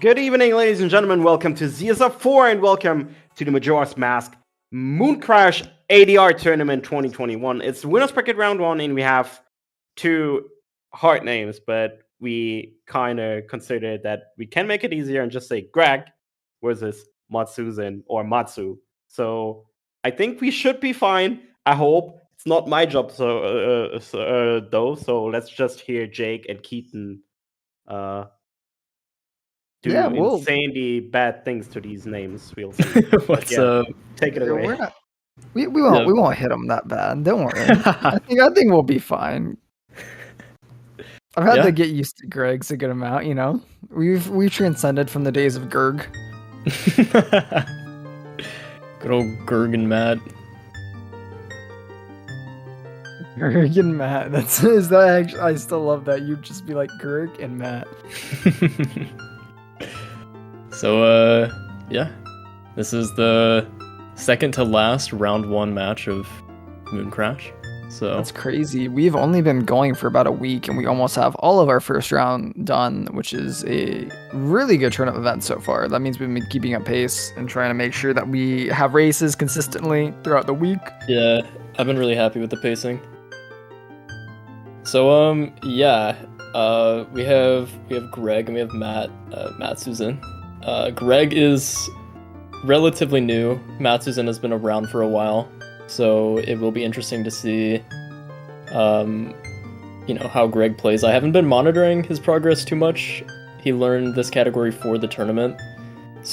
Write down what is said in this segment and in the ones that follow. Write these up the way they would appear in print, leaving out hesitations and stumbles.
Good evening, ladies and gentlemen. Welcome to ZSF4 and welcome to the Majora's Mask MoonCrash ADR Tournament 2021. It's Winners Bracket Round 1, and we have two hard names, but we kind of considered that we can make it easier and just say grrg versus Matsuzen or Matsu. So I think we should be fine. I hope. It's not my job, though. So let's just hear Jake and Keaton do insanely bad things to these names. We'll see. What's up? Take it away. We won't hit them that bad. Don't worry. I think we'll be fine. I've had to get used to grrg's a good amount. You know, we've transcended from the days of grrg. Good old grrg and Matt. Grrg and Matt. Is that actually? I still love that. You'd just be like grrg and Matt. So, this is the second to last round 1 match of MoonCrash. So that's crazy. We've only been going for about a week, and we almost have all of our first round done, which is a really good tournament event so far. That means we've been keeping up pace and trying to make sure that we have races consistently throughout the week. Yeah, I've been really happy with the pacing. So, we have grrg and we have Matsuzen. Grrg is relatively new. Matsuzen has been around for a while, so it will be interesting to see, how grrg plays. I haven't been monitoring his progress too much. He learned this category for the tournament,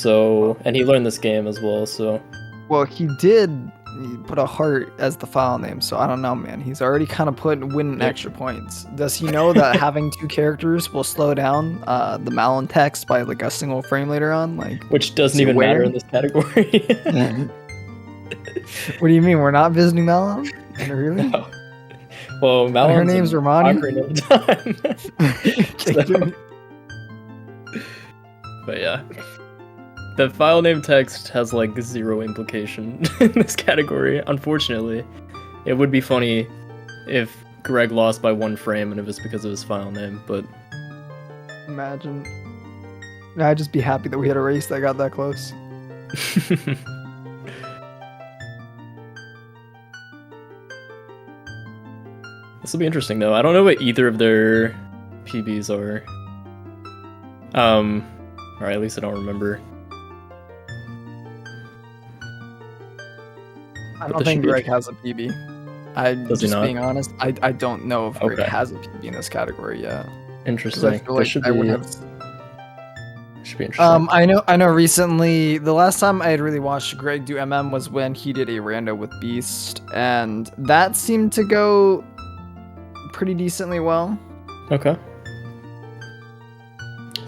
and he learned this game as well. So, well, he did put a heart as the file name, so I don't know, man. He's already kind of winning extra points. Does he know that having 2 characters will slow down the Malin text by like a single frame later on? Which doesn't even matter in this category. What do you mean? We're not visiting Malin? Really? No. Well, Malin's her name's Romani. But yeah. The file name text has like 0 implication in this category, unfortunately. It would be funny if grrg lost by 1 frame and it was because of his file name, but... Imagine. I'd just be happy that we had a race that got that close. This will be interesting though. I don't know what either of their PBs are. Or at least I don't remember. I don't think grrg has a PB. I'm just being honest. I don't know if grrg has a PB in this category yet. Interesting. I feel like should I be, would have... should be interesting. I know. Recently, the last time I had really watched grrg do MM was when he did a rando with Beast, and that seemed to go pretty decently well. Okay.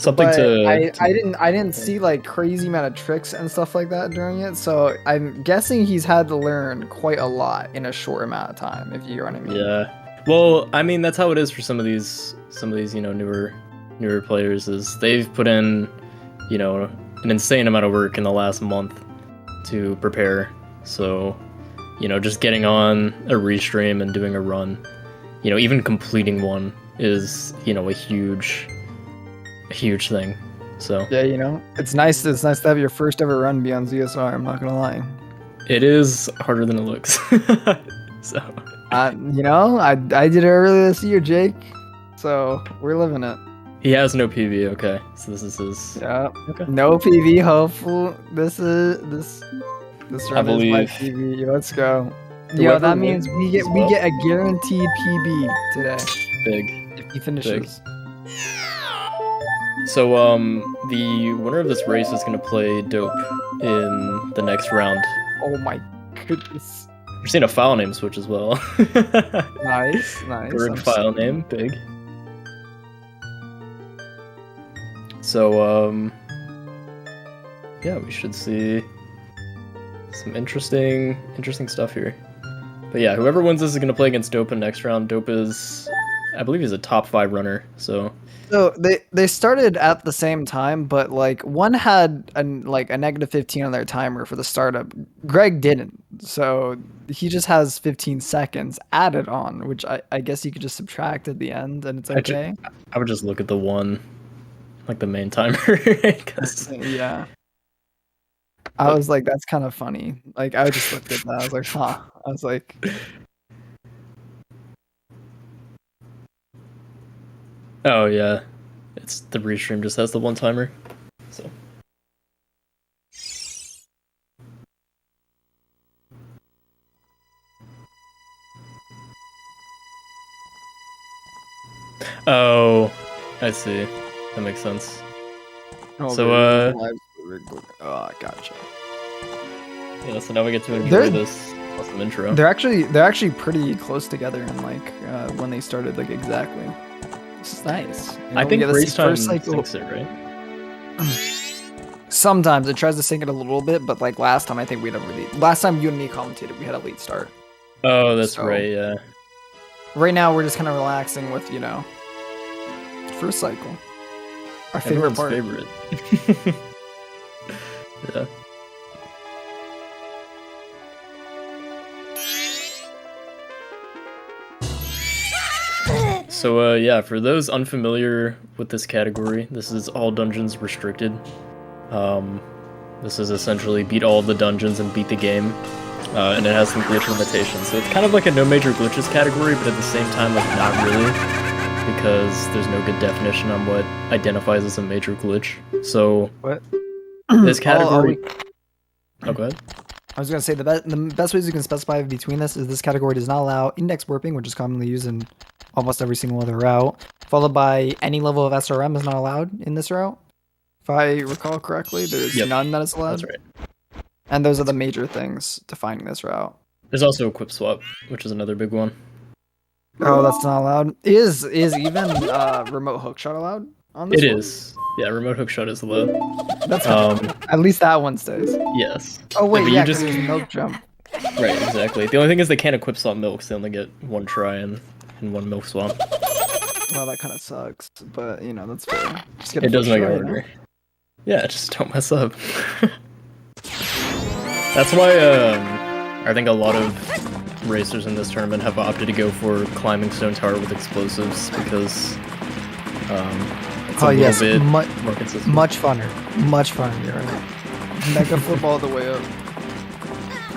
I didn't see like crazy amount of tricks and stuff like that during it, so I'm guessing he's had to learn quite a lot in a short amount of time, if you know what I mean. Yeah. Well, I mean that's how it is for some of these newer players, is they've put in an insane amount of work in the last month to prepare. So, just getting on a restream and doing a run, even completing one is, a huge thing. So yeah, it's nice to have your first ever run be on ZSR. I'm not gonna lie, it is harder than it looks. So I did it earlier this year, Jake, so we're living it. He has no PV. Okay, so this is his no PV. Hopeful this run is my PV. Let's go. That means we get a guaranteed PB today. Big if he finishes. So, the winner of this race is going to play Dope in the next round. Oh my goodness. We're seeing a file name switch as well. Nice. grrg file name, big. So, we should see some interesting stuff here. But yeah, whoever wins this is going to play against Dope in the next round. Dope is, I believe he's a top 5 runner, So they started at the same time, but like one had a negative 15 on their timer for the startup. grrg didn't, so he just has 15 seconds added on, which I guess you could just subtract at the end and it's okay. I would just look at the one. like the main timer. 'Cause- Yeah. I was like, that's kind of funny. Like, I just looked at that. I was like, huh. I was like, Oh yeah, it's the restream just has the one timer. So oh, I see. That makes sense. oh, So, oh, gotcha. Yeah, so now we get to enjoy They're- this awesome intro. They're actually pretty close together in like when they started like exactly. This is nice. You know, I we think get to see race time first cycle. syncs it, right? Sometimes it tries to sync it a little bit, but like last time I think we had a really last time you and me commentated, we had a late start. Oh, that's So- right, yeah. Right now we're just kind of relaxing with first cycle. Our favorite Everyone's part. favorite. Yeah. So yeah, for those unfamiliar with this category, this is all dungeons restricted. This is essentially beat all the dungeons and beat the game, and it has some glitch limitations. So it's kind of like a no major glitches category, but at the same time, like not really, because there's no good definition on what identifies as a major glitch. So What? this category. Oh, go ahead. I was gonna say the best ways you can specify between this category does not allow index warping, which is commonly used in almost every single other route, followed by any level of SRM is not allowed in this route. If I recall correctly, there's none that is allowed. That's right. And those are the major things defining this route. There's also equip swap, which is another big one. Oh, that's not allowed. Is even remote hookshot allowed on this? It one? is. Yeah, remote hookshot is allowed. That's at least that one stays. Yes. Oh wait, but yeah, you just there's milk jump. right, exactly. The only thing is they can't equip swap milks. They only get one try and one milk swap. Well, that kind of sucks, but that's fair. Just get It does first make it try, harder. Yeah, just don't mess up. That's why I think a lot of racers in this tournament have opted to go for climbing stone tower with explosives because it's a little bit more consistent. much funner, you're right. Mega flip all the way up.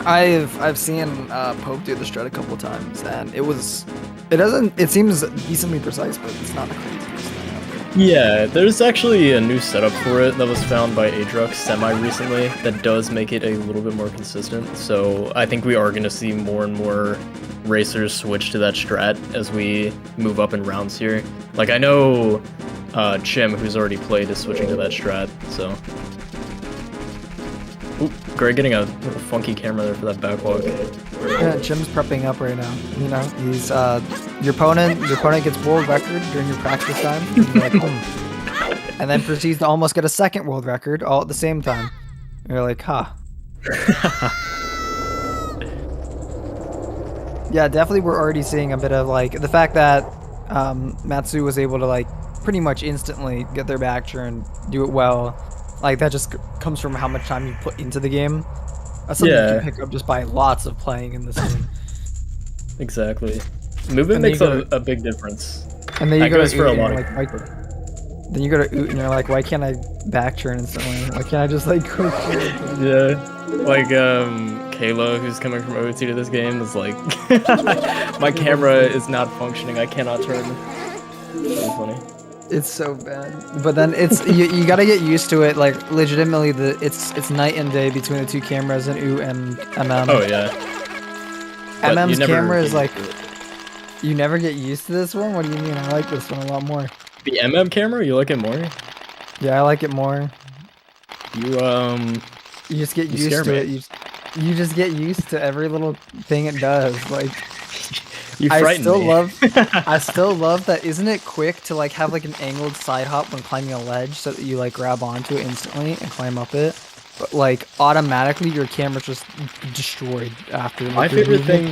I've seen Pope do the strut a couple times, and it seems decently precise, but it's not the craziest thing ever. Yeah, there's actually a new setup for it that was found by Adrux semi-recently that does make it a little bit more consistent, so I think we are going to see more and more racers switch to that strat as we move up in rounds here. Like, I know Chim, who's already played, is switching to that strat, so... Oop, Greg getting a little funky camera there for that backwalk. Yeah, Jim's prepping up right now. He's your opponent gets world record during your practice time, and you're like, boom. And then proceeds to almost get a second world record all at the same time. You're like, huh. Yeah, definitely we're already seeing a bit of like the fact that Matsu was able to like pretty much instantly get their back turn, do it well. Like that just comes from how much time you put into the game. That's something you can pick up just by lots of playing in this game. Exactly. Movement makes a big difference. And then you go goes to for a Oot, lot and of you're like, then you go to Oot and you're like, why can't I back turn instantly? Why can't I just like quick turn? Yeah. Like Kayla, who's coming from OT to this game, is like my camera is not functioning, I cannot turn. It's so funny. It's so bad, but then it's you gotta get used to it. Like legitimately, it's night and day between the two cameras and Oot and MM. Oh yeah. MM's camera is like, you never get used to this one. What do you mean? I like this one a lot more. The MM camera, you like it more? Yeah, I like it more. You just get used to it. You just get used to every little thing it does. Like. You frighten me. I still love that. Isn't it quick to like have like an angled side hop when climbing a ledge so that you like grab onto it instantly and climb up it? But like automatically your camera's just destroyed after. Like, my favorite thing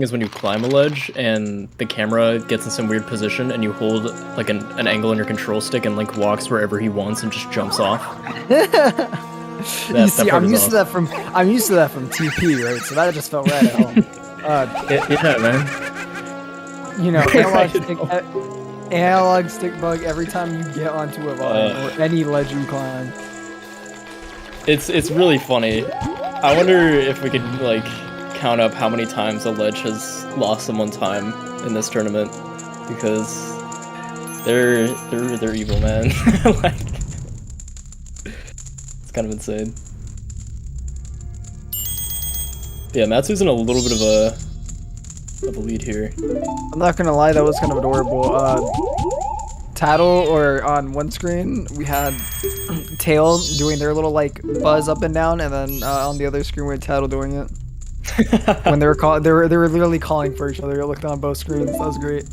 is when you climb a ledge and the camera gets in some weird position and you hold like an angle on your control stick and Link walks wherever he wants and just jumps off. You see, I'm used to that from TP, right? So that just felt right at home. Yeah, man. analog stick bug every time you get onto a line or any ledge you climb. It's really funny. I wonder if we could like count up how many times a ledge has lost someone time in this tournament, because they're evil, man. Like, it's kind of insane. Yeah, Matsu's in a little bit of a lead here. I'm not gonna lie, that was kind of adorable. Tattle, or on one screen we had Tail doing their little like buzz up and down, and then on the other screen we had Tattle doing it. When they were they were literally calling for each other. It looked on both screens. That was great.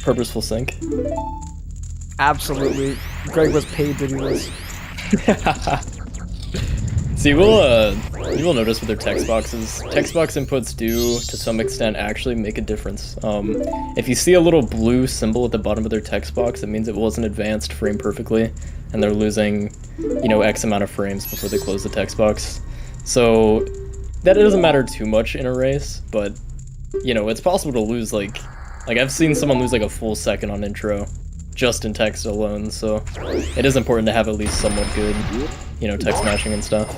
Purposeful sync. Absolutely. Greg was paid to do this. See, you will notice with their text boxes, text box inputs do, to some extent, actually make a difference. If you see a little blue symbol at the bottom of their text box, it means it wasn't advanced frame perfectly, and they're losing, you know, X amount of frames before they close the text box. So that doesn't matter too much in a race, but, you know, it's possible to lose, like I've seen someone lose like a full second on intro, just in text alone, so it is important to have at least somewhat good, you know, text matching and stuff.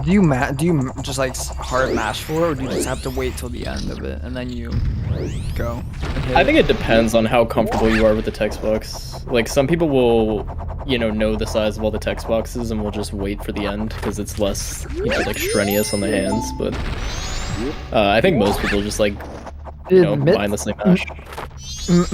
Do you just like hard mash for it, or do you just have to wait till the end of it and then you go? I think it depends on how comfortable you are with the text box. Like, some people will, you know the size of all the text boxes and will just wait for the end because it's less, you know, like strenuous on the hands, but I think most people just like, you know, mindlessly mash.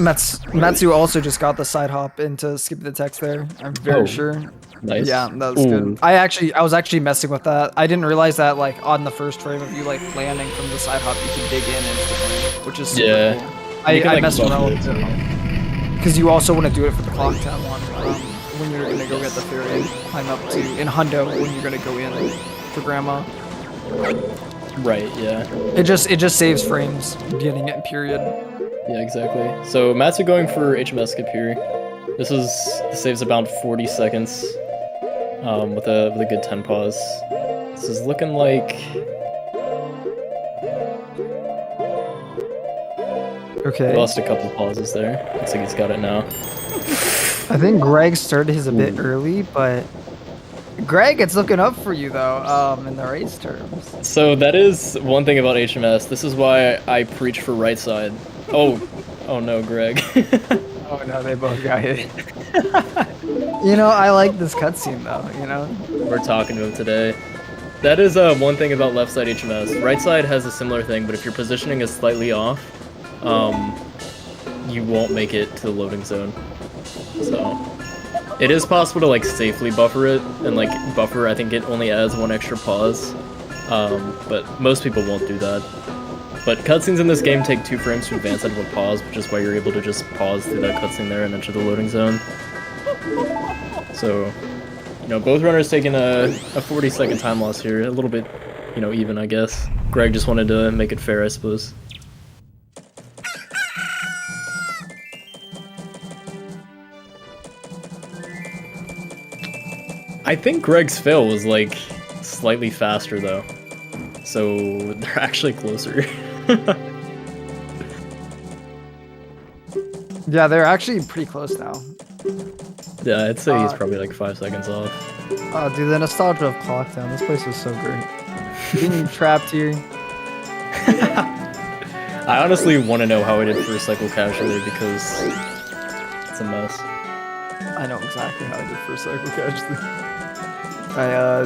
Matsu also just got the side hop into skip the text there. I'm very sure. Nice. Yeah, that was good. I was actually messing with that. I didn't realize that like on the first frame of you like landing from the side hop, you can dig in instantly, which is super cool. I messed around with it because you also want to do it for the clock town one when you're gonna go get the ferry and climb up to in Hundo when you're gonna go in for Grandma. Right. Yeah. It just saves frames getting it. Period. Yeah, exactly. So Matsu going for HMS skip here. This saves about 40 seconds with a good 10 pause. This is looking like... Okay. Lost a couple pauses there. Looks like he's got it now. I think Greg started his a bit early, but Greg, it's looking up for you though, in the race terms. So that is one thing about HMS. This is why I preach for right side. Oh no, Greg. Oh no, they both got hit. You know, I like this cutscene though, you know? We're talking to him today. That is one thing about left side HMS. Right side has a similar thing, but if your positioning is slightly off, you won't make it to the loading zone. So it is possible to like safely buffer it, and like buffer, I think it only adds one extra pause, but most people won't do that. But cutscenes in this game take 2 frames to advance out of a pause, which is why you're able to just pause through that cutscene there and enter the loading zone. So, you know, both runners taking a 40-second time loss here, a little bit, you know, even, I guess. Greg just wanted to make it fair, I suppose. I think Greg's fail was like slightly faster though, so they're actually closer. Yeah, they're actually pretty close now. Yeah, I'd say he's probably like 5 seconds off. Oh, dude, the nostalgia of Clocktown. This place was so great. Getting trapped here. I honestly want to know how I did first cycle casually because it's a mess. I know exactly how I did first cycle casually. I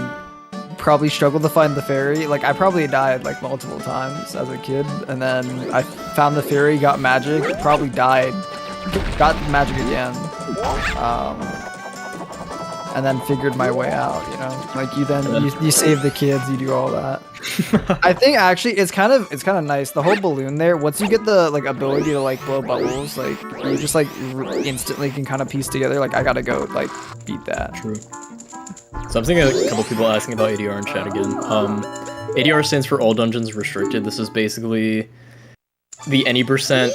probably struggled to find the ferry. Like, I probably died like multiple times as a kid, and then I found the ferry, got magic, probably died, got magic again, and then figured my way out. You know, like you save the kids, you do all that. I think actually it's kind of nice. The whole balloon there. Once you get the like ability to like blow bubbles, like you just like instantly can kind of piece together. Like, I gotta go like beat that. True. So I'm seeing a couple people asking about ADR in chat again. ADR stands for all dungeons restricted. This is basically the any percent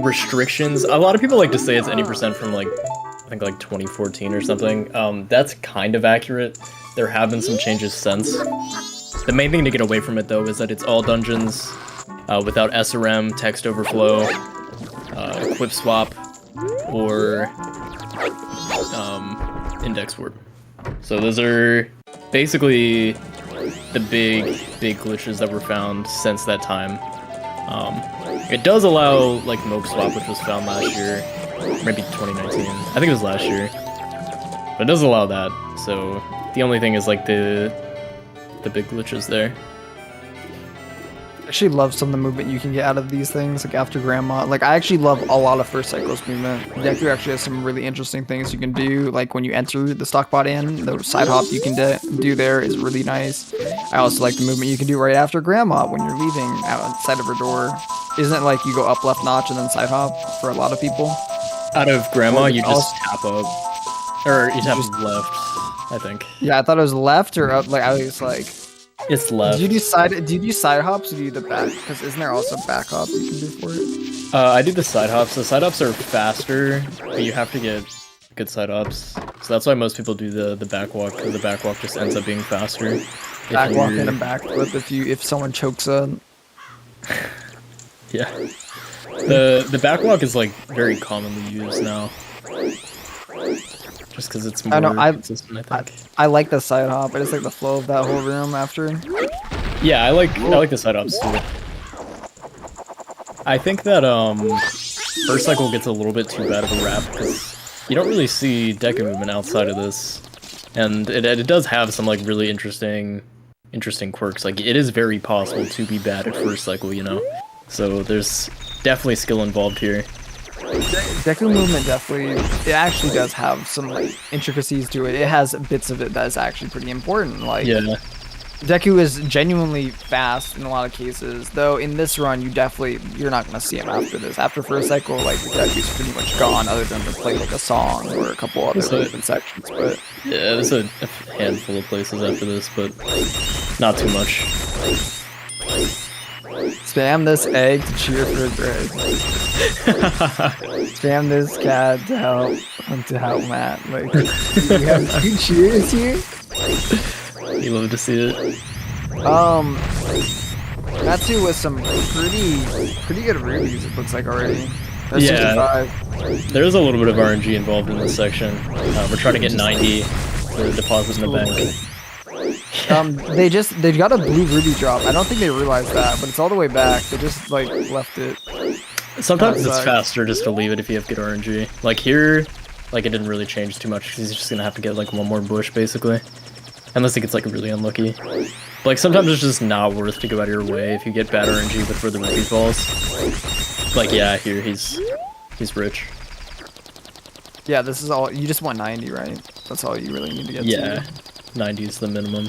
restrictions. A lot of people like to say it's any percent from like, I think like 2014 or something. That's kind of accurate. There have been some changes since. The main thing to get away from it though is that it's all dungeons without SRM, text overflow, equip swap, or index warp. So those are basically the big glitches that were found since that time. It does allow like Moke Swap, which was found last year, maybe 2019. I think it was last year, but it does allow that. So the only thing is like the big glitches there. I actually love some of the movement you can get out of these things, like after Grandma. Like, I actually love a lot of first cycles movement. Deku actually has some really interesting things you can do, like when you enter the stockpot in, the side hop you can do there is really nice. I also like the movement you can do right after Grandma when you're leaving outside of her door. Isn't it like you go up left notch and then side hop for a lot of people? Out of Grandma, you just tap up, or you tap left, I think. Yeah, I thought it was left or up. Like, I was like, it's left. Do you do side hops or do you do the back? Because isn't there also back hop you can do for it? I do the side hops. The side hops are faster, but you have to get good side hops. So that's why most people do the back walk, because the back walk just ends up being faster. Back walk and a back flip if someone chokes on. Yeah. The back walk is like very commonly used now. Just because it's more consistent, I think. I like the side hop. I just like the flow of that whole room after. Yeah, I like the side hops too. I think that first cycle gets a little bit too bad of a rap because you don't really see Deku movement outside of this, and it does have some like really interesting quirks. Like it is very possible to be bad at first cycle, you know. So there's definitely skill involved here. Deku movement it actually does have some like intricacies to it. It has bits of it that is actually pretty important. Like, yeah. Deku is genuinely fast in a lot of cases, though in this run you're not gonna see him after this. After first cycle, like Deku's pretty much gone, other than to play like a song or a couple other movement sections. But yeah, there's a handful of places after this, but not too much. Spam this egg to cheer for Greg. Spam this cat to help Matt. Like, we have 2 cheers here. You love to see it. Matsu with some pretty good rubies, it looks like already. That's yeah, 65. There's a little bit of RNG involved in this section. We're trying to get 90 for deposit in the bank. They got a blue ruby drop. I don't think they realized that, but it's all the way back. They just like left it. Sometimes it's faster just to leave it if you have good RNG. Like here, like it didn't really change too much because he's just gonna have to get like one more bush basically, unless he gets like really unlucky. But, like sometimes it's just not worth to go out of your way if you get bad RNG with where the ruby falls. Like yeah, here he's rich. Yeah, this is all. You just want 90, right? That's all you really need to get. Yeah. 90 is the minimum.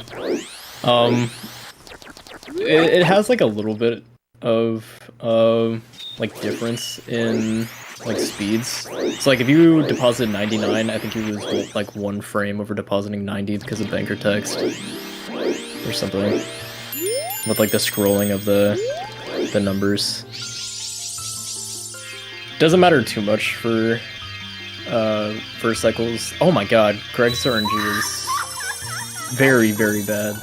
It has like a little bit of like difference in like speeds. So like if you deposit 99, I think you lose like 1 frame over depositing 90 because of banker text or something with like the scrolling of the numbers. Doesn't matter too much for first cycles. Oh my god, Greg's RNG is very, very bad.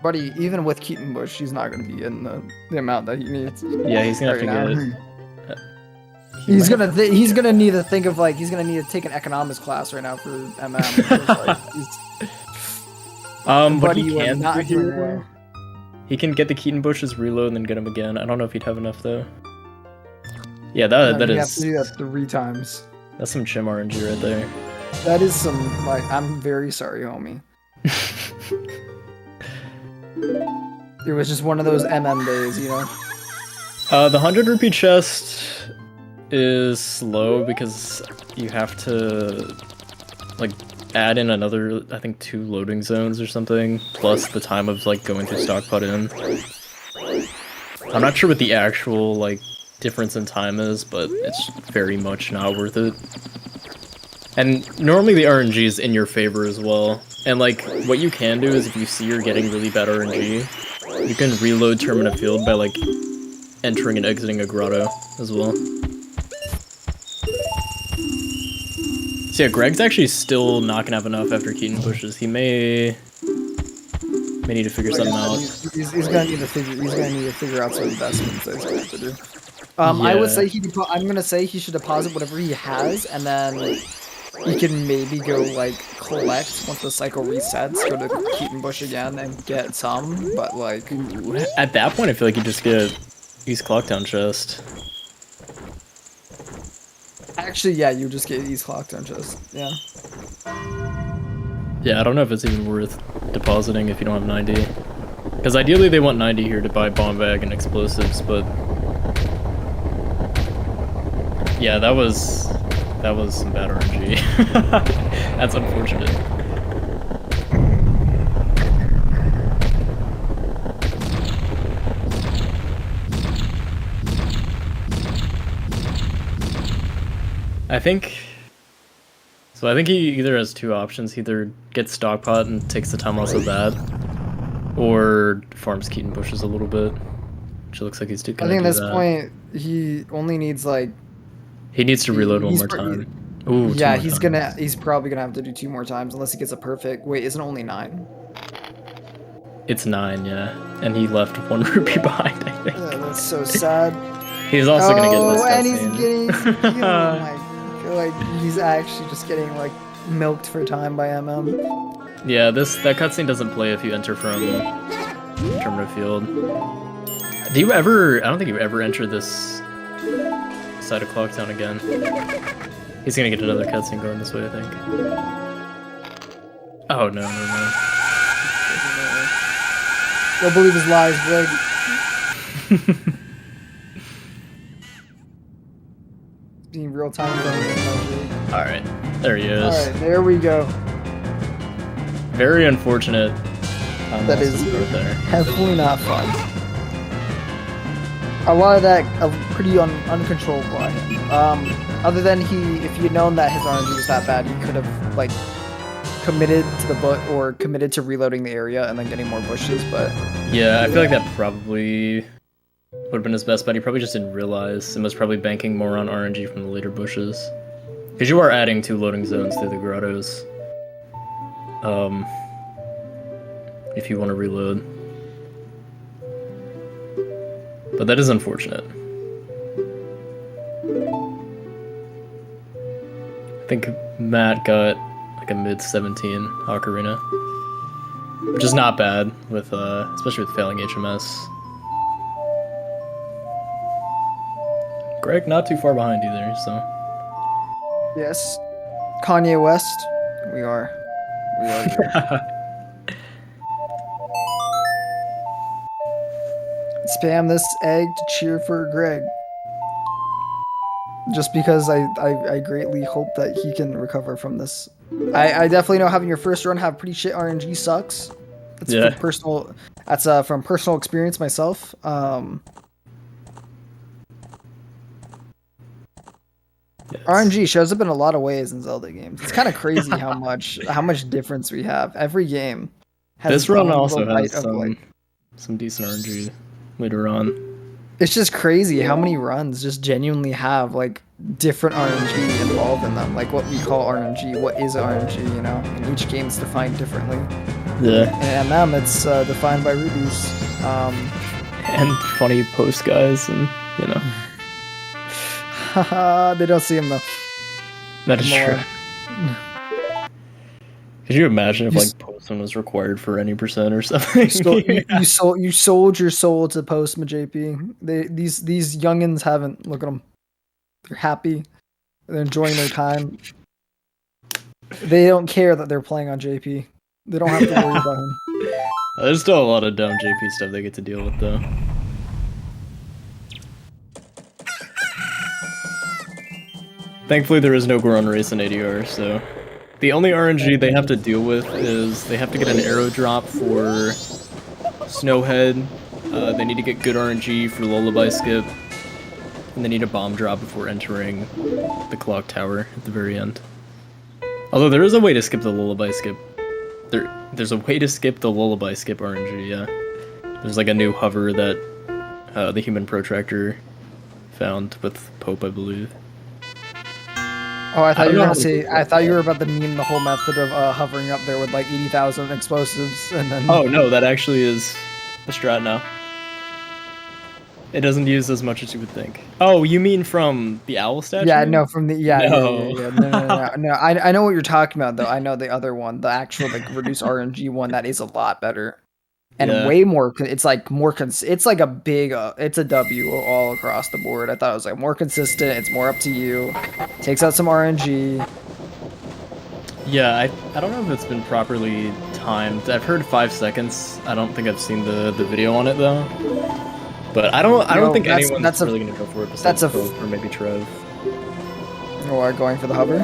Buddy, even with Keaton Bush, he's not going to be in the amount that he needs. Yeah, he's going to have to get it. He's gonna need to think of like he's gonna need to take an economics class right now for but he can he can get the Keaton Bush's reload and then get him again. I don't know if he'd have enough though. Yeah, that is. You have to do that 3 times. That's some chim RNG right there. That is some like I'm very sorry, homie. It was just one of those MM days, you know. The 100 rupee chest is slow because you have to like add in another, I think 2 loading zones or something, plus the time of like going through stockpot in. I'm not sure what the actual like difference in time is, but it's very much not worth it. And normally the RNG is in your favor as well. And like what you can do is if you see you're getting really bad RNG, you can reload Termina Field by like entering and exiting a grotto as well. So yeah, Greg's actually still not gonna have enough after Keaton pushes. He may need to figure something out. He's gonna need to figure out some investments that he's gonna have to do. I would Yeah. say I'm gonna say he should deposit whatever he has, and then he can maybe go like collect once the cycle resets. Go to Keaton Bush again and get some, but like At that point, I feel like you just get East Clocktown chest. actually, yeah, you just get East Clocktown just yeah. Yeah, I don't know if it's even worth depositing if you don't have 90. Because ideally they want 90 here to buy bomb bag and explosives, but yeah, that was some bad RNG. That's unfortunate. I think he either has two options. He either gets Stockpot and takes the time off of that, or farms Keaton Bushes a little bit, which looks like he's I gonna think at do this that. point he only needs like He needs to reload one he's more pr- time. Ooh, two yeah, more times. he's probably gonna have to do 2 more times unless he gets a perfect. Wait, isn't it only 9? It's 9, yeah, and he left 1 rupee behind. I think. That's so sad. He's also gonna get this and he's cutscene. getting. Oh my! I feel like he's actually just getting like milked for time by Yeah, that cutscene doesn't play if you enter from Terminal Field. Do you ever? I don't think you ever enter this side of Clocktown again. He's gonna get another cutscene going this way, I think. Oh no. Don't believe his lies, Greg. Being real time. All right, there he is. All right, there we go. Very unfortunate. That is there. definitely not fun. A lot of that pretty uncontrollable by him. Other than if he had known that his RNG was that bad, he could have like committed to the or committed to reloading the area and then getting more bushes. But yeah, I feel like that probably would have been his best bet. He probably just didn't realize and was probably banking more on RNG from the later bushes. Because you are adding 2 loading zones through the grottos. If you want to reload. But that is unfortunate. I think Matt got like a mid-17 Ocarina. Which is not bad, with especially with failing HMS. Greg, not too far behind either, so... yes, Kanye West, we are here. Spam this egg to cheer for Greg. Just because I greatly hope that he can recover from this. I definitely know having your first run have pretty shit RNG sucks. That's Yeah. from personal experience myself. Yes. RNG shows up in a lot of ways in Zelda games. It's kind of crazy how much difference we have. Every game has This its run own also little has bite of, some decent RNG later on. It's just crazy how many runs just genuinely have like different RNG involved in them. Like what we call RNG, what is RNG, you know? And each game's defined differently. Yeah. In MM, it's defined by rubies. And funny post guys, and you know. Haha, they don't see him though. That is More. true. Could you imagine if You like Postman was required for any percent or something? You sold your soul to Postma JP. These youngins haven't. Look at them. They're happy. They're enjoying their time. They don't care that they're playing on JP. They don't have to worry about him. There's still a lot of dumb JP stuff they get to deal with though. Thankfully there is no Goron race in ADR, so the only RNG they have to deal with is they have to get an arrow drop for Snowhead, they need to get good RNG for Lullaby Skip, and they need a bomb drop before entering the clock tower at the very end. Although there is a way to skip the Lullaby Skip. There's a way to skip the Lullaby Skip RNG, yeah. There's like a new hover that the human protractor found with Pope, I believe. Oh, I thought you were gonna say. I thought you were about to meme the whole method of hovering up there with like 80,000 explosives and then. Oh no, that actually is a strat now. It doesn't use as much as you would think. Oh, you mean from the owl statue? Yeah, no, from the No. No. I know what you're talking about though. I know the other one, the actual like reduced RNG one. That is a lot better, and Yeah. way more. It's like more. It's like a big. It's a W all across the board. I thought it was like more consistent. It's more up to you. Takes out some RNG. Yeah, I don't know if it's been properly timed. I've heard 5 seconds. I don't think I've seen the video on it though. But I don't think anyone's really gonna go for it besides Pope or maybe Trev. Or going for the hover?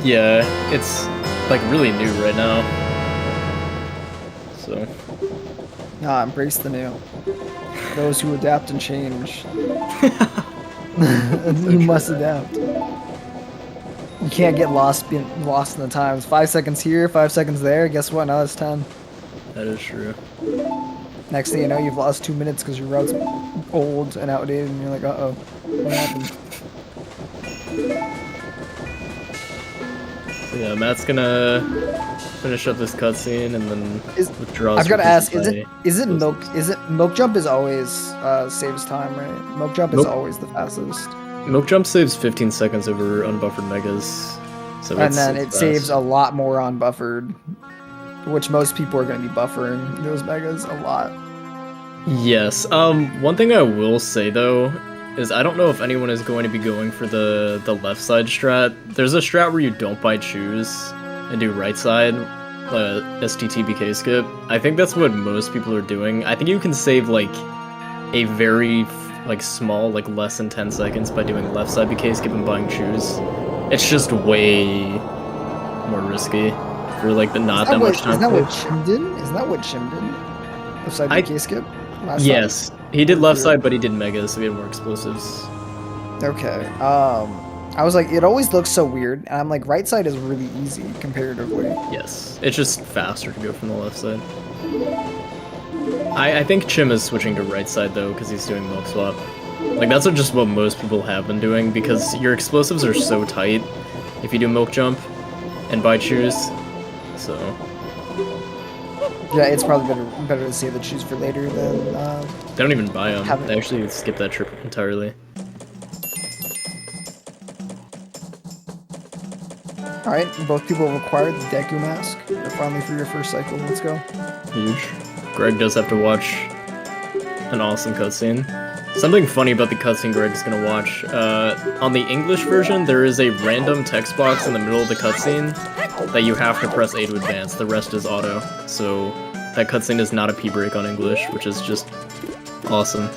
Yeah, it's like really new right now. So. Nah, embrace the new. Those who adapt and change. You must adapt. You can't get lost in the times. 5 seconds here, 5 seconds there. Guess what? Now it's 10. That is true. Next thing you know, you've lost 2 minutes because your route's old and outdated, and you're like, uh-oh, what happened? So yeah, Matt's gonna finish up this cutscene and then withdraws. I've got to ask, is it milk jump is always saves time, right? Milk jump is always the fastest. Milk jump saves 15 seconds over unbuffered megas. So and then it saves a lot more unbuffered, which most people are going to be buffering those megas a lot. Yes. One thing I will say though is I don't know if anyone is going to be going for the left side strat. There's a strat where you don't buy choose and do right side, STTBK skip. I think that's what most people are doing. I think you can save like a very like small, like less than 10 seconds by doing left side BK skip and buying choose. It's just way more risky for like the not that much time. Isn't that what Chim did? Isn't that what Chim did? Left side BK skip? Yes, he did left side, but he did megas, so he had more explosives. Okay. I was like, it always looks so weird, and I'm like, right side is really easy comparatively. Yes, it's just faster to go from the left side. I think Chim is switching to right side though, because he's doing milk swap. Like that's what most people have been doing, because your explosives are so tight if you do milk jump and buy choose. So. Yeah, it's probably better to save the choose for later than. They don't even buy them. They actually skip that trip entirely. All right, both people require the Deku mask. You're finally through your first cycle. Let's go. Huge. Greg does have to watch an awesome cutscene. Something funny about the cutscene Greg's gonna watch. On the English version, there is a random text box in the middle of the cutscene that you have to press A to advance. The rest is auto. So that cutscene is not a P break on English, which is just awesome.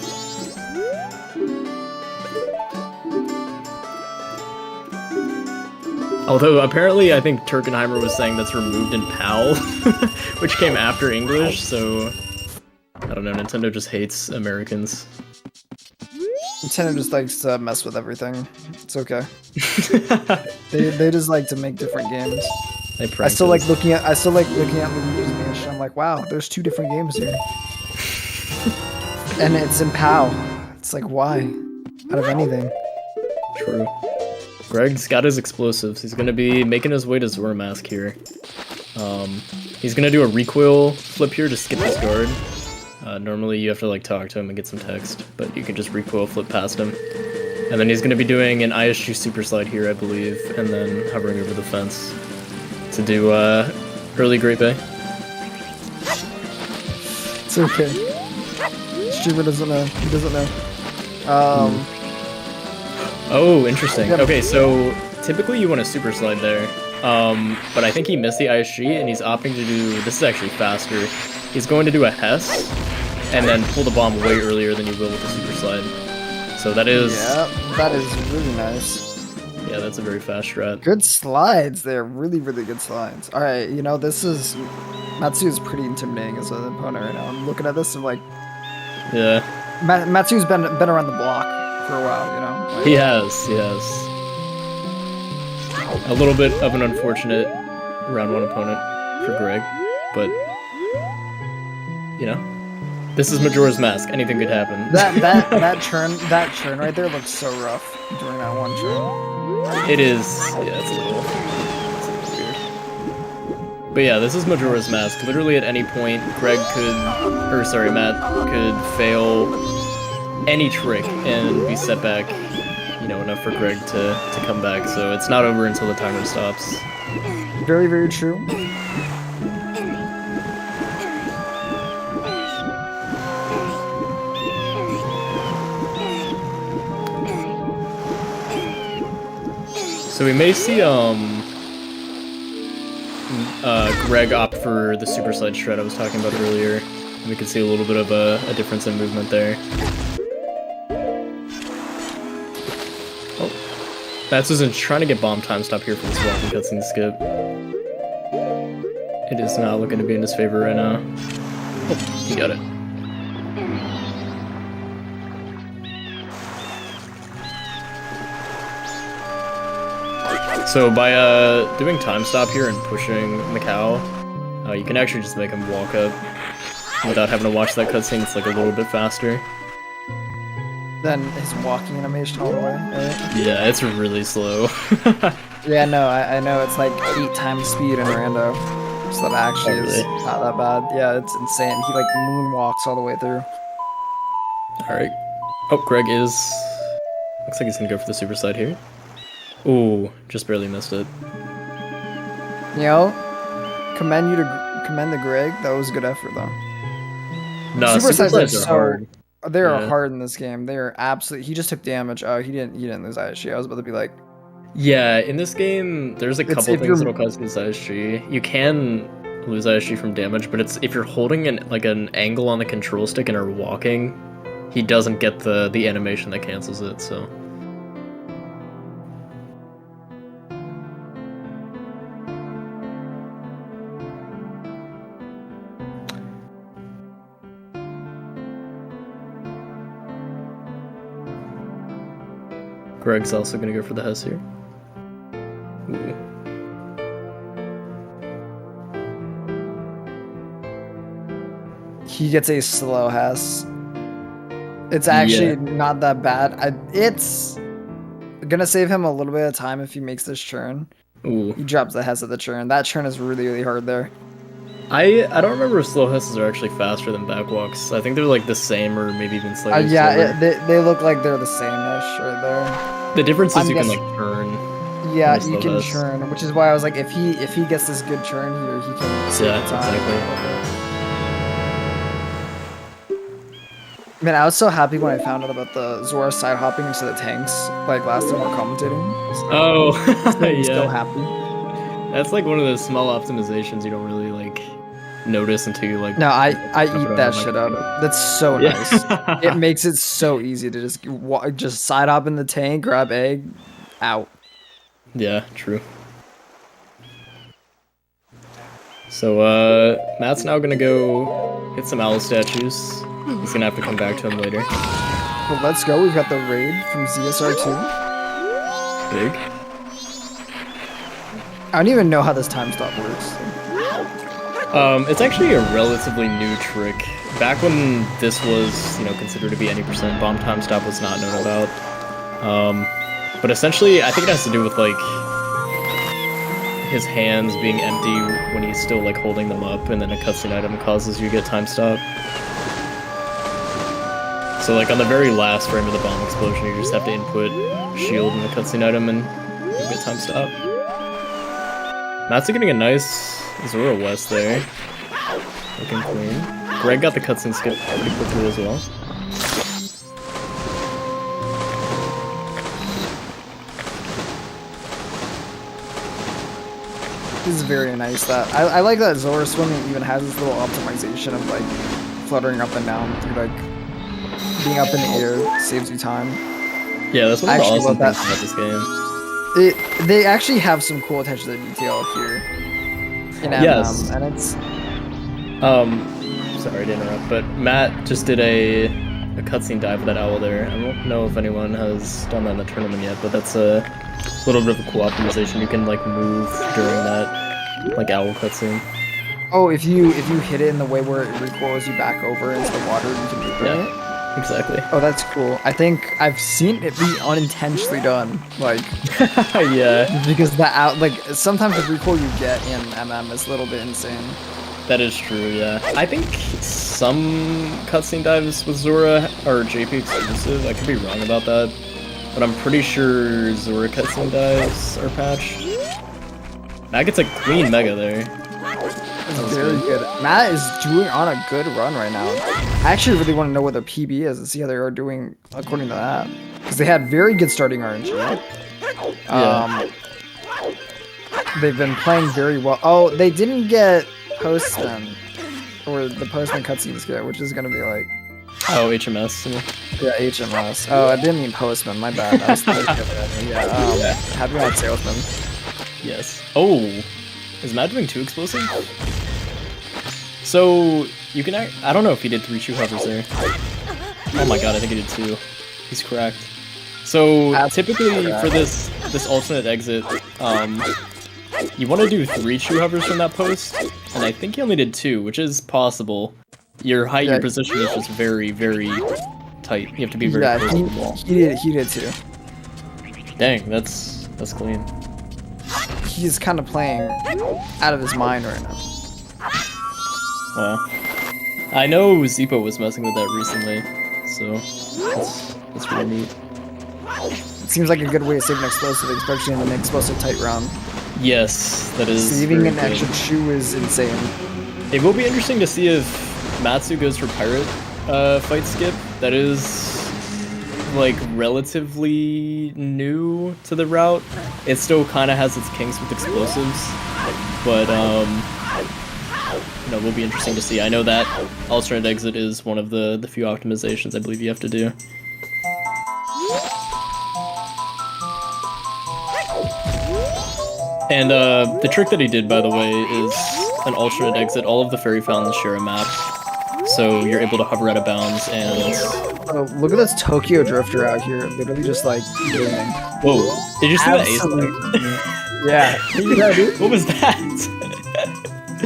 Although apparently I think Turkenheimer was saying that's removed in PAL, which came after English, so I don't know, Nintendo just hates Americans. Nintendo just likes to mess with everything. It's okay. they just like to make different games. I still like looking at Luigi's Mansion. I'm like, wow, there's 2 different games here. And it's in PAL. It's like, why? Out of anything. True. Greg's got his explosives. He's gonna be making his way to Zora Mask here. He's gonna do a recoil flip here to skip this guard. Normally you have to like talk to him and get some text, but you can just recoil flip past him. And then he's gonna be doing an ISG super slide here, I believe, and then hovering over the fence to do early Great Bay. It's okay. Streamer doesn't know. He doesn't know. Oh, interesting. Okay, so typically you want to super slide there, but I think he missed the ISG and he's opting to do, this is actually faster, he's going to do a Hess and then pull the bomb way earlier than you will with the super slide. So that is... Yeah, that is really nice. Yeah, that's a very fast strat. Good slides there, really, really good slides. Alright, you know, this is... Matsu is pretty intimidating as an opponent right now. I'm looking at this and like... Yeah. Matsu's been around the block for a while, you know? Like, he has. A little bit of an unfortunate round 1 opponent for Greg, but you know, this is Majora's Mask. Anything could happen. That churn right there looks so rough during that one churn. It is. Yeah, it's a little weird. But yeah, this is Majora's Mask. Literally at any point, Matt could fail any trick and be set back, you know, enough for Greg to come back. So it's not over until the timer stops. Very, very true. So we may see Greg opt for the super slide shred I was talking about earlier. We can see a little bit of a difference in movement there. Oh, Matsuzen trying to get bomb time stop here for this walking cutscene skip. It is not looking to be in his favor right now. Oh, he got it. So by doing time stop here and pushing Macau, you can actually just make him walk up without having to watch that cutscene. It's like a little bit faster. Then his walking animation all the way, right? Yeah, it's really slow. Yeah, no, I know it's like 8 times speed in rando. So that actually is not that bad. Yeah, it's insane. He like moonwalks all the way through. Alright. Oh, Greg is... Looks like he's gonna go for the super slide here. Ooh, just barely missed it. You know, commend the Greg. That was a good effort though. No, super slides are hard. They are hard in this game. They are absolutely. He just took damage. Oh, he didn't lose ISG. I was about to be like. Yeah, in this game, there's a couple things that'll cause you lose ISG. You can lose ISG from damage, but it's if you're holding an angle on the control stick and are walking, he doesn't get the animation that cancels it. So. Greg's also gonna go for the Hess here. Ooh. He gets a slow Hess. It's actually not that bad. It's gonna save him a little bit of time if he makes this churn. Ooh. He drops the Hess at the churn. That churn is really, really hard there. I don't remember if slow Hesses are actually faster than backwalks. I think they're like the same or maybe even slightly slower. They look like they're the same-ish right there. The difference is you can like turn. Yeah, you can churn, which is why I was like, if he gets this good churn here, he can save the time. Exactly. Man, I was so happy when I found out about the Zora side hopping into the tanks, like last time we were commentating. So oh, I'm still happy. That's like one of those small optimizations you don't really like notice until you like. No, I eat that shit up. That's so nice. It makes it so easy to just side hop in the tank, grab egg, out. Yeah, true. So Matt's now gonna go hit some owl statues. He's gonna have to come back to him later. Well, let's go. We've got the raid from ZSR2. Big. I don't even know how this time stop works. It's actually a relatively new trick. Back when this was, you know, considered to be any percent, bomb time stop was not known about. But essentially, I think it has to do with like his hands being empty when he's still like holding them up, and then a cutscene item causes you to get time stop. So like on the very last frame of the bomb explosion, you just have to input shield in the cutscene item and you get time stop. Matsu getting a nice Zora West there. Looking clean. Greg got the cutscene skip pretty quickly as well. This is very nice. That I like that Zora swimming even has this little optimization of like fluttering up and down through like being up in the air saves you time. Yeah, that's one of the awesome things about this game. They actually have some cool attention to detail here in MM, yes. And it's sorry to interrupt, but Matt just did a cutscene dive with that owl there. I don't know if anyone has done that in the tournament yet, but that's a little bit of a cool optimization. You can like move during that like owl cutscene. Oh, if you hit it in the way where it recoils you back over into the water, you can move it. Exactly. Oh, that's cool. I think I've seen it be unintentionally done. Like, yeah. Because sometimes the recoil you get in MM is a little bit insane. That is true, yeah. I think some cutscene dives with Zora are JP exclusive. I could be wrong about that. But I'm pretty sure Zora cutscene dives are patched. Matt gets a clean Mega there. That's very good. Matt is doing on a good run right now. I actually really want to know what their PB is and see how they are doing according to that. Because they had very good starting RNG. Yeah. They've been playing very well. Oh, they didn't get Postman. Or the Postman cutscenes get, which is going to be like... Oh, HMS. Yeah, HMS. Oh, I didn't mean Postman. My bad. I was thinking yeah, Happy Mad Salesman. Yes. Oh, is Matt doing 2 explosive? So you can. I don't know if he did 3 shoe hovers there. Oh my god, I think he did 2. He's cracked. So typically for this alternate exit, you want to do 3 shoe hovers from that post, and I think he only did 2, which is possible. Your height, your position is just very, very tight. You have to be very close to the wall. He did 2. Dang, that's clean. He's kind of playing out of his mind right now. Wow. I know Zippo was messing with that recently, so that's really neat. It seems like a good way to save an explosive, especially in an explosive tight round. Yes, that is. Saving an extra shoe is insane. It will be interesting to see if Matsu goes for pirate fight skip. That is like relatively new to the route. It still kind of has its kinks with explosives, but you know, it will be interesting to see. I know that alternate exit is one of the few optimizations I believe you have to do. And the trick that he did, by the way, is an alternate exit. All of the fairy fountains share a map, so you're able to hover out of bounds and... Oh, look at this Tokyo Drifter out here, literally just like gaming. Whoa, did you see that ace? Yeah. What was that?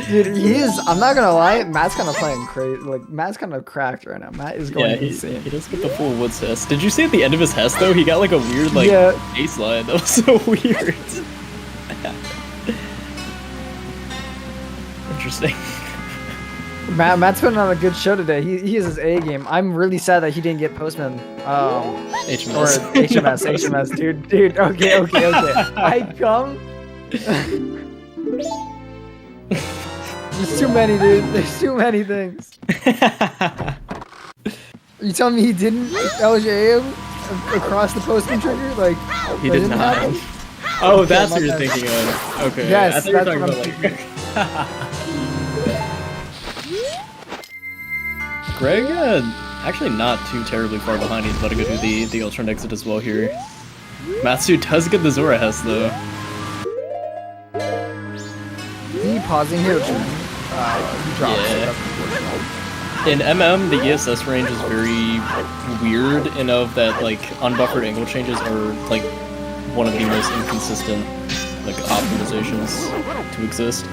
Dude, he is, I'm not gonna lie, Matt's kind of playing crazy, like, Matt's kind of cracked right now. Matt is going insane. He does get the full Woods Hess. Did you see at the end of his Hess, though? He got like a weird, like, ace line. That was so weird. Interesting. Matt's putting on a good show today. He is his A game. I'm really sad that he didn't get Postman. HMS. Or HMS, dude. Okay. I come. There's too many, dude. There's too many things. You telling me he didn't LJA him across the Postman trigger? Like he did not. Oh, that's what you're thinking of. Okay. Yes, I thought you were talking about like. Greg, actually not too terribly far behind. He's about to go do the alternate exit as well here. Matsu does get the Zora Hess though. Is he pausing here? He drops yeah. In MM, the ESS range is very weird in of that like unbuffered angle changes are like one of the most inconsistent like optimizations to exist.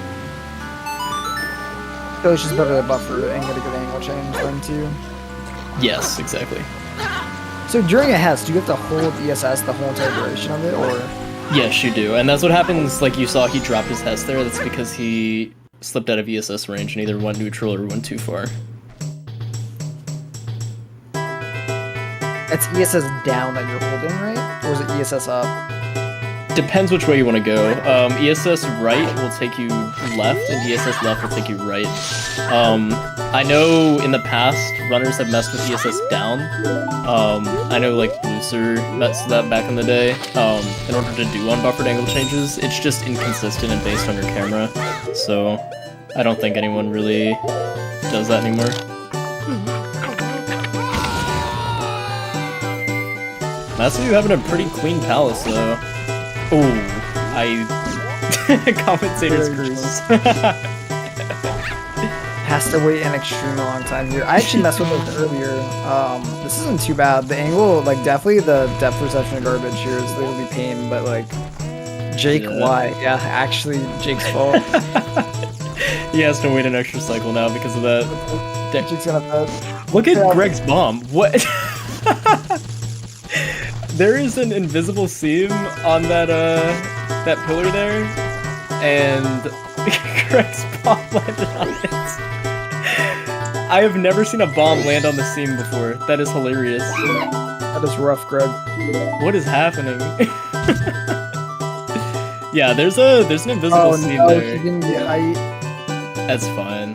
So it's just better to buffer and get a good angle change than to... Yes, exactly. So during a Hess, do you have to hold ESS the whole entire duration of it, or...? Yes, you do. And that's what happens, like you saw he dropped his Hess there, that's because he slipped out of ESS range and either went neutral or went too far. It's ESS down that you're holding, right? Or is it ESS up? Depends which way you want to go. ESS right will take you left, and ESS left will take you right. I know in the past, runners have messed with ESS down. I know like Looser messed with that back in the day. In order to do unbuffered angle changes, it's just inconsistent and based on your camera. So I don't think anyone really does that anymore. Matsu having a pretty clean palace though. Oh, commentator's cruise. Has to wait an extremely long time here. I actually messed with it earlier. This isn't too bad. The angle, like definitely the depth perception of garbage here is literally pain, but like Jake, why? Yeah, actually Jake's fault. He has to wait an extra cycle now because of that. Jake's gonna have to... Look at Greg's bomb. What? There is an invisible seam on that that pillar there, and Greg's bomb landed on it. I have never seen a bomb land on the seam before. That is hilarious. That is rough, Greg. What is happening? Yeah, there's an invisible seam no, there. he didn't get height. That's fine.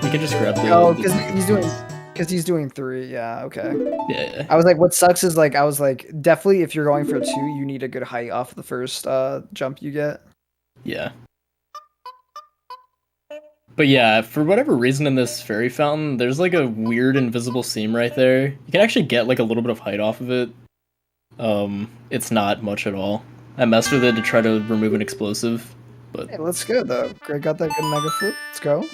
You can just grab the. Oh, because he's doing 3. Yeah, okay. Yeah. I was like, what sucks is like, I was like, definitely if you're going for 2, you need a good height off the first jump you get. Yeah. But yeah, for whatever reason in this fairy fountain, there's like a weird invisible seam right there. You can actually get like a little bit of height off of it. It's not much at all. I messed with it to try to remove an explosive, but Hey, let's go though. Greg got that good mega flip. Let's go.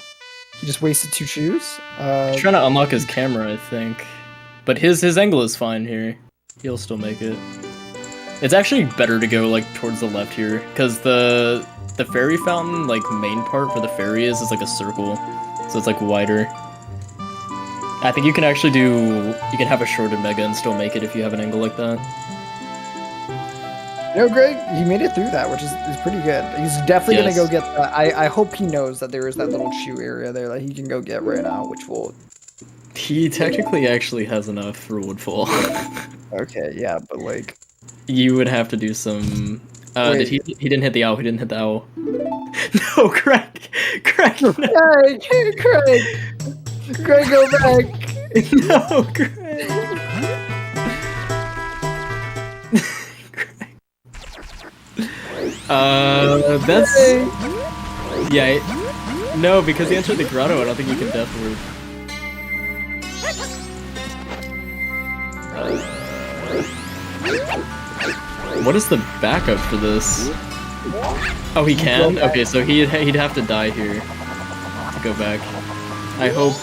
He just wasted 2 shoes. he's trying to unlock his camera, I think. But his angle is fine here. He'll still make it. It's actually better to go like towards the left here, because the fairy fountain, like main part where the fairy is like a circle, so it's like wider. I think you can actually have a shorted mega and still make it if you have an angle like that. You know, Greg, he made it through that, which is pretty good. He's definitely Yes. gonna go get that. I hope he knows that there is that little shoe area there that he can go get right now, which will. He technically actually has enough for Woodfall. Okay, yeah, but like. You would have to do some. Wait. He didn't hit the owl. He didn't hit the owl. No, Craig. No. Greg, Greg, go back. No, Craig. That's yeah. No, because he entered the grotto. I don't think you can death ward. What is the backup for this? Oh, he can? Okay, so he'd have to die here to go back. I hope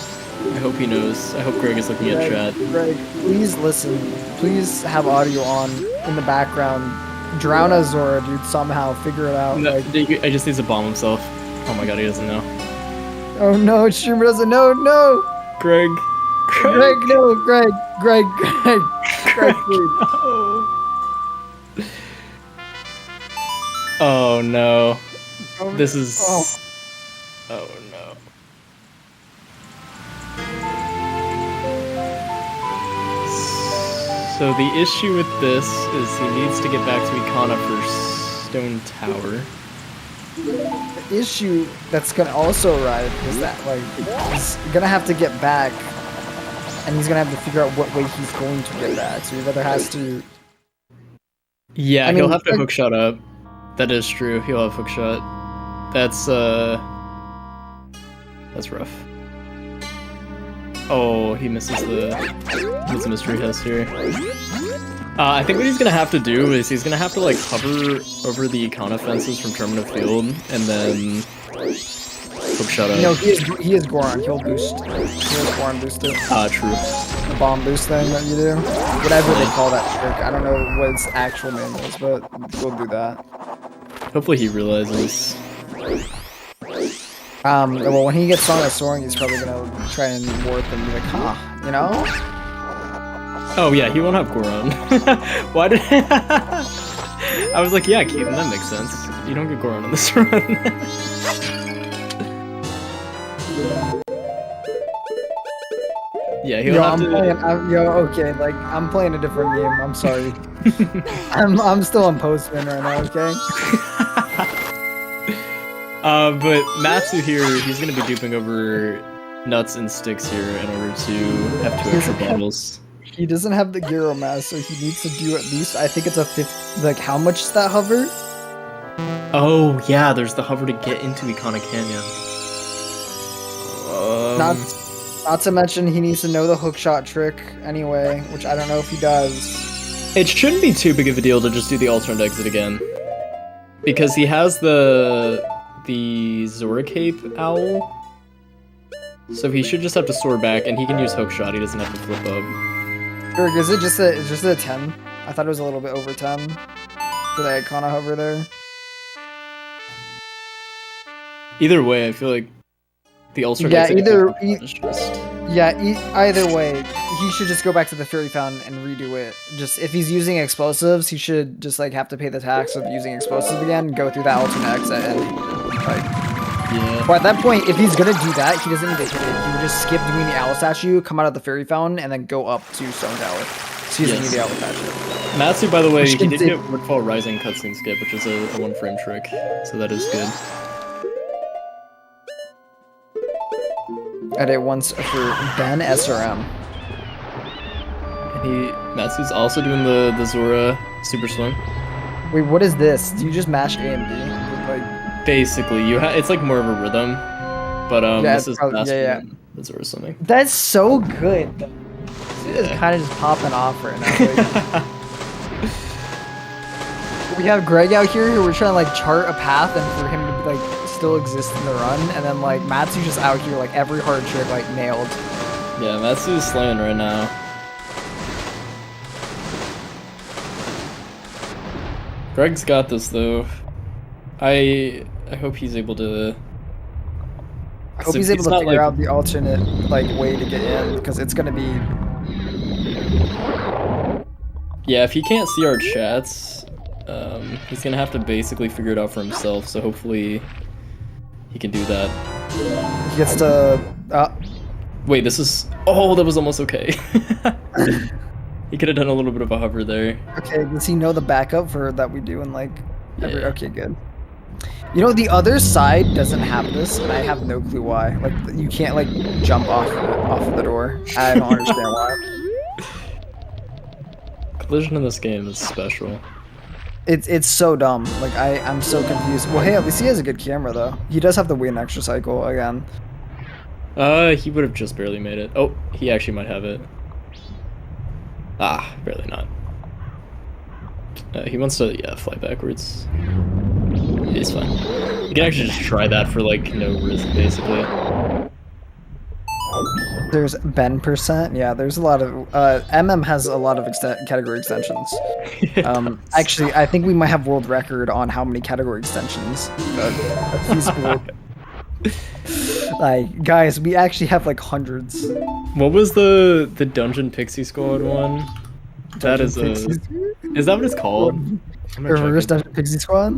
he knows. I hope Greg is looking at chat. Greg, please listen. Please have audio on in the background. Drown a Zora, dude, somehow. Figure it out. No, Like, I just needs to bomb himself. Oh my god, he doesn't know. oh no, streamer doesn't know. No! Greg. Greg, no! Greg, please. No. Oh no. This is. Oh. Oh no. So the issue with this is he needs to get back to Ikana for Stone Tower. The issue that's gonna also arrive is that, like, he's gonna have to get back, and he's gonna have to figure out what way he's going to get back. So he either has to. Yeah, I mean, he'll have to like- hookshot up. That is true. He'll have hookshot. That's rough. Oh, he misses the mystery house here. I think what he's gonna have to do is he's gonna have to like hover over the Ikana fences from Terminal Field and then hookshot up. No, he is Goron. He'll boost. He'll Goron boost it. True. The bomb boost thing that you do. Whatever they call that trick. I don't know what its actual name is, but we'll do that. Hopefully he realizes. Well, when he gets on that soaring, he's probably gonna try and warp and be like, huh, you know? Oh yeah, he won't have Goron. Why did I was like, yeah, Keaton, that makes sense. You don't get Goron on this run. Yeah, he'll have to. Okay, like, I'm playing a different game. I'm sorry. I'm still on Postman right now, okay? But Matsu here, he's gonna be duping over nuts and sticks here in order to have 2 extra bottles. He doesn't have the Gyro Mass, so he needs to do at least, I think it's a 50, like, how much is that hover? Oh yeah, there's the hover to get into Ikana Canyon. Not to mention he needs to know the hookshot trick anyway, which I don't know if he does. It shouldn't be too big of a deal to just do the alternate exit again, because he has the Zora Cape Owl, so he should just have to soar back, and he can use hookshot. He doesn't have to flip up. Berg, is it just a 10? I thought it was a little bit over 10 for the Icona hover there. Either way, I feel like the alternate Yeah, exit either is just. either way, he should just go back to the Fairy Fountain and redo it. Just if he's using explosives, he should just like have to pay the tax of using explosives again, go through that alternate exit, and like Yeah. But at that point, if he's gonna do that, he doesn't need to hit it. He would just skip doing the owl statue, come out of the fairy fountain, and then go up to Stone Tower. So he doesn't need the owl statue. Matsu, by the way, he did get Woodfall Rising cutscene skip, which is a 1-frame trick, so that is good. I did once for Ben SRM. And Matsu's also doing the Zora Super Swim. Wait, what is this? Do you just mash A and B? Like, basically, it's like more of a rhythm, but this is faster than the Zora Swimming. That's so good. This is kind of just popping off right now. We have Greg out here who we're trying to like chart a path and for him to like still exist in the run, and then like Matsu's just out here like every hard trick like nailed. Yeah, Matsu's slaying right now. Greg's got this though. I hope he's able to. I hope he's able to figure out the alternate like way to get in, because it's gonna be. Yeah, if he can't see our chats, he's gonna have to basically figure it out for himself. So hopefully, he can do that. He gets to. Wait, this is. Oh, that was almost okay. He could have done a little bit of a hover there. Okay, does he know the backup for that we do in like every? Yeah. Okay, good. You know, the other side doesn't have this, and I have no clue why. Like, you can't like jump off of the door. I don't understand why. Collision in this game is special. It's so dumb. Like I'm so confused. Well, hey, at least he has a good camera though. He does have the win extra cycle again. He would have just barely made it. Oh, he actually might have it. Ah, barely not. He wants to, fly backwards. He's fine. You can actually just try that for, like, no risk, basically. There's Ben %. Yeah, there's a lot of... MM has a lot of category extensions. Actually, I think we might have world record on how many category extensions a feasible... Like, guys, we actually have, like, hundreds. What was the Dungeon Pixie Squad one? That is a... Is that what it's called? Reverse Dungeon Pixie Squad?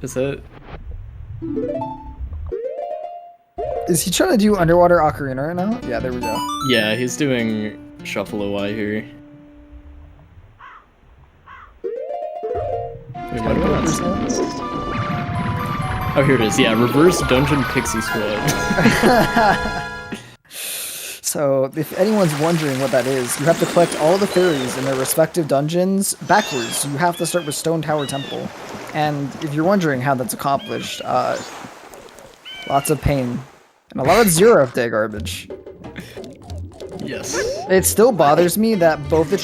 Is it? Is he trying to do Underwater Ocarina right now? Yeah, there we go. Yeah, he's doing Shuffle OI here. Wait, what about this? Oh, here it is. Yeah, Reverse Dungeon Pixie Squad. So, if anyone's wondering what that is, you have to collect all the fairies in their respective dungeons backwards. You have to start with Stone Tower Temple. And if you're wondering how that's accomplished, lots of pain. And a lot of zero-day garbage. Yes. It still bothers me that both the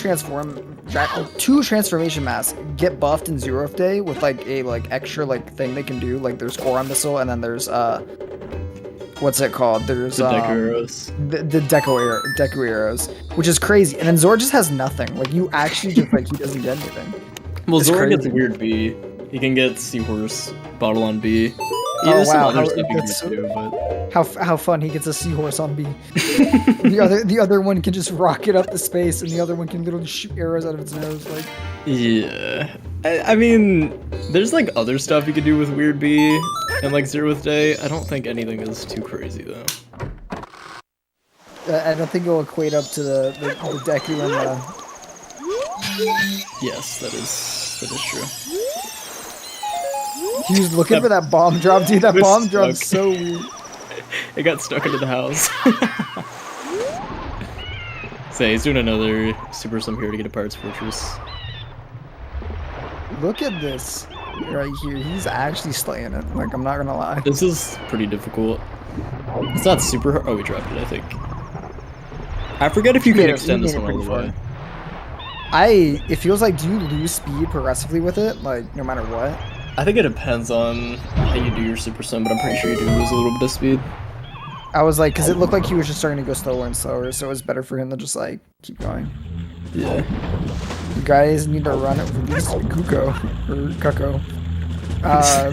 two transformation masks get buffed in Zero Day with like a extra thing they can do. Like there's Goron Missile, and then there's what's it called? There's the Deku Arrows. The Deku Arrows, which is crazy. And then Zora just has nothing. Like you actually just he doesn't get anything. Well, Zora gets weird B. He can get Seahorse, Bottle on B. Oh wow, how fun! He gets a seahorse on B. the other one can just rocket up the space, and the other one can literally shoot arrows out of its nose. Like, yeah, I mean, there's like other stuff you could do with Weird B and like Zeroth Day. I don't think anything is too crazy though. I don't think it'll equate up to the Deku and Yes, that is true. He was looking for that bomb drop, dude. That bomb drop's so weird. It got stuck into the house. So he's doing another Super Sum here to get a Pirate's Fortress. Look at this right here. He's actually slaying it. Like, I'm not gonna lie. This is pretty difficult. It's not super hard. Oh, we dropped it, I think. I forget if you can extend this one all the way. It feels like, do you lose speed progressively with it? Like, no matter what? I think it depends on how you do your Super Sim, but I'm pretty sure you do lose a little bit of speed. I was like, because it looked like he was just starting to go slower and slower, so it was better for him to just, like, keep going. Yeah. You guys need to run it with this Cuckoo. Or Cuckoo. I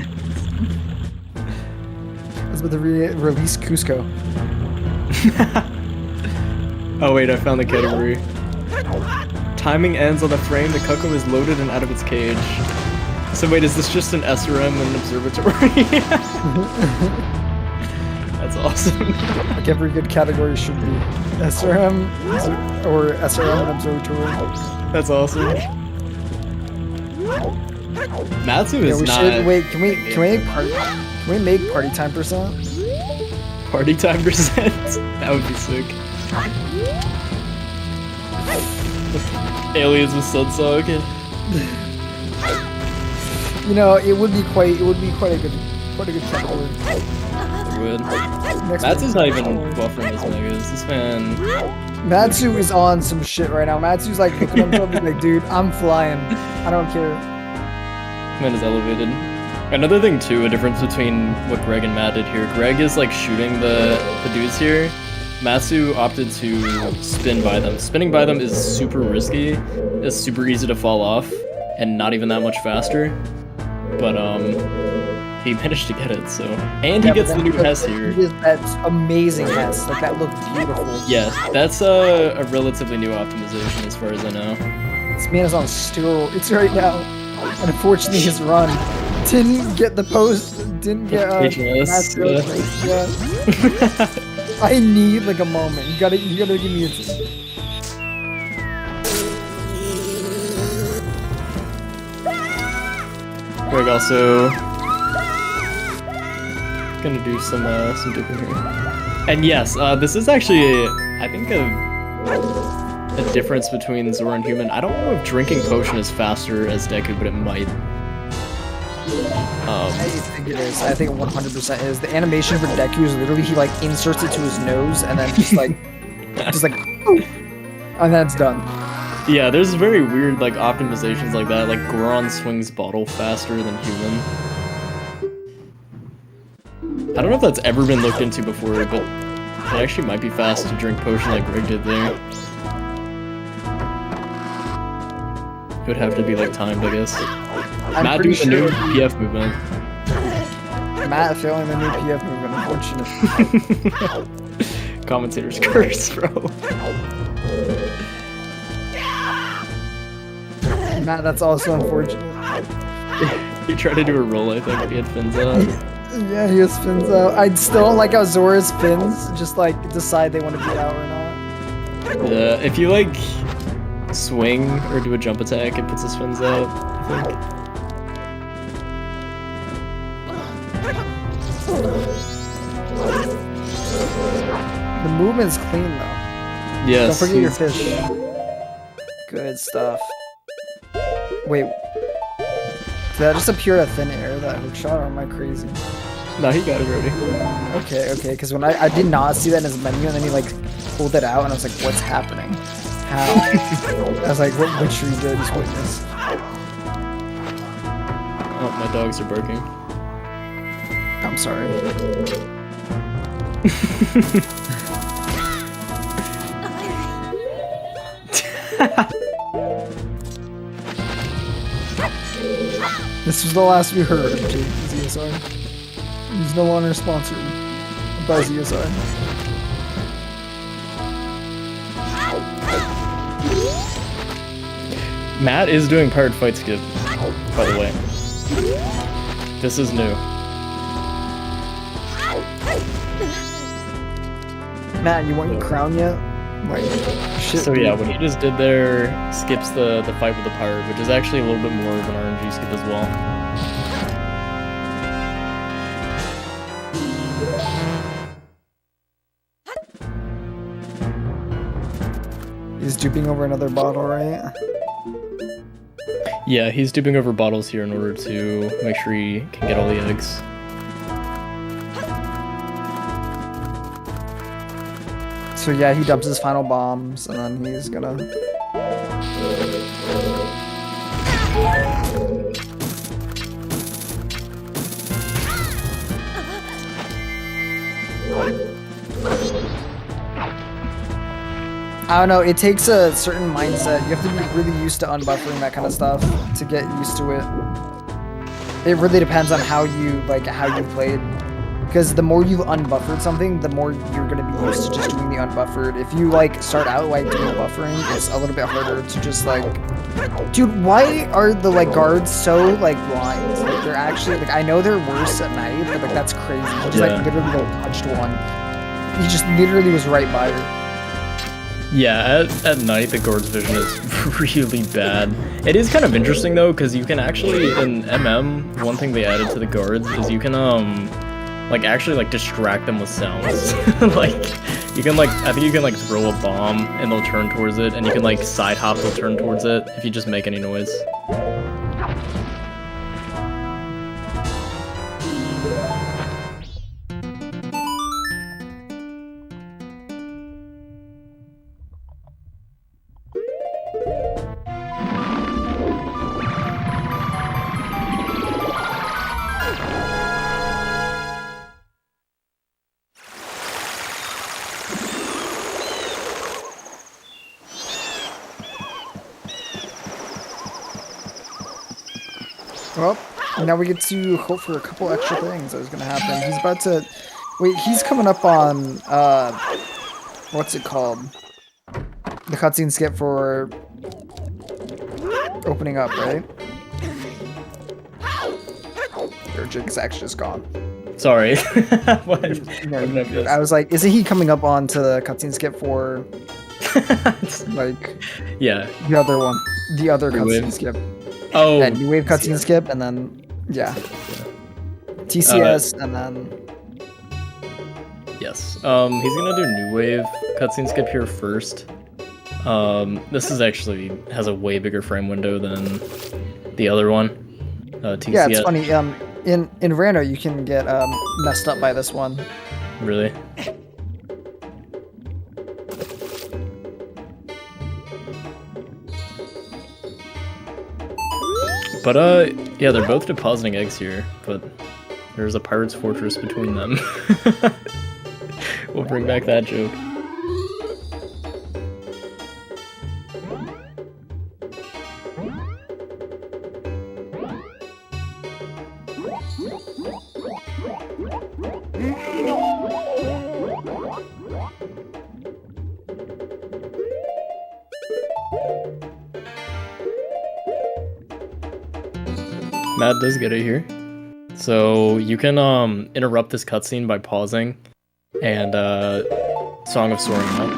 was about to release Cusco. Oh wait, I found the category. Timing ends on the frame the Cuckoo is loaded and out of its cage. So wait, is this just an SRM and an observatory? That's awesome. Like every good category should be SRM or SRM and Observatory. That's awesome. Matsu Yeah, is we not. should wait. Can we make party time percent? Party time percent? That would be sick. Aliens with Sunsong. You know, it would be quite a good category. It would. Next Matsu's one. not even buffering his megas. This man. Matsu is on some shit right now. Matsu's like picking himself up, like, dude, I'm flying. I don't care. This man is elevated. Another thing too, a difference between what Greg and Matt did here. Greg is like shooting the dudes here. Matsu opted to spin by them. Spinning by them is super risky. It's super easy to fall off, and not even that much faster. But he managed to get it. So, and he gets the new Hess here. That's amazing Hess. Like that looked beautiful. Yes, that's a relatively new optimization as far as I know. This man is on steroids right now. And unfortunately, his run didn't get the post. Didn't get HMS, yeah. I need like a moment. You gotta give me a. Greg also gonna do some dipping here. And yes, this is actually I think a difference between Zora and Human. I don't know if drinking potion is faster as Deku, but it might. I think it is. I think it 100% is. The animation for Deku is literally he like inserts it to his nose and then just like, boom, and then it's done. Yeah, there's very weird like optimizations like that. Like Goron swings bottle faster than Human. I don't know if that's ever been looked into before, but it actually might be fast to drink potion like Greg did there. It would have to be like timed, I guess. Matt doing the new PF movement. Matt failing the new PF movement, unfortunate. Commentator's curse, bro. Matt, that's also unfortunate. He tried to do a roll, I think, if he had fins out. Yeah, he has fins out. I still don't like how Zora's fins just like decide they want to be out or not. Yeah, if you like swing or do a jump attack, it puts his fins out, I think. The movement's clean though. Yes. Don't forget your fish. Good stuff. Wait. Did that just appear out of thin air, that hook shot, or am I crazy? No, he got it already. Okay, because when I did not see that in his menu, and then he like pulled it out, and I was like, what's happening? How? I was like, what witchery did I just witness? Oh, my dogs are barking. I'm sorry. This was the last we heard of ZSR. He's no longer sponsored by ZSR. Matt is doing Pirate Fight Skip, by the way. This is new. Matt, you want your crown yet? Like, shit. So yeah, what he just did there skips the fight with the pirate, which is actually a little bit more of an RNG skip as well. He's duping over another bottle, right? Yeah, he's duping over bottles here in order to make sure he can get all the eggs. So yeah, he dumps his final bombs, and then he's gonna... I don't know, it takes a certain mindset. You have to be really used to unbuffering that kind of stuff to get used to it. It really depends on how you played. Because the more you've unbuffered something, the more you're going to be used to just doing the unbuffered. If you like start out like doing buffering, it's a little bit harder to just like, dude, why are the like guards so like blind? Like they're actually like, I know they're worse at night, but like that's crazy. He just like literally like touched one. He just literally was right by her. Yeah, at night the guard's vision is really bad. It is kind of interesting though, because you can actually in MM, one thing they added to the guards is you can like actually like distract them with sounds. Like you can like, I think you can like throw a bomb and they'll turn towards it, and you can like side hop, they'll turn towards it if you just make any noise. Well, now we get to hope for a couple extra things that was gonna happen. He's about to wait. He's coming up on what's it called? The cutscene skip for opening up, right? grrg is actually just gone. Sorry. What? No, I was like, isn't he coming up onto the cutscene skip for like yeah, the other one, the other cutscene skip? Oh, and new wave cutscene skip, and then yeah. TCS, and then yes. He's gonna do new wave cutscene skip here first. This is actually has a way bigger frame window than the other one. TCS. Yeah, it's funny. In Rando, you can get messed up by this one. Really? But yeah, they're both depositing eggs here, but there's a pirate's fortress between them. We'll bring back that joke. Matt does get it here. So you can interrupt this cutscene by pausing and Song of Soaring Up.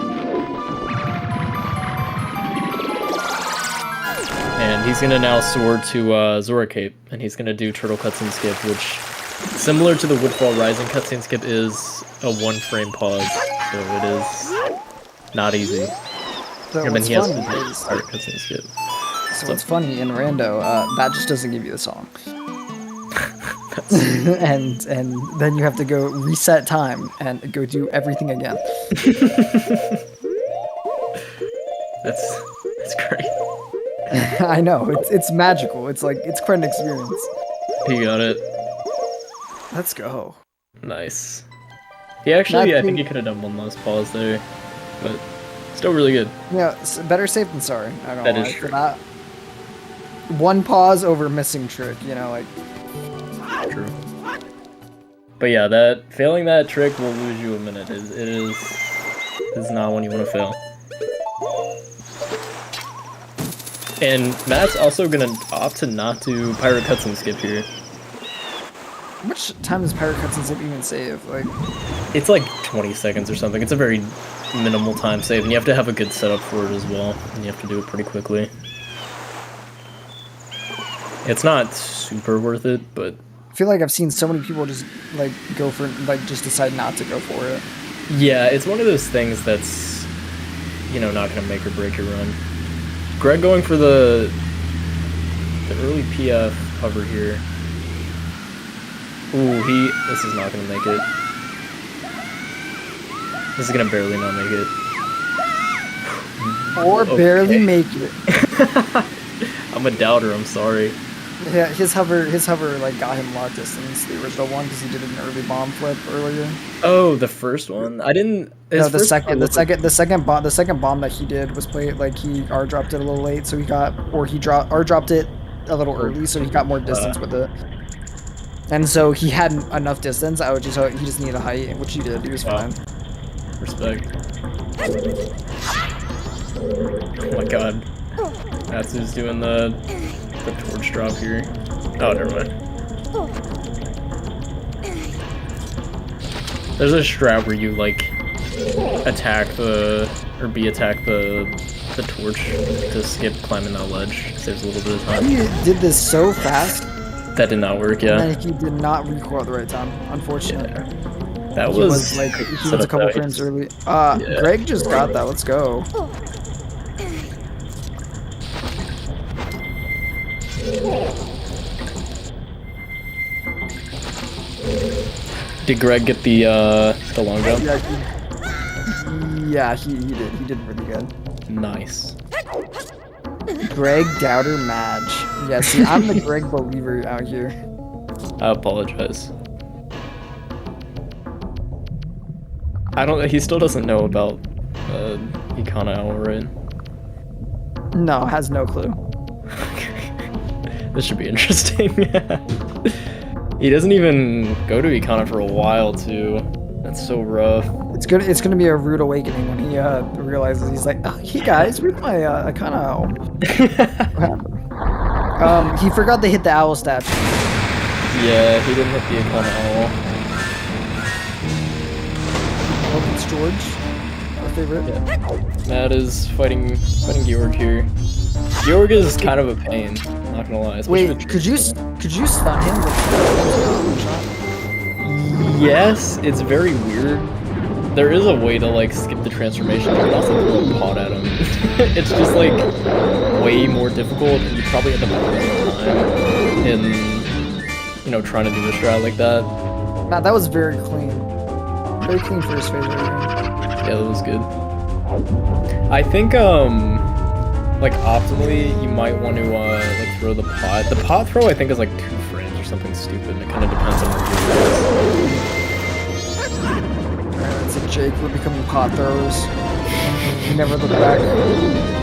And he's gonna now soar to Zora Cape, and he's gonna do Turtle Cutscene Skip, which, similar to the Woodfall Rising cutscene skip, is a 1 frame pause, so it is not easy. So and then what's he has funny to do is, Pirate Cutscene Skip. so what's funny in Rando, that just doesn't give you the song. and then you have to go reset time and go do everything again. That's great. I know, it's magical. It's like, it's quite an experience. He got it. Let's go. Nice. He actually, Not I think too- he could have done one last pause there, but still really good. Yeah, better safe than sorry. I don't That know. is true. That one pause over missing trick, you know, like. True. But yeah, that failing that trick will lose you a minute. It is not one you want to fail. And Matt's also gonna opt to not do Pirate Cutscene Skip here. How much time does Pirate Cutscene Skip even save? Like, It's like 20 seconds or something. It's a very minimal time save, and you have to have a good setup for it as well, and you have to do it pretty quickly. It's not super worth it, but I feel like I've seen so many people just like go for like just decide not to go for it. yeah, it's one of those things that's, you know, not gonna make or break your run. grrg going for the early PF hover here. Ooh, this is not gonna make it. This is gonna barely not make it. Or barely make it. I'm a doubter, I'm sorry. Yeah, his hover like got him long distance, the original one, because he did an early bomb flip earlier. Oh, the first one? I didn't. No, the second bomb that he did was play like he R dropped it a little late, so he got, or he R dropped it a little early, so he got more distance with it. And so he had enough distance. He just needed a height, which he did. He was fine. Respect. Oh my god. Matsu's doing the torch drop here. Oh, never mind. There's a strat where you like attack the torch to skip climbing that ledge. Saves a little bit of time. He did this so fast. That did not work, yeah. And he did not recoil at the right time, unfortunately. Yeah. That he was a couple frames early. Yeah. Greg just got that. Let's go. Did Greg get the long jump? Yeah, he did. He did really good. Nice. Greg Doubter Madge. Yeah, see, I'm the Greg believer out here. I apologize. He still doesn't know about Ikana Owl, right? No, has no clue. This should be interesting. He doesn't even go to Ikana for a while too. That's so rough. It's gonna be a rude awakening when he realizes he's like, oh, hey guys, where's my Ikana owl? He forgot to hit the owl statue. Yeah, he didn't hit the Ikana owl. Well, it's George, our favorite. Yeah. Matt is fighting grrg here. Grrg is kind of a pain, not gonna lie. Wait, could you stun him with the shot? Yes, it's very weird. There is a way to like skip the transformation. You can also throw a pot at him. It's just like way more difficult, and you probably end up wasting time in trying to do a strat like that. Matt, that was very clean. Very clean first phase. Yeah, that was good. I think like optimally you might want to like throw the pot. The pot throw I think is like 2 frames or something stupid, and it kind of depends on where you're. It's like Jake, we're becoming pot throwers. You never look back.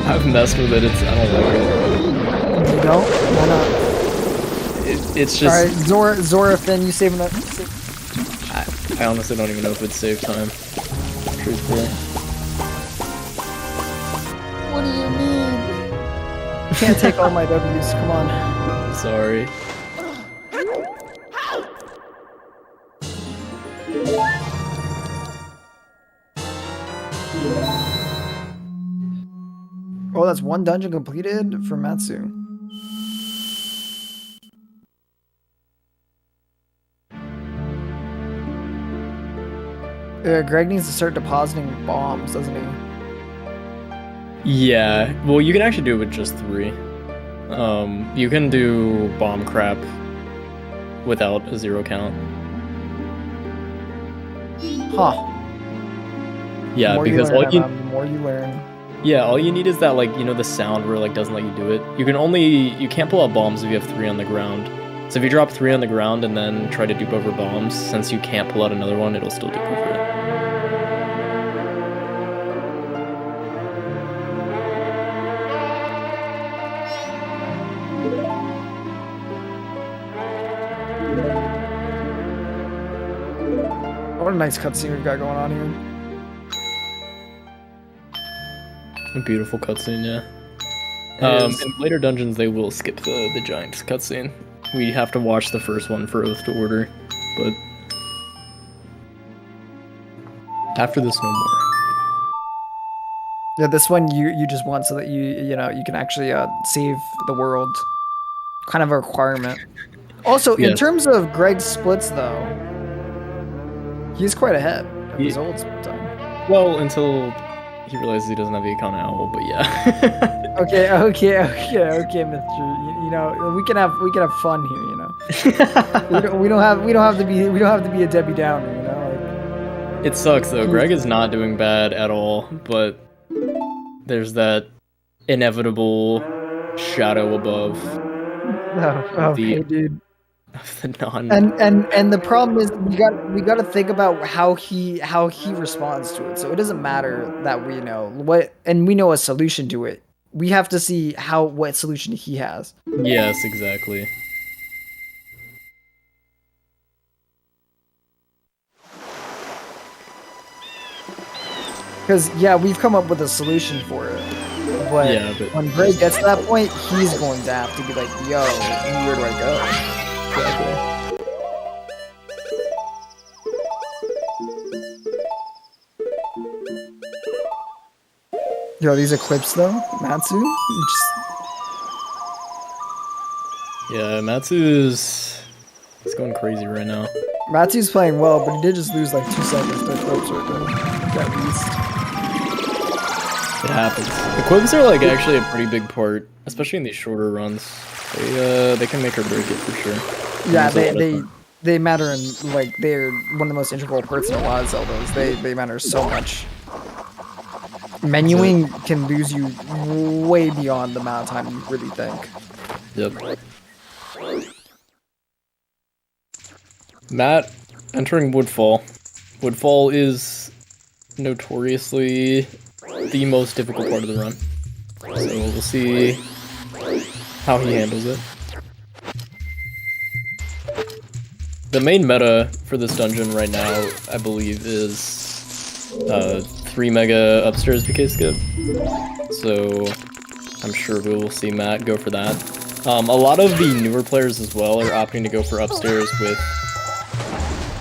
I've messed with it. I don't like it. You don't? Why not? It's just. Alright, Zora, Finn, you saving that? I honestly don't even know if it'd save time. Truthfully. What do you mean? You can't take all my W's, come on. Sorry. Oh, that's 1 dungeon completed for Matsu. Greg needs to start depositing bombs, doesn't he? Yeah, well, you can actually do it with just 3. You can do bomb crap without a 0 count. Huh. Yeah, because the more you learn. Yeah, all you need is that, like, the sound where it, like, doesn't let you do it. You can't pull out bombs if you have 3 on the ground. So if you drop 3 on the ground and then try to dupe over bombs, since you can't pull out another one, it'll still dupe over it. What a nice cutscene we've got going on here. A beautiful cutscene, yeah. In later dungeons, they will skip the giant cutscene. We have to watch the first one for Oath to Order, but after this, no more. Yeah, this one you just want so that you can actually save the world. Kind of a requirement. Also, in terms of Greg's splits, though, he's quite ahead of his old split time. Well, until he realizes he doesn't have the Ikana Owl, but yeah. Okay, Mr. We can have fun here, we don't have to be a Debbie Downer, Like, it sucks though. Greg is not doing bad at all, but there's that inevitable shadow above. Hey, dude. The non. And the problem is we got to think about how he responds to it. So it doesn't matter that we know what, and we know a solution to it. We have to see what solution he has. Yes, exactly. Because, yeah, we've come up with a solution for it. But, Yeah, but when Greg gets to that point, he's going to have to be like, yo, where do I go? exactly. Yo, these Eclipse, though? Matsu? Yeah, Matsu's he's going crazy right now. Matsu's playing well, but he did just lose like 2 seconds to Eclipse right there. At least. It happens. The quibs are like actually a pretty big part, especially in these shorter runs. They can make or break it for sure. Yeah, they matter in like they're one of the most integral parts in a lot of Zeldas. They matter so much. Menuing can lose you way beyond the amount of time you really think. Yep. Matt entering Woodfall. Woodfall is notoriously the most difficult part of the run. So we'll see how he handles it. The main meta for this dungeon right now, I believe, is 3 mega upstairs PK skip. So I'm sure we will see Matt go for that. A lot of the newer players as well are opting to go for upstairs with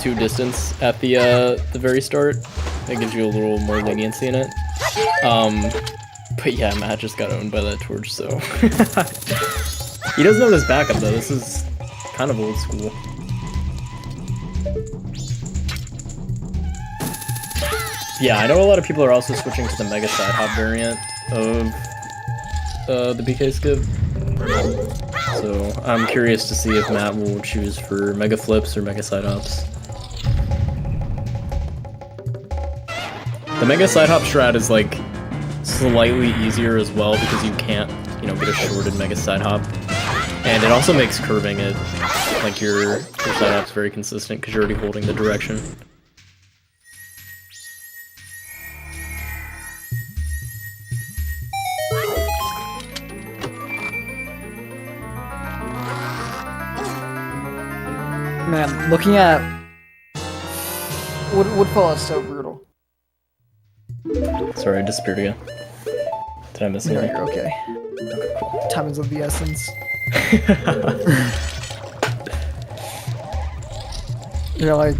2 distance at the very start. That gives you a little more leniency in it. But yeah, Matt just got owned by that torch, so he doesn't have his backup though. This is kind of old school. Yeah, I know a lot of people are also switching to the Mega Side Hop variant of the BK skip. So I'm curious to see if Matt will choose for Mega Flips or Mega Side Hops. The Mega Side Hop strat is like slightly easier as well because you can't, get a shorted Mega Side Hop. And it also makes curving it, like your side hop's very consistent because you're already holding the direction. Man, looking at Woodfall is so brutal. Sorry, I disappeared again. Did I miss No, anything? you're okay. Time is of the essence. You're like,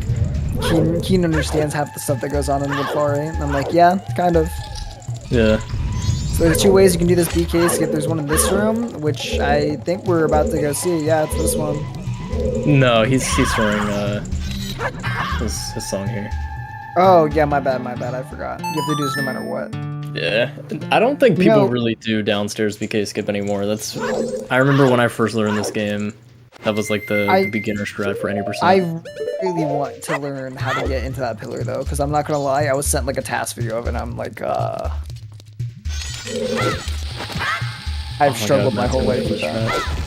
Keen understands half the stuff that goes on in Woodfall, right? And I'm like, yeah, kind of. Yeah. So there's 2 ways you can do this BK skip. There's one in this room, which I think we're about to go see. Yeah, it's this one. No, he's throwing his song here. Oh, yeah, my bad, I forgot. You have to do this no matter what. Yeah, I don't think people really do downstairs BK skip anymore. I remember when I first learned this game, that was like the beginner strat for any percent. I really want to learn how to get into that pillar though, because I'm not gonna lie, I was sent like a task video of it and I'm like, I've struggled my whole life with that.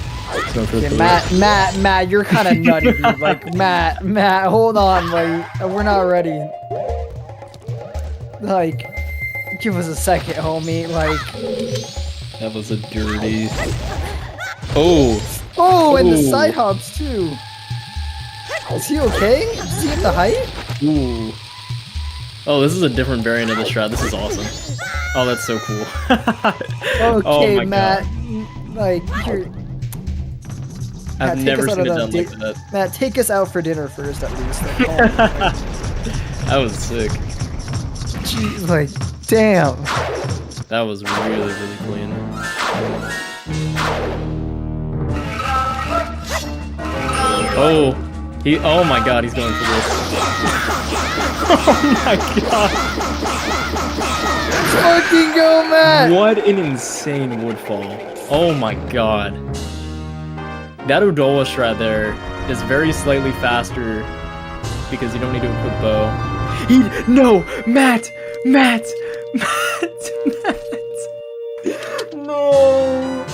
Okay, Matt, you're kind of nutty, dude. Like, Matt, hold on, like, we're not ready. Like, give us a second, homie. Like, that was a dirty. Oh, and the side hops too. Is he okay? Does he have the height? Ooh. Oh, this is a different variant of the strat. This is awesome. Oh, that's so cool. Okay, oh Matt. God. Like, you're. I've never seen it done like that. Matt, take us out for dinner first, at least. Like, that was sick. Jeez, like, damn. That was really, really clean. Oh, oh my God, he's going for this. Oh my God. Fucking go, Matt. What an insane woodfall. Oh my God. That Udola strat there is very slightly faster because you don't need to equip bow. No! Matt! No!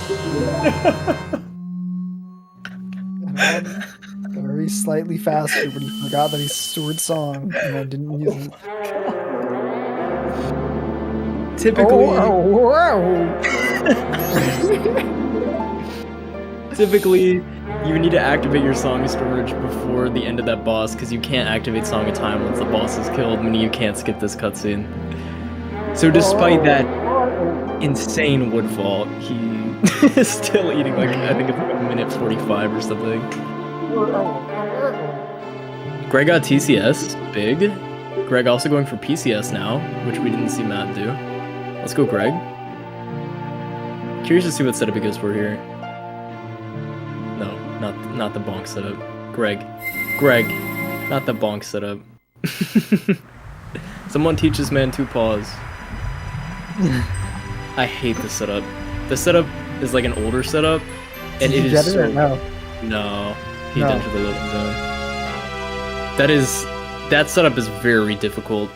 Very slightly faster, but he forgot that he stored song and I didn't use it. Typically... Typically, you need to activate your song storage before the end of that boss, because you can't activate Song of Time once the boss is killed, meaning you can't skip this cutscene. So despite that insane woodfall, he is still eating like, I think it's like a minute 45 or something. Greg got TCS, big. Greg also going for PCS now, which we didn't see Matt do. Let's go Greg. Curious to see what setup he goes for here. No, not the bonk setup. Greg, not the bonk setup. Someone teach this man to pause. I hate this setup. This setup is like an older setup, and it is so... No, he did for the loading zone. That setup is very difficult.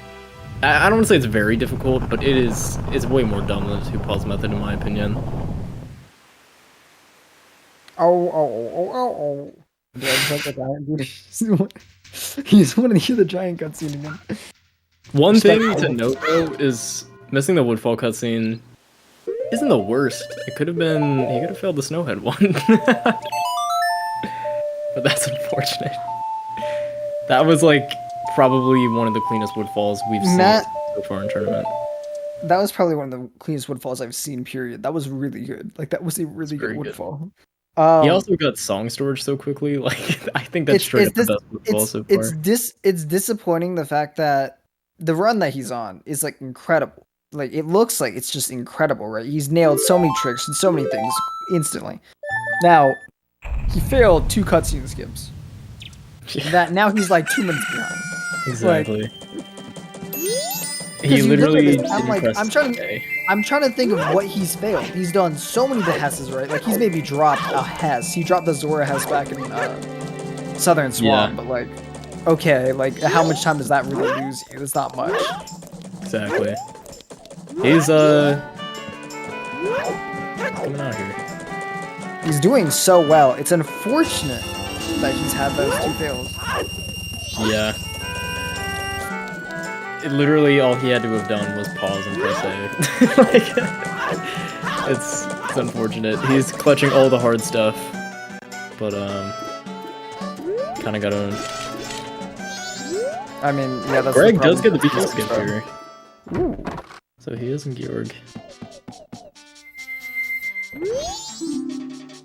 I don't want to say it's very difficult, but it's way more dumb than the 2-pause method in my opinion. Oh. He's one of the giant cutscene again. One thing to note though is missing the woodfall cutscene isn't the worst. He could have failed the snowhead one. But that's unfortunate. That was like probably one of the cleanest woodfalls we've seen so far in tournament. That was probably one of the cleanest woodfalls I've seen, period. That was really good. Like, that was a really good woodfall. He also got song storage so quickly. Like, I think that's straight up the best woodfall so far. It's disappointing the fact that the run that he's on is, like, incredible. Like, it looks like it's just incredible, right? He's nailed so many tricks and so many things instantly. Now, he failed 2 cutscene skips. That now he's like 2 minutes behind. Exactly. Like, he literally. I'm trying to think of what he's failed. He's done so many Hesses, right? Like, he's maybe dropped a Hess. He dropped the Zora Hess back in Southern Swamp, but like, okay, like how much time does that really lose you? It's not much. Exactly. He's coming out here. He's doing so well. It's unfortunate that he's had those 2 fails. Yeah. Literally all he had to have done was pause and press A. Like, it's unfortunate. He's clutching all the hard stuff, but kind of got owned. I mean, yeah, that's Greg does get the BK skip here. Ooh. So he is in Georg.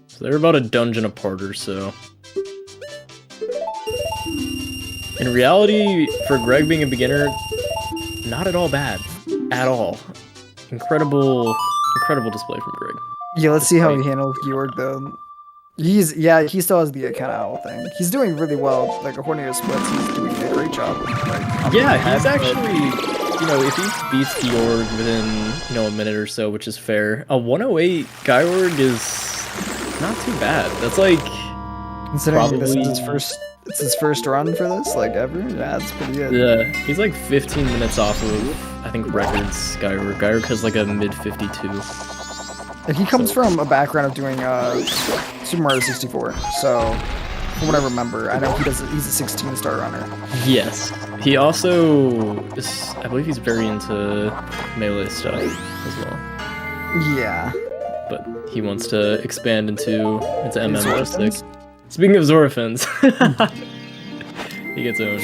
So they're about a dungeon apart or so. In reality, for Greg being a beginner, not at all bad. At all. Incredible display from Greg. Yeah, let's see how he handles Georg though. He still has the account owl thing. He's doing really well. Like, according to his splits, he's doing a great job. Like, yeah, he's actually, if he beats Georg within, a minute or so, which is fair, a 108 Georg is not too bad. That's like, considering this is his first run for this, like, ever. Yeah, that's pretty good. Yeah, he's like 15 minutes off of, I think, records Georg. Georg has like a mid 52. And he comes from a background of doing Super Mario 64, so from what I remember, I know he's a 16-star runner. Yes. He also is, I believe he's very into melee stuff as well. Yeah. But he wants to expand into MMO6. Speaking of Zorafins, he gets owned.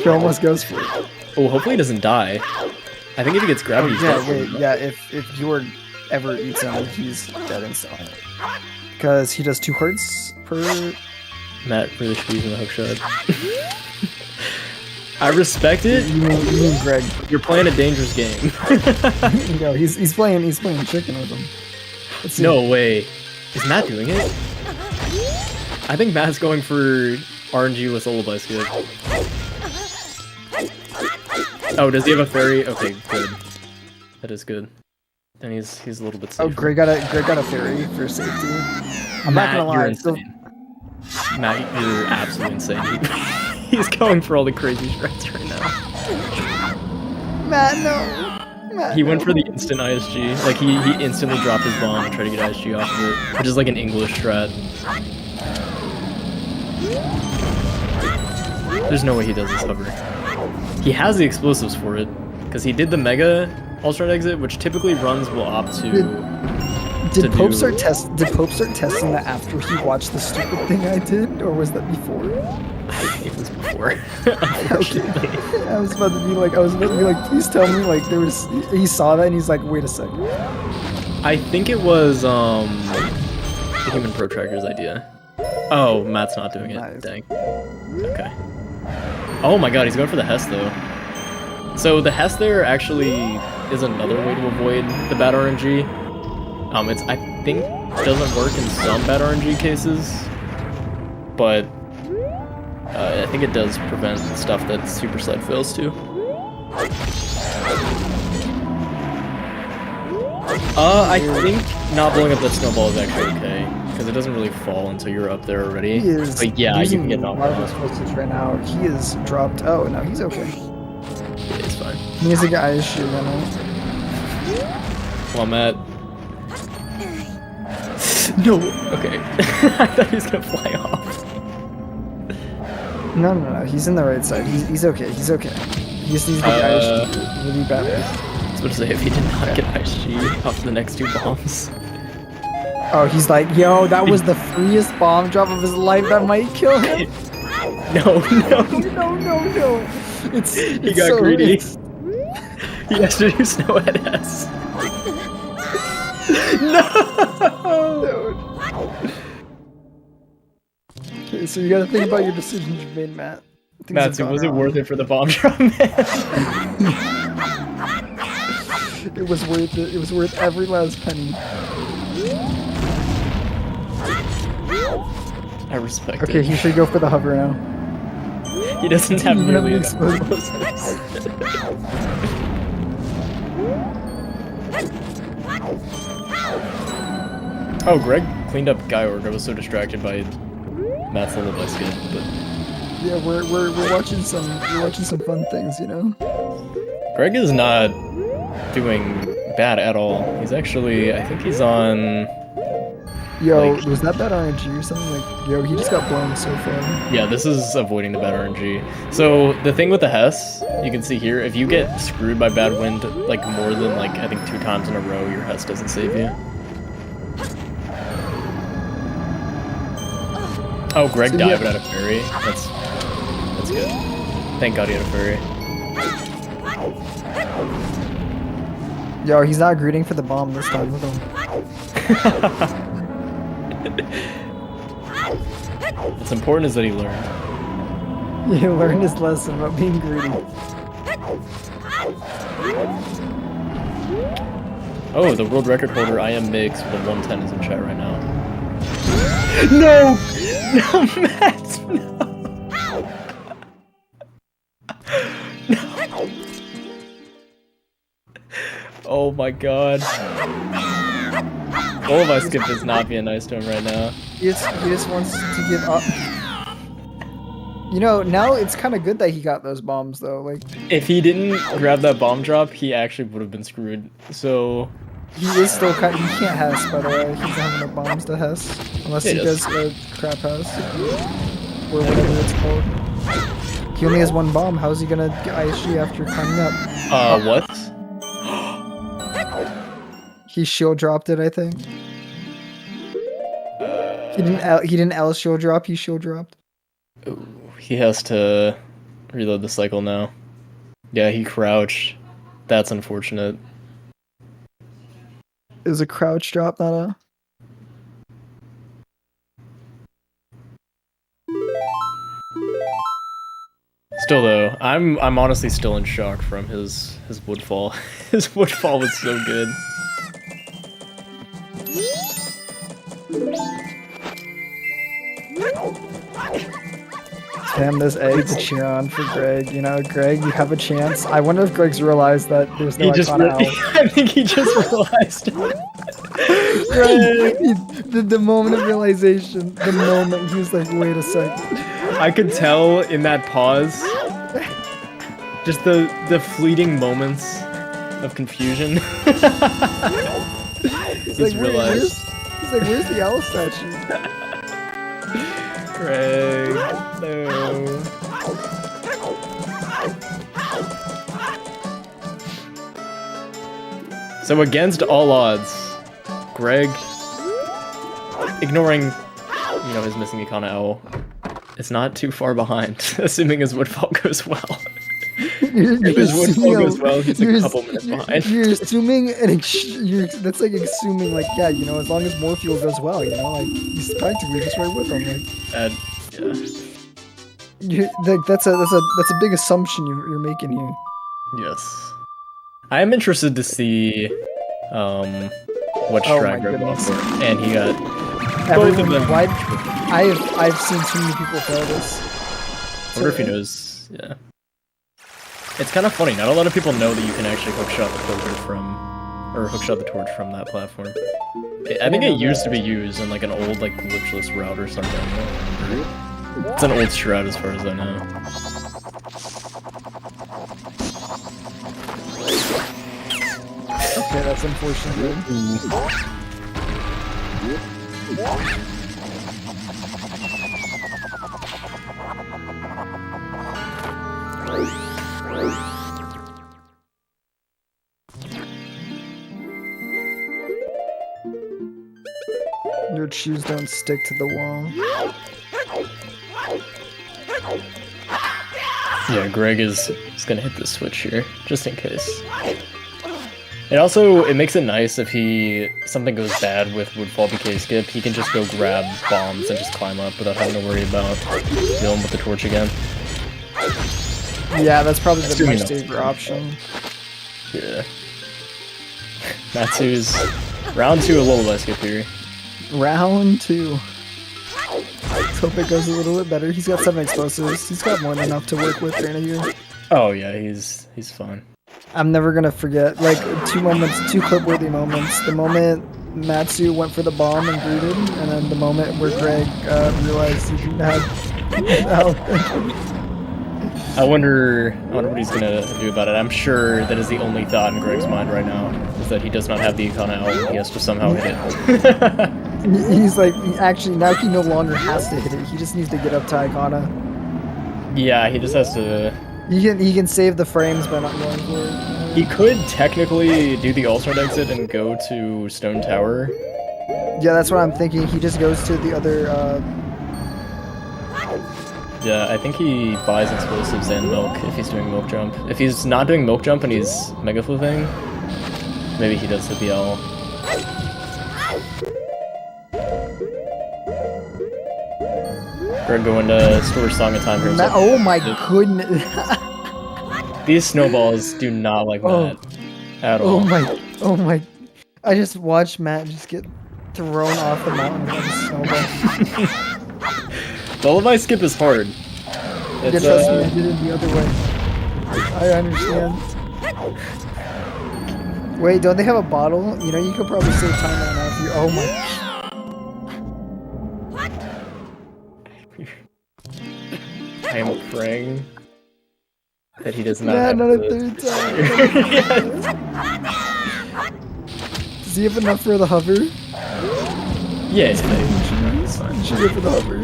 He almost goes for it. Oh, hopefully he doesn't die. I think if he gets grabbed, he's dead. If Georg ever eats him, he's dead instantly. Because he does 2 hearts per... Matt really squeezing the hook shot. I respect it. You mean Greg. You're playing a dangerous game. No, he's playing chicken with him. No way. Is Matt doing it? I think Matt's going for RNG with Lullaby Skip. Oh, does he have a fairy? Okay, good. That is good. Then he's a little bit safer. Oh, Greg got a fairy for safety. I'm not gonna lie. You're insane. Matt, you're absolutely insane. He's going for all the crazy shreds right now. Matt, no. He went for the instant ISG. Like, he instantly dropped his bomb and tried to get ISG off of it, which is like an English strat. There's no way he does this hover. He has the explosives for it, because he did the Mega All-Strat exit, which typically runs will opt to... Did Pope start testing that after he watched the stupid thing I did, or was that before? It was before. Okay. I was about to be like, please tell me, like, he saw that and he's like, wait a second. I think it was the Human Protractor's idea. Oh, Matt's not doing it. Nice. Dang. Okay. Oh my god, he's going for the Hess though. So the Hess there actually is another way to avoid the bad RNG. It's I think doesn't work in some bad RNG cases, but I think it does prevent stuff that Super Slide fails to. I think not blowing up that snowball is actually okay, because it doesn't really fall until you're up there already. He is but yeah, you can get knocked a lot of off. explosives right now. He is dropped. Oh, no, he's okay. Yeah, it's fine. He's a guy is shooting at him. Well, Matt. No! Okay. I thought he was gonna fly off. No, he's in the right side. He's okay. He's okay. He just needs to get Irish really badly. I was about to say, if he did not get ISG off the next 2 bombs. Oh, he's like, yo, that was the freest bomb drop of his life. That might kill him. No. No. He got greedy. He has to do Snowhead S. No! Okay, so you gotta think about your decisions you made, Matt. Matsu, was it worth it for the bomb drop, man? It was worth it. It was worth every last penny. I respect Okay, it. he should go for the hover now. He doesn't have Even nearly if enough he explosives. Oh, Greg cleaned up Gyorg. I was so distracted by Matt's little by skip, but Yeah, we're watching some fun things, you know. Greg is not doing bad at all. He's actually, I think he's on. Yo, Like- was that bad RNG or something? Like, yo, he just got blown so far. Yeah, this is avoiding the bad RNG. So the thing with the Hess, you can see here, if you get screwed by bad wind like more than like I think 2 times in a row, your Hess doesn't save you. Oh, Greg So dived yeah. at a fairy. That's good. Thank God he had a fairy. Yo, he's not greeting for the bomb this time with him. What's important is that he learned. He learned his lesson about being greedy. Oh, the world record holder I am Mix with a 110 is in chat right now. No! No, Matt! No! Oh my god. All of us skip is not being nice to him right now. He just wants to give up. You know, now it's kind of good that he got those bombs though. Like, If he didn't grab that bomb drop, he actually would have been screwed. So he is still kind. He can't Hess, by the way. He doesn't have enough bombs to Hess, unless Yeah, he he does a crap Hess or whatever it's called. He only has 1 bomb. How's he gonna get ISG after climbing up? what? He shield dropped it, I think. He didn't L shield drop. He shield dropped. Ooh, he has to reload the cycle now. Yeah, he crouched. That's unfortunate. It was a crouch drop, not a. Still though, I'm honestly still in shock from his woodfall. His woodfall was so good. Spam this egg to cheer on for Greg. You know, Greg, you have a chance. I wonder if Greg's realized that there's no He just icon really, out. I think he just realized. The moment of realization, the moment he was like, wait a second. I could tell in that pause, just the fleeting moments of confusion. He's He's like, realized. he's like, where's the owl statue? Greg, no. So against all odds, Greg, ignoring, his missing Ikana Owl, is not too far behind, assuming his woodfall goes well. If his woodfall goes well, he's a couple minutes behind. You're assuming, that's like assuming, like, yeah, you know, as long as more fuel goes well, you know, like, he's practically just right with him. Like, that's a big assumption you're making here. Yes. I am interested to see what Shrag Greg went for, and he got both of them. I've seen too many people fail this. I wonder if he knows. Yeah. It's kind of funny. Not a lot of people know that you can actually hookshot the hookshot the torch from that platform. I think it used to be used in like an old like glitchless route or something. It's an old strat as far as I know. Okay, that's unfortunate. Your shoes don't stick to the wall. Yeah, Greg is gonna hit the switch here, just in case. It makes it nice if something goes bad with Woodfall BK skip, he can just go grab bombs and just climb up without having to worry about dealing with the torch again. Yeah, that's probably the much safer option. Yeah. Matsu's round 2 a little less skip here. Round 2. Let's hope it goes a little bit better. He's got 7 explosives. He's got more than enough to work with right here. Oh yeah, he's fine. I'm never gonna forget, like, 2 clip-worthy moments. The moment Matsu went for the bomb and booted, and then the moment where Greg realized he didn't have health. I wonder what he's gonna do about it. I'm sure that is the only thought in Greg's mind right now, is that he does not have the Ikana out and he has to somehow hit it. He's like, actually, now he no longer has to hit it. He just needs to get up to Ikana. Yeah, he just has to... He can save the frames by not going for it. He could technically do the alternate exit and go to Stone Tower. Yeah, that's what I'm thinking. He just goes to the other... Yeah, I think he buys explosives and milk if he's doing milk jump. If he's not doing milk jump and he's mega flipping, maybe he does the BL. We're going to store Song of Time here. Oh my goodness. These snowballs do not like Matt at all. Oh my. I just watched Matt just get thrown off the mountain with a snowball. Lullaby skip is hard. Yeah, trust me, I did it the other way. I understand. Wait, don't they have a bottle? You know, you could probably save time right now if you... Oh my... I am praying that he does not have not a third time. Does he have enough for the hover? Yeah, You should go for the hover.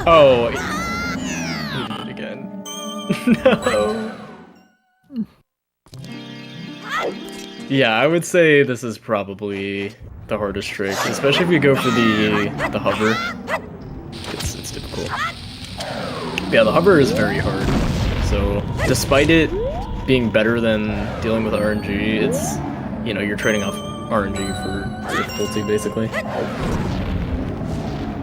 Oh, he did it again. No. Yeah, I would say this is probably the hardest trick, especially if you go for the hover. It's difficult. Yeah, the hover is very hard. So, despite it being better than dealing with RNG, it's, you know, you're trading off RNG for difficulty, basically.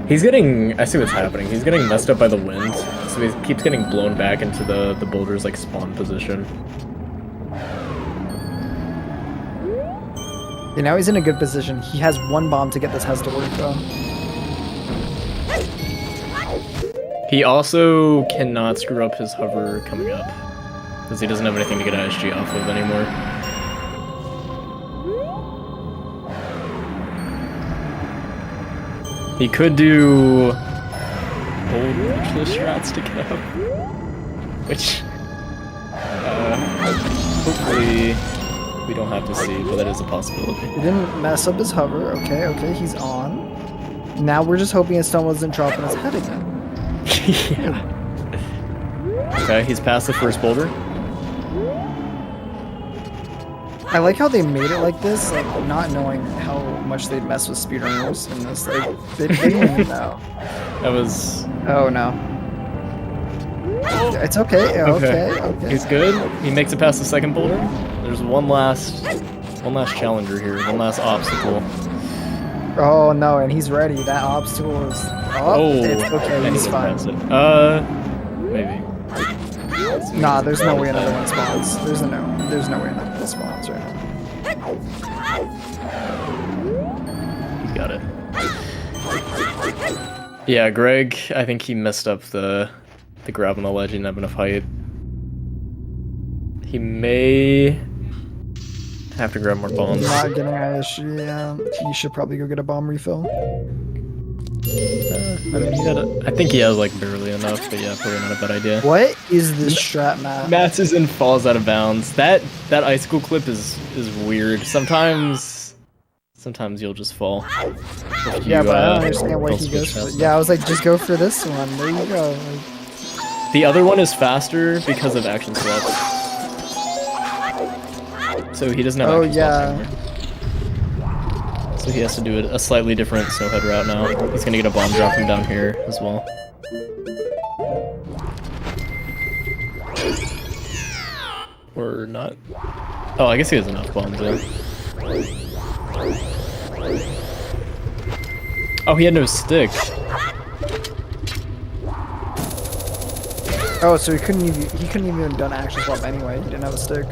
He's getting... I see what's happening. He's getting messed up by the wind, so he keeps getting blown back into the boulder's, like, spawn position. Yeah, now he's in a good position. He has 1 bomb to get this house to work, though. He also cannot screw up his hover coming up, because he doesn't have anything to get ISG off of anymore. He could do old glitchless strats to get up, which hopefully we don't have to see, but that is a possibility. He didn't mess up his hover. Okay, he's on. Now we're just hoping his stun wasn't dropping his head again. Yeah. Okay, he's past the first boulder. I like how they made it like this, like not knowing how much they'd mess with speedrunners in this. Like they didn't even know. That was. Oh no. It's okay. Okay. He's good. He makes it past the second boulder. There's one last challenger here. One last obstacle. Oh no, and he's ready. That obstacle is. It's okay. And He's he fine. gets past it. Maybe. Nah, there's no way another one spawns. There's no way another one spawns right now. He got it. Yeah, Greg, I think he messed up the grab on the ledge. He didn't have enough height. He may have to grab more bombs. Not getting ISG, yeah. He should probably go get a bomb refill. I mean, I think he has like barely enough, but yeah, probably not a bad idea. What is this strat map? Matsuzen falls out of bounds. That icicle clip is weird. Sometimes you'll just fall. Yeah, but I don't understand why he goes for it. Yeah, I was like, just go for this one. There you go. The other one is faster because of action swaps. So he doesn't have action swaps anymore. So he has to do a slightly different snowhead route now. He's gonna get a bomb drop from down here as well. Or not. Oh, I guess he has enough bombs in. Oh, he had no stick. Oh, so he couldn't even have done action swap anyway. He didn't have a stick.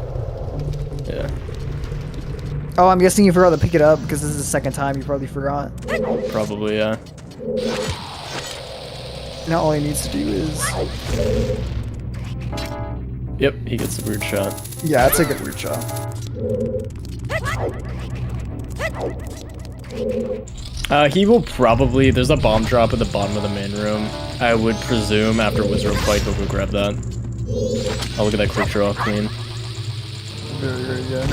Yeah. Oh, I'm guessing you forgot to pick it up because this is the second time you probably forgot. Probably, yeah. Now all he needs to do is... Yep, he gets a weird shot. Yeah, that's a good weird shot. He will probably... There's a bomb drop at the bottom of the main room. I would presume after Wizard fight he'll go grab that. Oh, look at that quick draw clean. Very, very good.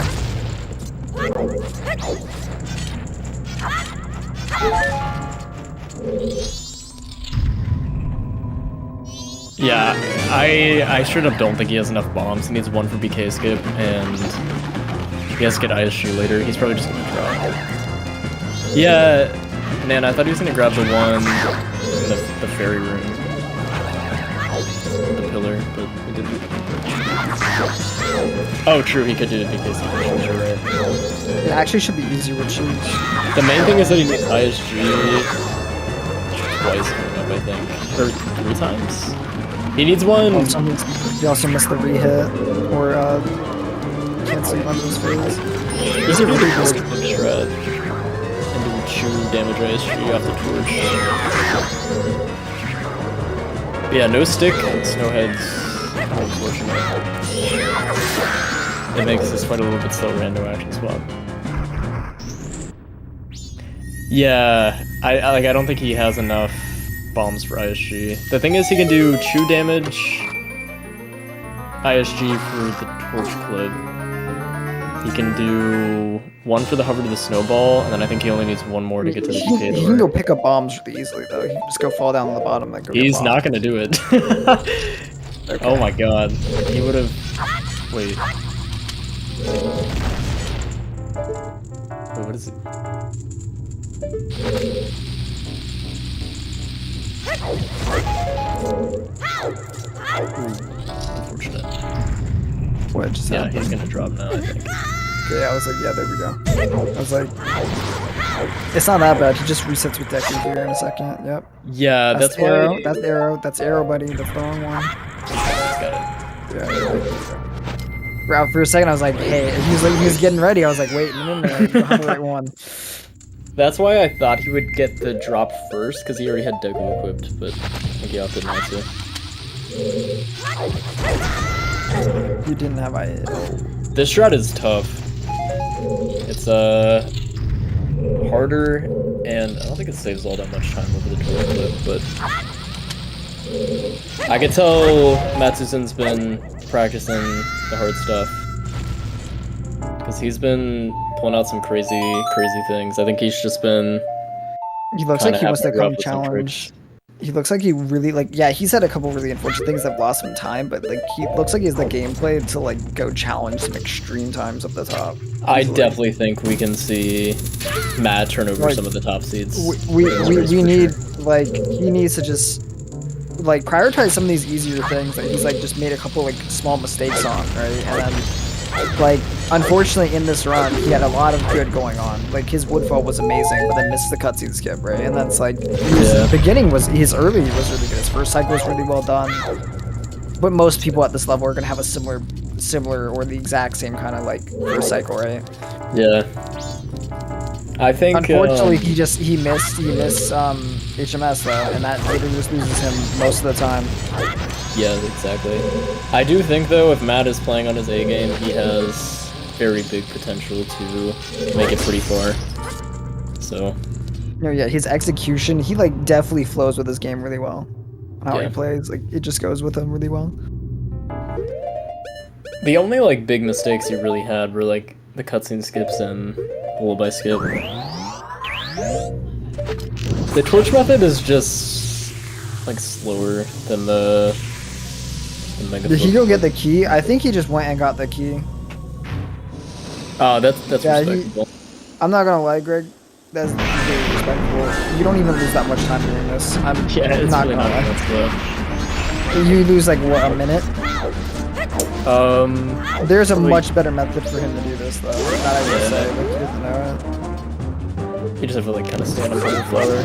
Yeah, I straight up don't think he has enough bombs. He needs one for BK skip, and he has to get ISG later. He's probably just gonna drop. Yeah, man, I thought he was gonna grab the one in the fairy room. The pillar, but he didn't. Oh, true, he could do the BK skip. You're right. It actually should be easier with shoes. The main thing is that he needs ISG twice coming up, I think. Or 3 times? He needs one. He also missed the re-hit, or can't see one of his phase. This is a really good shred. And do chew damage ISG off the torch. But yeah, no stick, snowheads. Unfortunate. It makes this fight a little bit slower and no action swap. Yeah, I don't think he has enough bombs for ISG. The thing is, he can do chew damage, ISG for the torch clip. He can do one for the hover to the snowball, and then I think he only needs one more to get to the BK door. He can go pick up bombs really easily, though. He can just go fall down on the bottom and go. He's not gonna do it. Okay. Oh my god, he would have. Wait. Wait, what is it? Unfortunate. What just Yeah, happened? he's gonna drop now, I think. Okay, I was like, yeah, there we go. I was like, it's not that bad. He just resets with Deku here in a second. Yep. Yeah, that's why. arrow. That's arrow. That's arrow, buddy. That's the wrong one. Got it. Yeah. Ralph, for a second, I was like, hey. He was getting ready. I was like, wait, no, you don't have the right one. That's why I thought he would get the drop first, because he already had Deku equipped, but I think he opted not to. You didn't have I. This strat is tough. It's harder, and I don't think it saves all that much time over the torch clip, but I can tell Matsuzen's been practicing the hard stuff, because he's been pulling out some crazy things. I think he's just been. He looks like he wants to grow up come with some challenge. He looks like he really he's had a couple really unfortunate things that lost him time, but like he looks like he has the gameplay to like go challenge some extreme times up the top. I definitely think we can see Matt turn over some of the top seeds. We need he needs to just like prioritize some of these easier things that he's like just made a couple like small mistakes on, right? And then like unfortunately in this run he had a lot of good going on. Like his woodfall was amazing, but then missed the cutscene skip, right? And that's like his beginning was his early was really good. His first cycle was really well done. But most people at this level are gonna have a similar or the exact same kind of like first cycle, right? Yeah. I think unfortunately he missed HMS though, and that really just loses him most of the time. Yeah, exactly. I do think though if Matt is playing on his A game, he has very big potential to make it pretty far. So no, yeah, his execution, he like definitely flows with his game really well. How he plays, like it just goes with him really well. The only like big mistakes he really had were like the cutscene skips and lullaby skip. The torch method is just like slower than the Did he go get the key? I think he just went and got the key. Oh, that's respectable. I'm not gonna lie, Greg. That's very respectable. You don't even lose that much time doing this. I'm It's not really gonna lie. slow. You lose like what, a minute? There's a much better method for him to do this though. That I would say. Like he doesn't know it. You just have to like kind of stand up on the flower.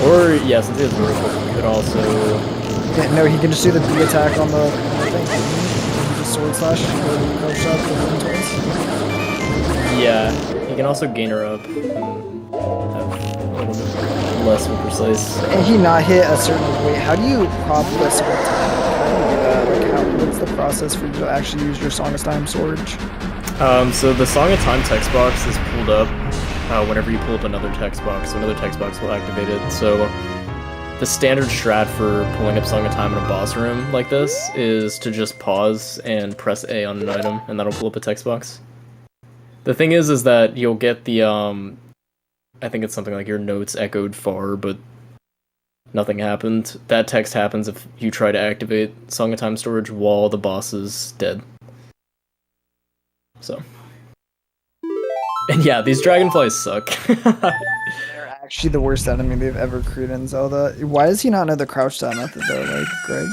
Or since he has vertical, you could also. Yeah, no, he can just do the B attack on the thing. The sword slash or the crouch shot for the toys. Yeah, he can also gain her up and have a little bit less of a precise. And he not hit a certain weight. How do you prop this with time? How do you do that? Like, what's the process for you to actually use your Song of Time sword? So the Song of Time text box is pulled up whenever you pull up another text box. So another text box will activate it. So the standard strat for pulling up Song of Time in a boss room like this is to just pause and press A on an item, and that'll pull up a text box. The thing is that you'll get the, I think it's something like your notes echoed far, but nothing happened. That text happens if you try to activate Song of Time storage while the boss is dead. So. And yeah, these dragonflies suck. They're actually the worst enemy they've ever created in Zelda. Why does he not know the crouch down method though, like, Greg?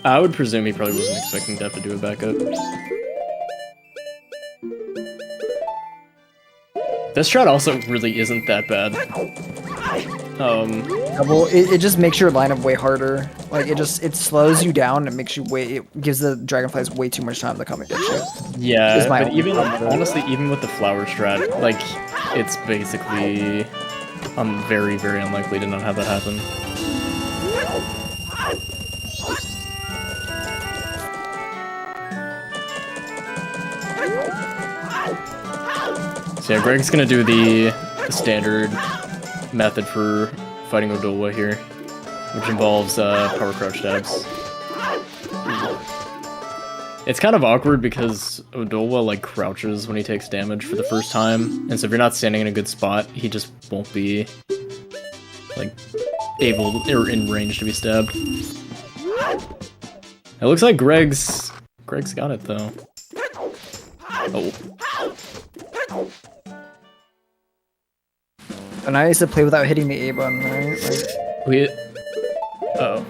I would presume he probably wasn't expecting to have to do a backup. This strat also really isn't that bad. Well, it just makes your lineup way harder. Like it slows you down and makes you it gives the dragonflies way too much time to come and get you. Yeah, but even honestly, even with the flower strat, like it's basically very, very unlikely to not have that happen. So yeah, Greg's gonna do the standard method for fighting Odolwa here, which involves power crouch stabs. It's kind of awkward because Odolwa like crouches when he takes damage for the first time, and so if you're not standing in a good spot, he just won't be like able or in range to be stabbed. It looks like Greg's got it though. Oh. And I used to play without hitting the A button, right? Like, Uh-oh.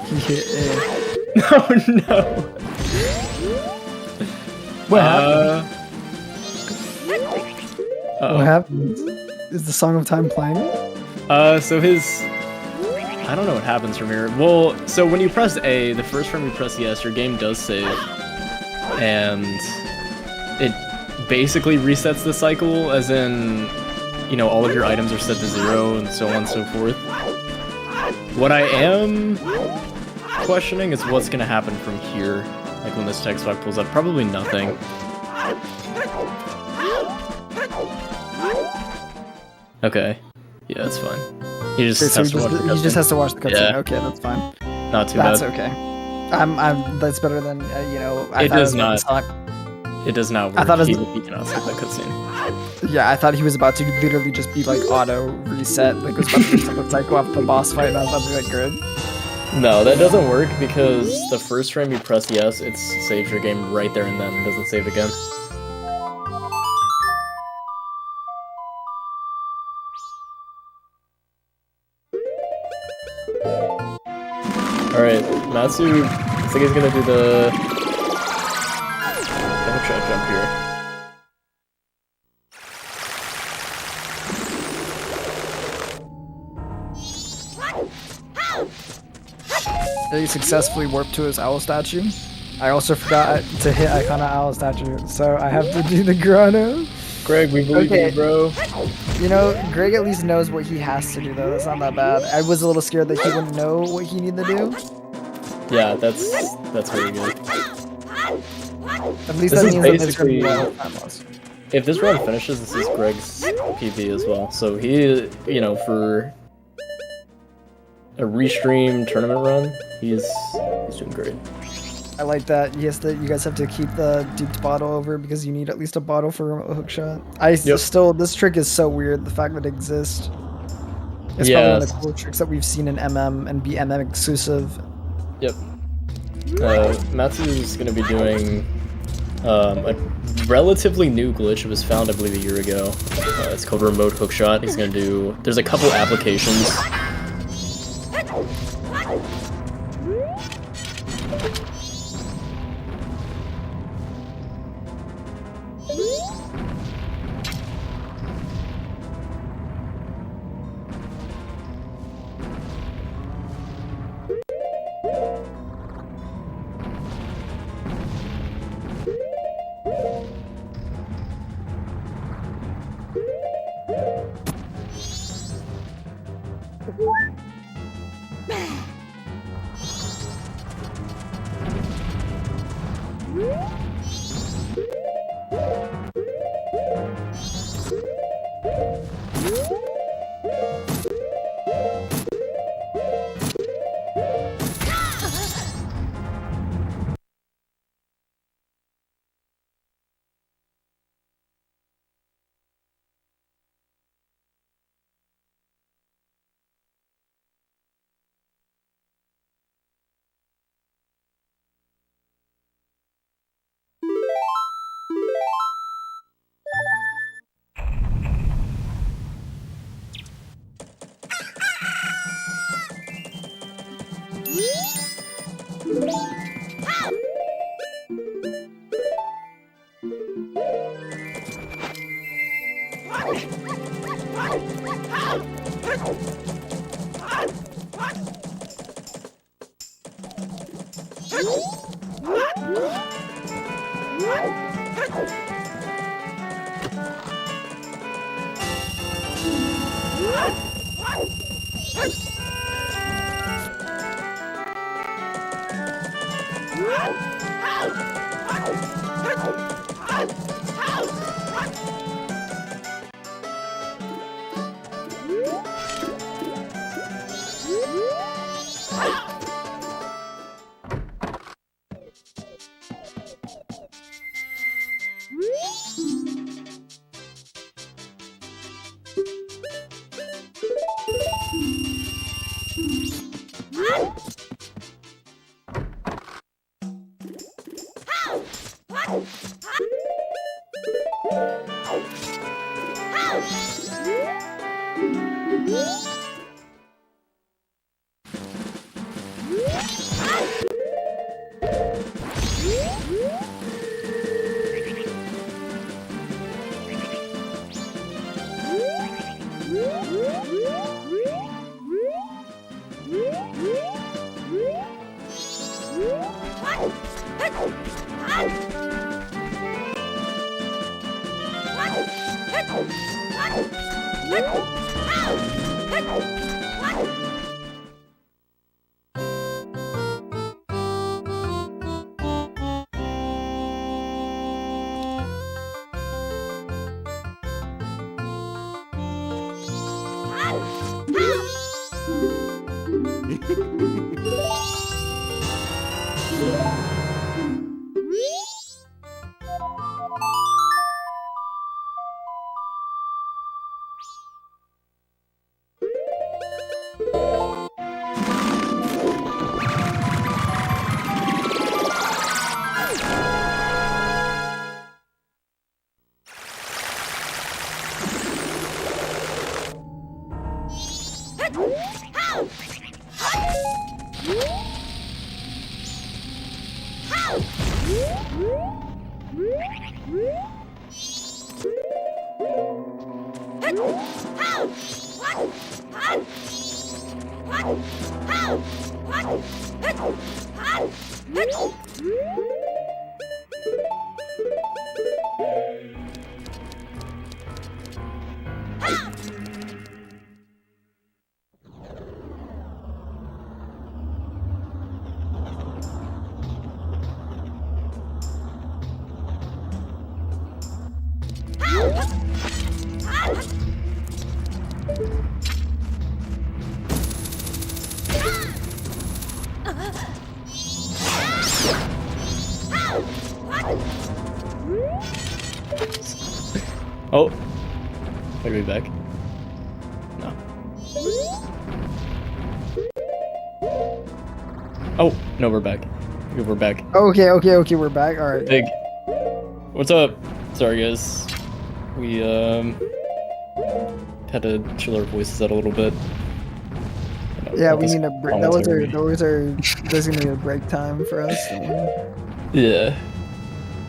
He hit A. Oh no! What happened? Uh-oh. What happened? Is the Song of Time playing? So his... I don't know what happens from here. Well, so when you press A, the first time you press yes, your game does save. And it basically resets the cycle, as in, you know, all of your items are set to 0 and so on and so forth. What I am questioning is what's going to happen from here, like when this text box pulls up. Probably nothing. Okay. Yeah, that's fine. He just has to watch the cutscene. He just has to watch the cutscene. Yeah. Okay, that's fine. Not too That's bad. okay. That's better than, you know... It does not. It does not work. I thought he cannot skip that cutscene. Yeah, I thought he was about to literally just be like auto reset, like it was about to reset the cycle after the boss fight, and I was about to be like, good. No, that doesn't work because the first time you press yes, it saves your game right there and then. It doesn't save again. Alright, Matsu looks like he's gonna do the... I'm gonna try to jump here. He successfully warped to his owl statue. I also forgot to hit Icona Owl statue, so I have to do the Grotto. Greg, we believe in you, bro. You know, Greg at least knows what he has to do, though. That's not that bad. I was a little scared that he wouldn't know what he needed to do. Yeah, that's very good. At least This that is means that there's basically- gonna be no time loss. If this run finishes, this is Greg's PB as well. So he, you know, for a restream tournament run, he's doing great. I like that. Yes, that you guys have to keep the duped bottle over because you need at least a bottle for a hook shot. This trick is so weird. The fact that it exists. It's probably one of the cool tricks that we've seen in MM and be MM exclusive. Yep. Matsu is going to be doing a relatively new glitch. It was found, I believe, a year ago. It's called remote hookshot. He's going to do... There's a couple applications. Oh, are we back? No. Oh, no, we're back. We're back. Okay, we're back. All right. Big. What's up? Sorry, guys. We had to chill our voices out a little bit. Yeah, we need a break. There's gonna be a break time for us. Yeah.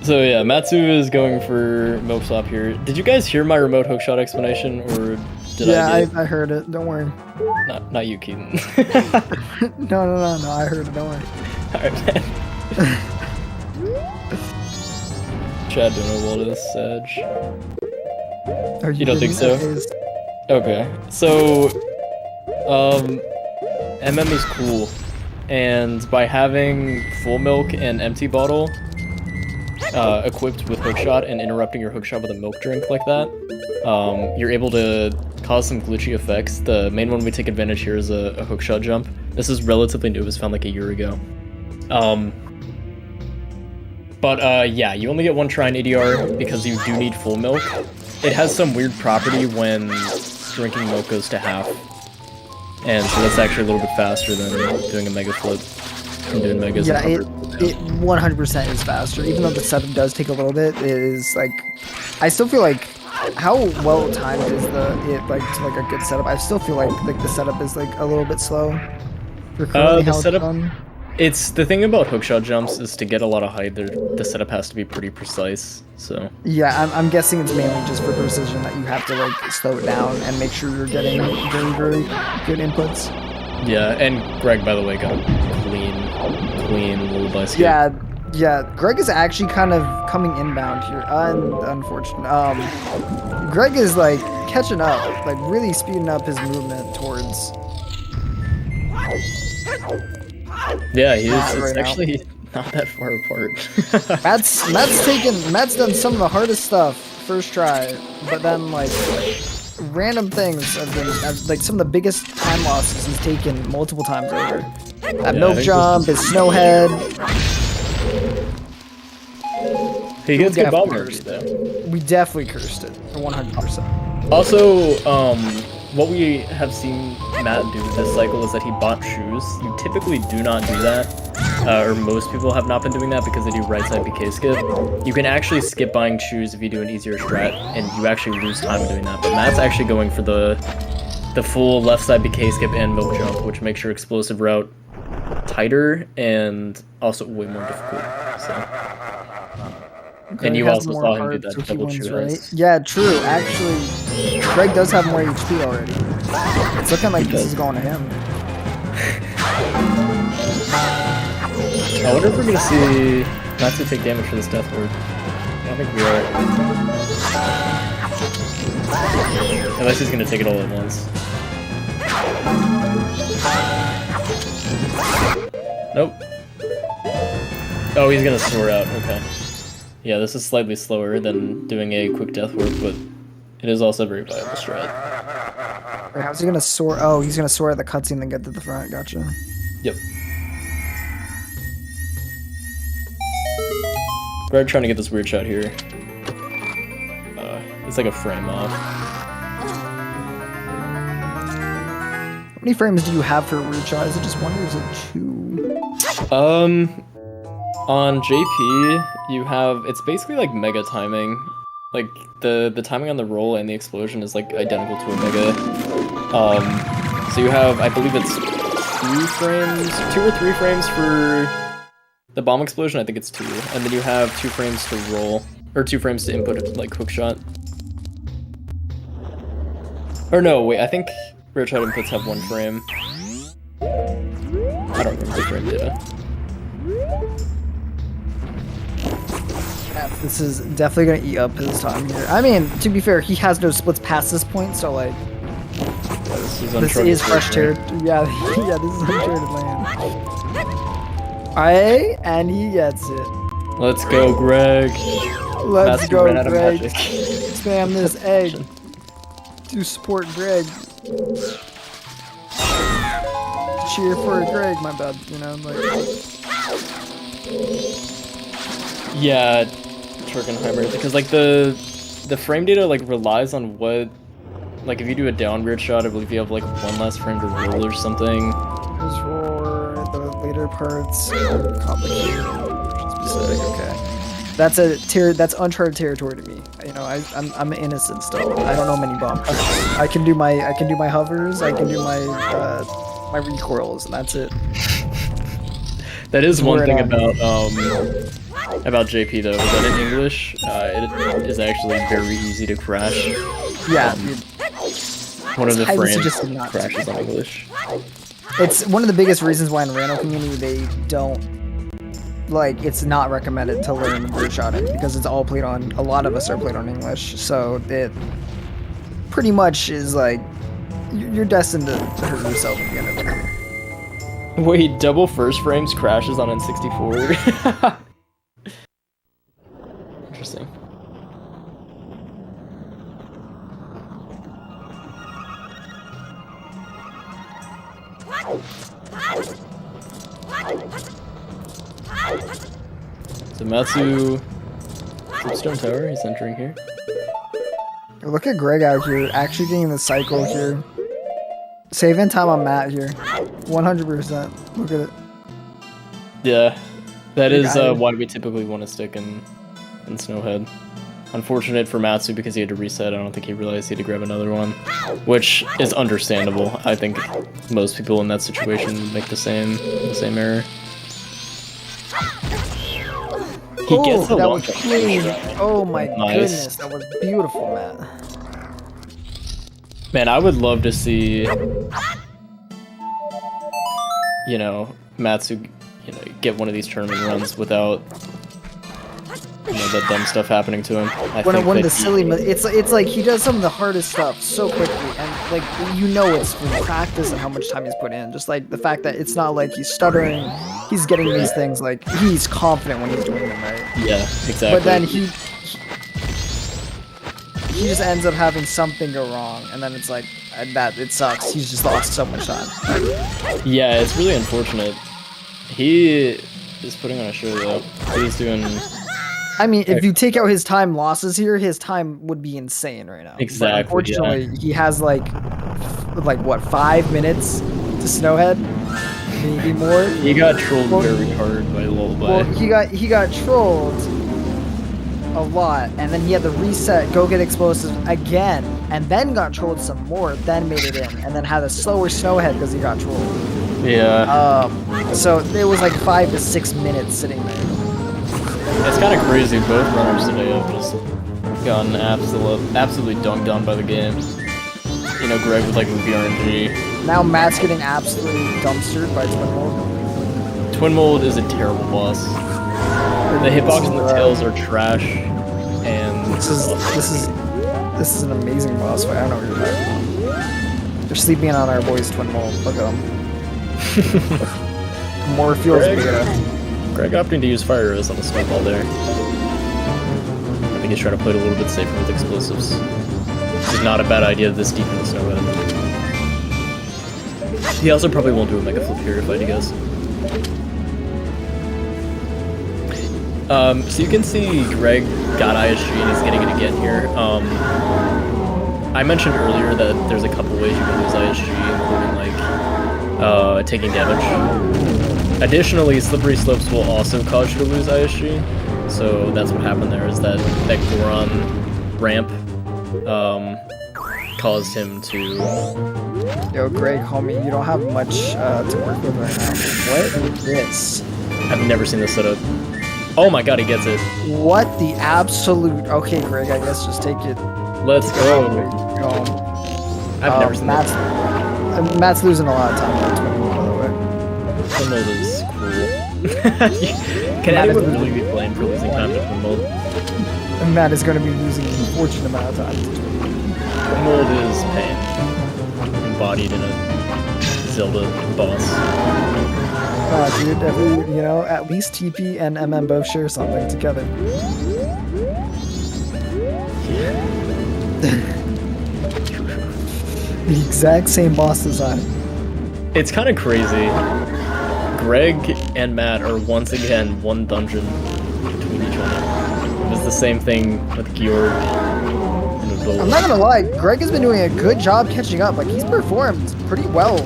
So yeah, Matsu is going for Milksop here. Did you guys hear my remote hookshot explanation, or did I? I heard it. Don't worry. Not you, Keaton. No. I heard it. Don't worry. Alright, man. Chad doing a lot of this, Sedge. You don't think so? Okay. So, MM is cool, and by having full milk and empty bottle equipped with hookshot and interrupting your hookshot with a milk drink like that, you're able to cause some glitchy effects. The main one we take advantage here is a hookshot jump. This is relatively new. It was found like a year ago. Yeah, you only get one try in ADR because you do need full milk. It has some weird property when drinking milk goes to half. And so that's actually a little bit faster than doing a mega flip and doing megas. Yeah, it 100% is faster. Even though the setup does take a little bit, it is like, I still feel like, how well timed is to a good setup? I still feel like the setup is like a little bit slow. The setup. It's the thing about hookshot jumps is to get a lot of height. The setup has to be pretty precise. So yeah, I'm guessing it's mainly just for precision that you have to like slow it down and make sure you're getting very, very good inputs. Yeah, and Greg, by the way, got a clean little bicycle. Yeah. Greg is actually kind of coming inbound here. Unfortunate. Greg is like catching up, like really speeding up his movement towards. Yeah, he is. It's actually not that far apart. Matt's done some of the hardest stuff first try, but then like random things have been like some of the biggest time losses he's taken multiple times over. That milk jump, his snowhead. He gets good bomb energy though. We definitely cursed it, 100%. Also, what we have seen Matt do this cycle is that he bought shoes. You typically do not do that, or most people have not been doing that because they do right side BK skip. You can actually skip buying shoes if you do an easier strat, and you actually lose time doing that. But Matt's actually going for the full left side BK skip and milk jump, which makes your explosive route tighter and also way more difficult. So. And you also saw him do that double true right? Yeah, true. Actually, Greg does have more HP already. It's looking like this is going to him. I wonder if we're gonna see Matsu take damage for this death ward. I don't think we are. Unless he's gonna take it all at once. Nope. Oh, he's gonna soar out. Okay. Yeah, this is slightly slower than doing a quick death ward, but it is also a very viable strat. Wait, how's he gonna soar? Oh, he's gonna soar at the cutscene and get to the front. Gotcha. Yep. Greg trying to get this weird shot here. It's like a frame off. How many frames do you have for a weird shot? Is it just one or is it two? On JP, you have, it's basically like mega timing. Like the timing on the roll and the explosion is like identical to a mega. So you have, I believe it's 2 2 or 3 frames for the bomb explosion. I think it's 2, and then you have 2 frames to roll, or 2 frames to input like hook shot. Or no, wait, I think rear shot inputs have 1 frame. I don't remember the frame data. Yeah, this is definitely gonna eat up his time here. I mean, to be fair, he has no splits past this point, so like, this is fresh territory. Yeah, yeah, this is uncharted land. Alright, and he gets it. Let's go, Greg. Let's Master go, ran out of Greg. magic. Spam this egg to support Greg. Cheer for Greg, my bad. You know, like. Yeah, Schurkenheimer, because like the frame data like relies on what, like if you do a down rear shot, I believe you have like 1 less frame to roll or something. Just for the later parts are complicated. Specific, okay. That's uncharted territory to me. You know, I'm innocent still. I don't know many bomb tricks. I can do my hovers. I can do my my recoils, and that's it. That is one thing about JP though, that in English, it is actually very easy to crash. Yeah, one of the frames not crashes in English. It's one of the biggest reasons why in the random community they don't, like, it's not recommended to learn rear shotting, because it's all played on, a lot of us are played on English, so it pretty much is like, you're destined to hurt yourself at the end of it. Wait, double first frames crashes on N64? Interesting. So Matsu, Flipstone Tower, he's entering here. Look at Greg out here, actually getting the cycle here. Saving time on Matt here. 100%. Look at it. Yeah, that is why we typically want to stick in Snowhead. Unfortunate for Matsu because he had to reset. I don't think he realized he had to grab another one, which is understandable. I think most people in that situation make the same error. He gets the that launch. was clean. Oh my Nice. goodness, that was beautiful, Matt. Man, I would love to see, you know, Matsu, you know, get one of these tournament runs without, you know, that dumb stuff happening to him. One of the silly, it's like he does some of the hardest stuff so quickly, and like you know it's from practice and how much time he's put in. Just like the fact that it's not like he's stuttering, he's getting these things like he's confident when he's doing them, right? Yeah, exactly. But then he just ends up having something go wrong, and then it's like that it sucks. He's just lost so much time. Yeah, it's really unfortunate. He is putting on a show though. He's doing. I mean, if you take out his time losses here, his time would be insane right now. Exactly. But unfortunately, he has like what, 5 minutes to Snowhead, maybe more. He got trolled very hard by Lullaby. Well, he got trolled a lot, and then he had to reset, go get explosives again, and then got trolled some more, then made it in, and then had a slower Snowhead because he got trolled. Yeah. So it was like 5 to 6 minutes sitting there. It's kind of crazy. Both runners today have just gotten absolutely dunked on by the game. You know, Greg with like the RNG. Now Matt's getting absolutely dumpstered by Twin Mold. Twin Mold is a terrible boss. The hitbox and the tails are trash, and this is an amazing boss fight. I don't know what you're talking about. They're sleeping on our boys Twin Mold. Look at them. More fuels beta. Greg opting to use fire arrows on the snowball there. I think he's trying to play it a little bit safer with explosives. This is not a bad idea this deep in the snowbed. He also probably won't do a mega flip here if I had to guess. So you can see Greg got ISG and he's getting it again here. I mentioned earlier that there's a couple ways you can lose ISG, including like taking damage. Additionally, slippery slopes will also cause you to lose ISG, so that's what happened there, is that Goron ramp caused him to Yo, Greg, homie, you don't have much to work with right now. What is this? I've never seen this setup. Oh my god, he gets it. What the absolute? Okay, Greg, I guess just take it. Let's go. I've never seen Matt's, Matt's losing a lot of time on Twitter, by Twin mode is cool. Can anyone really be blamed for losing time to Twin mode? the way. And Matt is going to be losing an unfortunate amount of time. Twin mode is pain. Embodied in a Zelda boss. Dude, you know, at least TP and MM both share something together. The exact same boss design. It's kind of crazy. Greg and Matt are once again one dungeon between each other. It was the same thing with grrg and Ebola. I'm not gonna lie, Greg has been doing a good job catching up. Like, he's performed pretty well.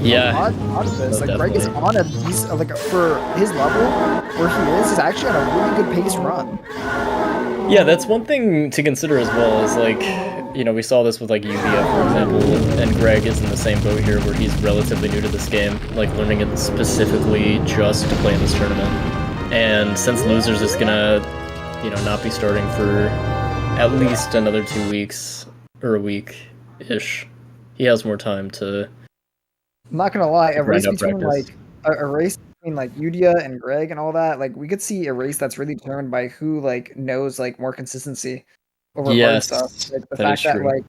Yeah. Out of this. Oh, Like, Greg is on a, he's like, for his level where he is, he's actually on a really good pace run. Yeah, that's one thing to consider as well, is like, you know, we saw this with like Yulia, for example, and Greg is in the same boat here where he's relatively new to this game, like learning it specifically just to play in this tournament. And since Losers is gonna, you know, not be starting for at least another 2 weeks, or a week-ish, he has more time to... I'm not gonna lie, a race grind out between practice. like a race between like Yudia and Greg and all that, like we could see a race that's really determined by who like knows like more consistency over hard Yes, stuff. Like the that fact is that true. like,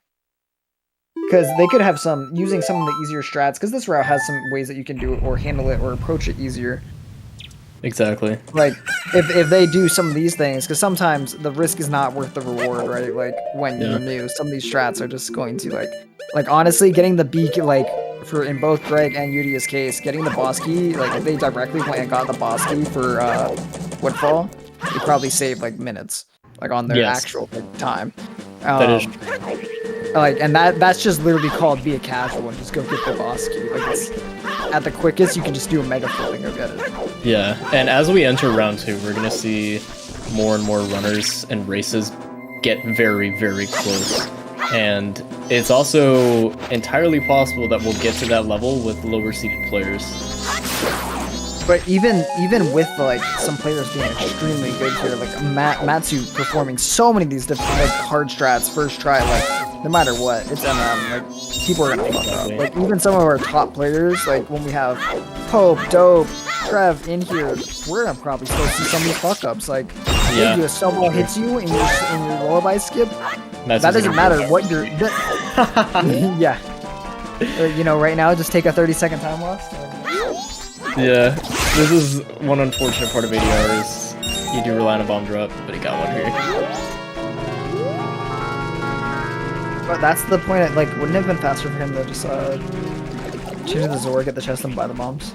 because they could have some using some of the easier strats, because this route has some ways that you can do it or handle it or approach it easier. Exactly. Like if they do some of these things, because sometimes the risk is not worth the reward, right? Like when Yeah. you're new, some of these strats are just going to like honestly getting the beak, like for in both Greg and Yudia's case, getting the boss key, like if they directly went and got the boss key for Woodfall, they probably saved like minutes, like on their Yes. actual like, time. That is Like, and that's just literally called be a casual and just go get the boss key. Like it's, at the quickest, you can just do a mega flip and go get it. Yeah, and as we enter round 2, we're gonna see more and more runners and races get very, very close. And it's also entirely possible that we'll get to that level with lower seeded players. But even with like some players being extremely good here, like Matsu performing so many of these different like hard strats first try, like no matter what, it's MM. Like people are gonna fuck up. Like even some of our top players, like when we have Pope, Dope, Trev in here, we're gonna probably still see some of these fuck ups. Like Yeah. if a snowball hits you in your lullaby skip, Matsu's that doesn't gonna matter push. what you're. Yeah. You know, right now, just take a 30-second time loss. Yeah, this is one unfortunate part of ADR is you do rely on a bomb drop, but he got one here. But that's the point. Like, wouldn't it have been faster for him to just choose the Zora, get the chest, and buy the bombs?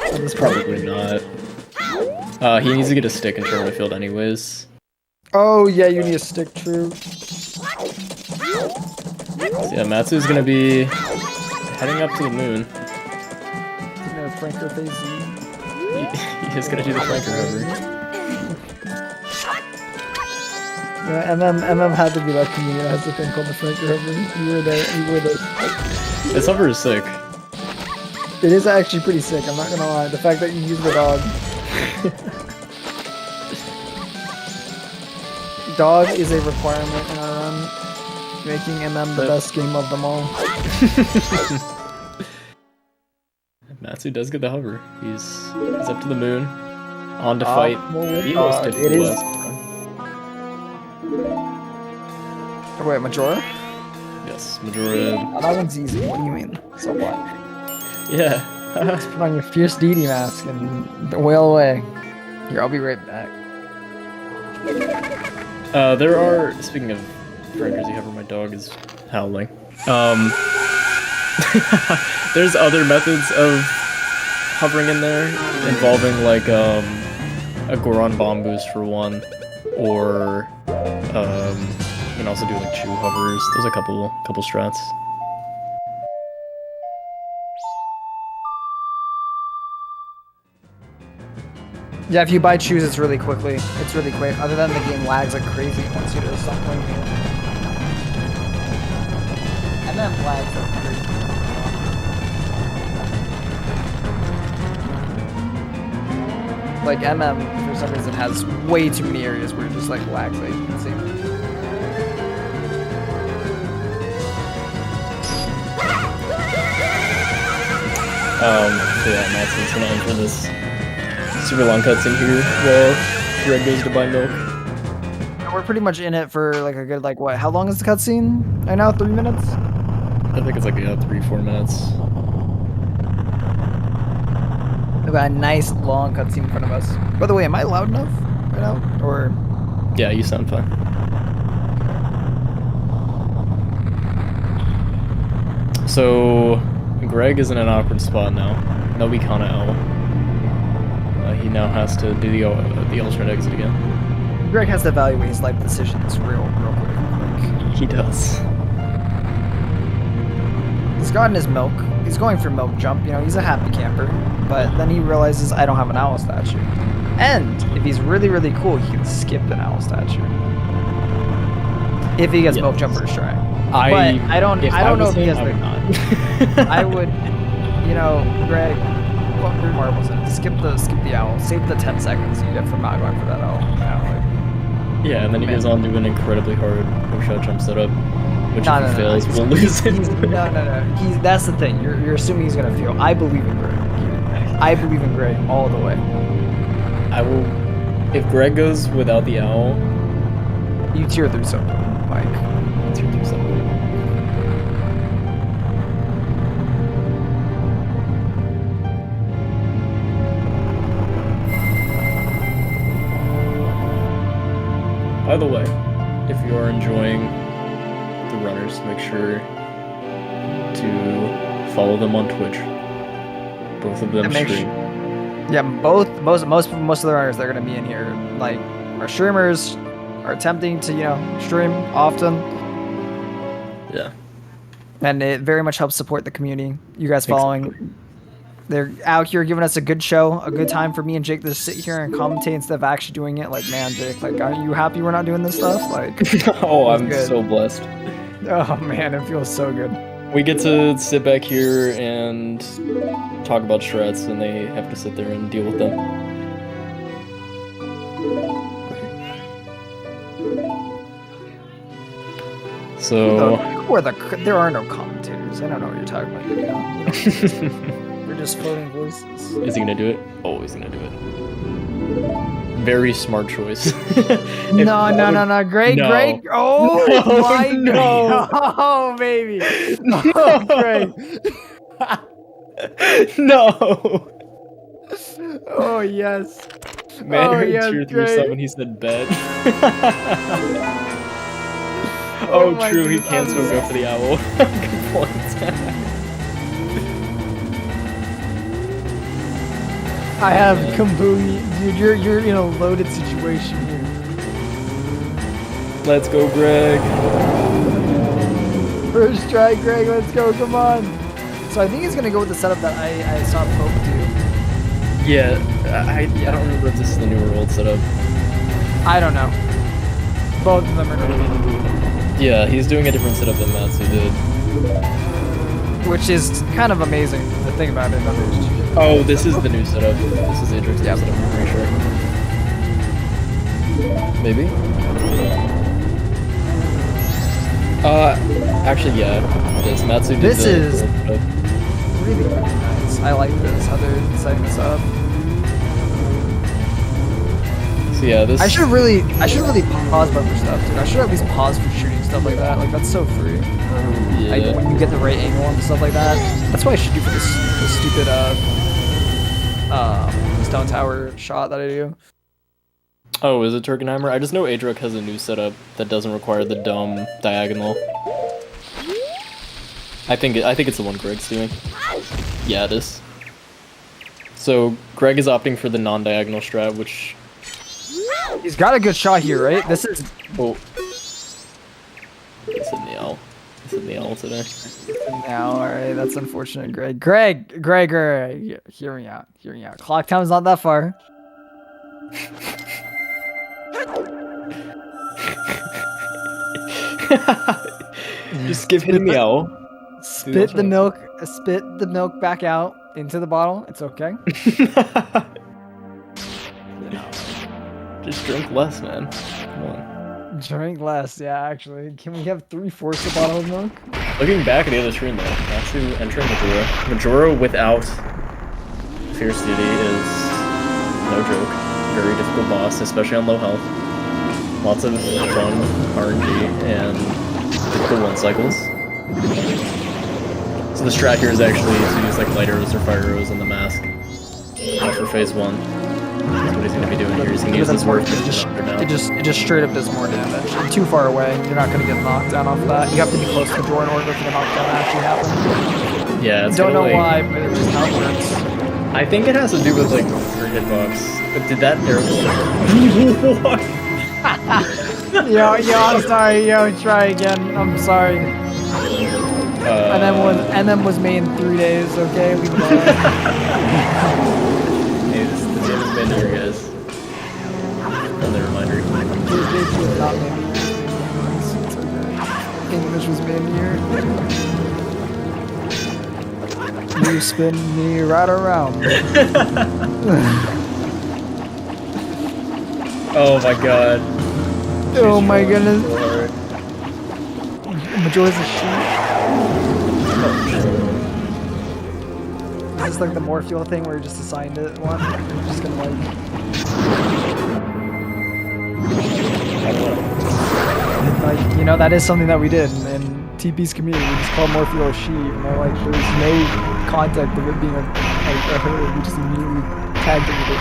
At this point? Probably not. He needs to get a stick in tournament field anyways. Oh yeah, you need a stick. True. So yeah, Matsu's gonna be heading up to the moon. You know, Franker phase Z. He is gonna do the flanker over. Yeah, MM had to be that comedian that has the thing called the Franker hover. You were the. This hover is sick. It is actually pretty sick. I'm not gonna lie. The fact that you use the dog. Dog is a requirement in our run, making MM the best game of them all. Matsu does get the hover. He's up to the moon, on to fight. He was It typical is. last time. Oh, wait, Majora? Yes, Majora. Oh, that one's easy. What do you mean? So what? Yeah. Just put on your fierce deity mask and wail away. Here, I'll be right back. There are, speaking of Frank Hover, my dog is howling. There's other methods of hovering in there, involving like a Goron bomb boost for one, or you can also do like chew hovers. There's a couple strats. Yeah, if you buy choose, it's really quickly. It's really quick. Other than the game lags like crazy once you do stop playing here. And then lags like crazy. Like MM, for some reason, has way too many areas where it just like lags latency. So yeah, Matsuzen's gonna enter this super long cutscene here while Greg goes to buy milk. We're pretty much in it for like a good, like, what? How long is the cutscene? I know, 3 minutes? I think it's like 3-4 minutes. We've got a nice long cutscene in front of us. By the way, am I loud enough right now? Or Yeah, you sound fine. So Greg is in an awkward spot now. No Kana L. He now has to do the alternate exit again. Greg has to evaluate his life decisions real quick. Like, He does. he's gotten his milk. He's going for milk jump. You know, he's a happy camper. But then he realizes I don't have an owl statue. And if he's really cool, he can skip an owl statue. If he gets milk jump first try. But I don't know if he has the. I would, you know, Greg, put your marbles in. Skip the owl. Save the 10 seconds you get from not going for that owl. You know, like, Yeah, and then he goes on to an incredibly hard hook-shot jump setup, which if he fails, we'll lose it. No. That's the thing. You're assuming he's gonna fail. I believe in Greg. I believe in Greg all the way. I will. If Greg goes without the owl, You tear through something, Mike. let's hear through something. By the way, if you are enjoying the runners, make sure to follow them on Twitch. Both of them stream. Yeah, most of the runners that are gonna be in here, like, our streamers are attempting to, you know, stream often. Yeah. And it very much helps support the community. You guys following. They're out here giving us a good show, a good time for me and Jake to sit here and commentate instead of actually doing it. Like, man, Jake, like, aren't you happy we're not doing this stuff? Like, Oh, I'm good. so blessed. Oh man, it feels so good. We get to sit back here and talk about shreds, and they have to sit there and deal with them. So There are no commentators. I don't know what you're talking about. You know? We're just floating voices. is he gonna do it? Oh, he's gonna do it. Very smart choice. No, Greg, No. Greg. Oh No, my no. God. Oh baby. Oh, Greg. No. Oh yes. Man, Oh, heard yes, cheer through great. something. He said bed. Oh, my true. He goodness. can still go for the owl. Good point. I have Kambooie. Dude, you're in a loaded situation here. Let's go, Greg. First try, Greg. Let's go. Come on. So I think he's gonna go with the setup that I saw Pope do. Yeah, I don't remember if this is the new or old setup. I don't know. Both of them are new, Yeah, he's doing a different setup than Matsu did. which is kind of amazing to think about it. Oh, this is the new setup. This is Adric's new setup, I'm pretty sure. Maybe? Actually, yeah, it is. Matsu did This the is- old setup. Really nice. I like this. How they're setting this up. So yeah, this. I should really pause bumper stuff, dude. I should at least pause for shooting stuff like that. Like, that's so free. Yeah. Like, when you get the right angle and stuff like that. That's what I should do for this stupid stone tower shot that I do. Oh, is it Turkenheimer? I just know Adric has a new setup that doesn't require the dumb diagonal. I think it's the one Greg's doing. Yeah, it is. So Greg is opting for the non-diagonal strat, which. He's got a good shot here, right? This is Oh. It's in the L. It's in the L today. now. All right, that's unfortunate, Greg. Greg. Hear me out. Clock time's not that far. Just give him the L. Spit the milk back out into the bottle. It's okay. Just drink less, man. Come on. Drink less, yeah, actually. Can we have 3/4 a bottle of milk? Looking back at the other screen though, Matsu entering Majora. Majora without Fierce Duty is no joke. Very difficult boss, especially on low health. Lots of fun RNG and difficult one cycles. So the strat here is actually to use like light arrows or fire arrows on the mask for phase 1. That's what he's going to be doing here. He's going to use this word it just straight up does more damage. And too far away, you're not going to get knocked down off of that. You have to be close to the door in order for the knockdown to actually happen. Yeah, it's don't know like, why, but it's just how it works. I think it has to do with like your hitbox. But did that arrow what? Yo, I'm sorry. Yo, try again. I'm sorry. And then was made in 3 days. Okay, leave it alone. Hey, this game has been here, guys. Friendly reminder. Not made. It's okay. English was made here. You spin me right around. Oh my god. Oh my goodness. Majora's a sheep. Is this like the Morpheal thing where you just assigned it one? You're just gonna like, you know, that is something that we did in TP's community. We just called Morpheal a sheep, and they're like, there's no contact of it being a herd. We just immediately tagged it with it.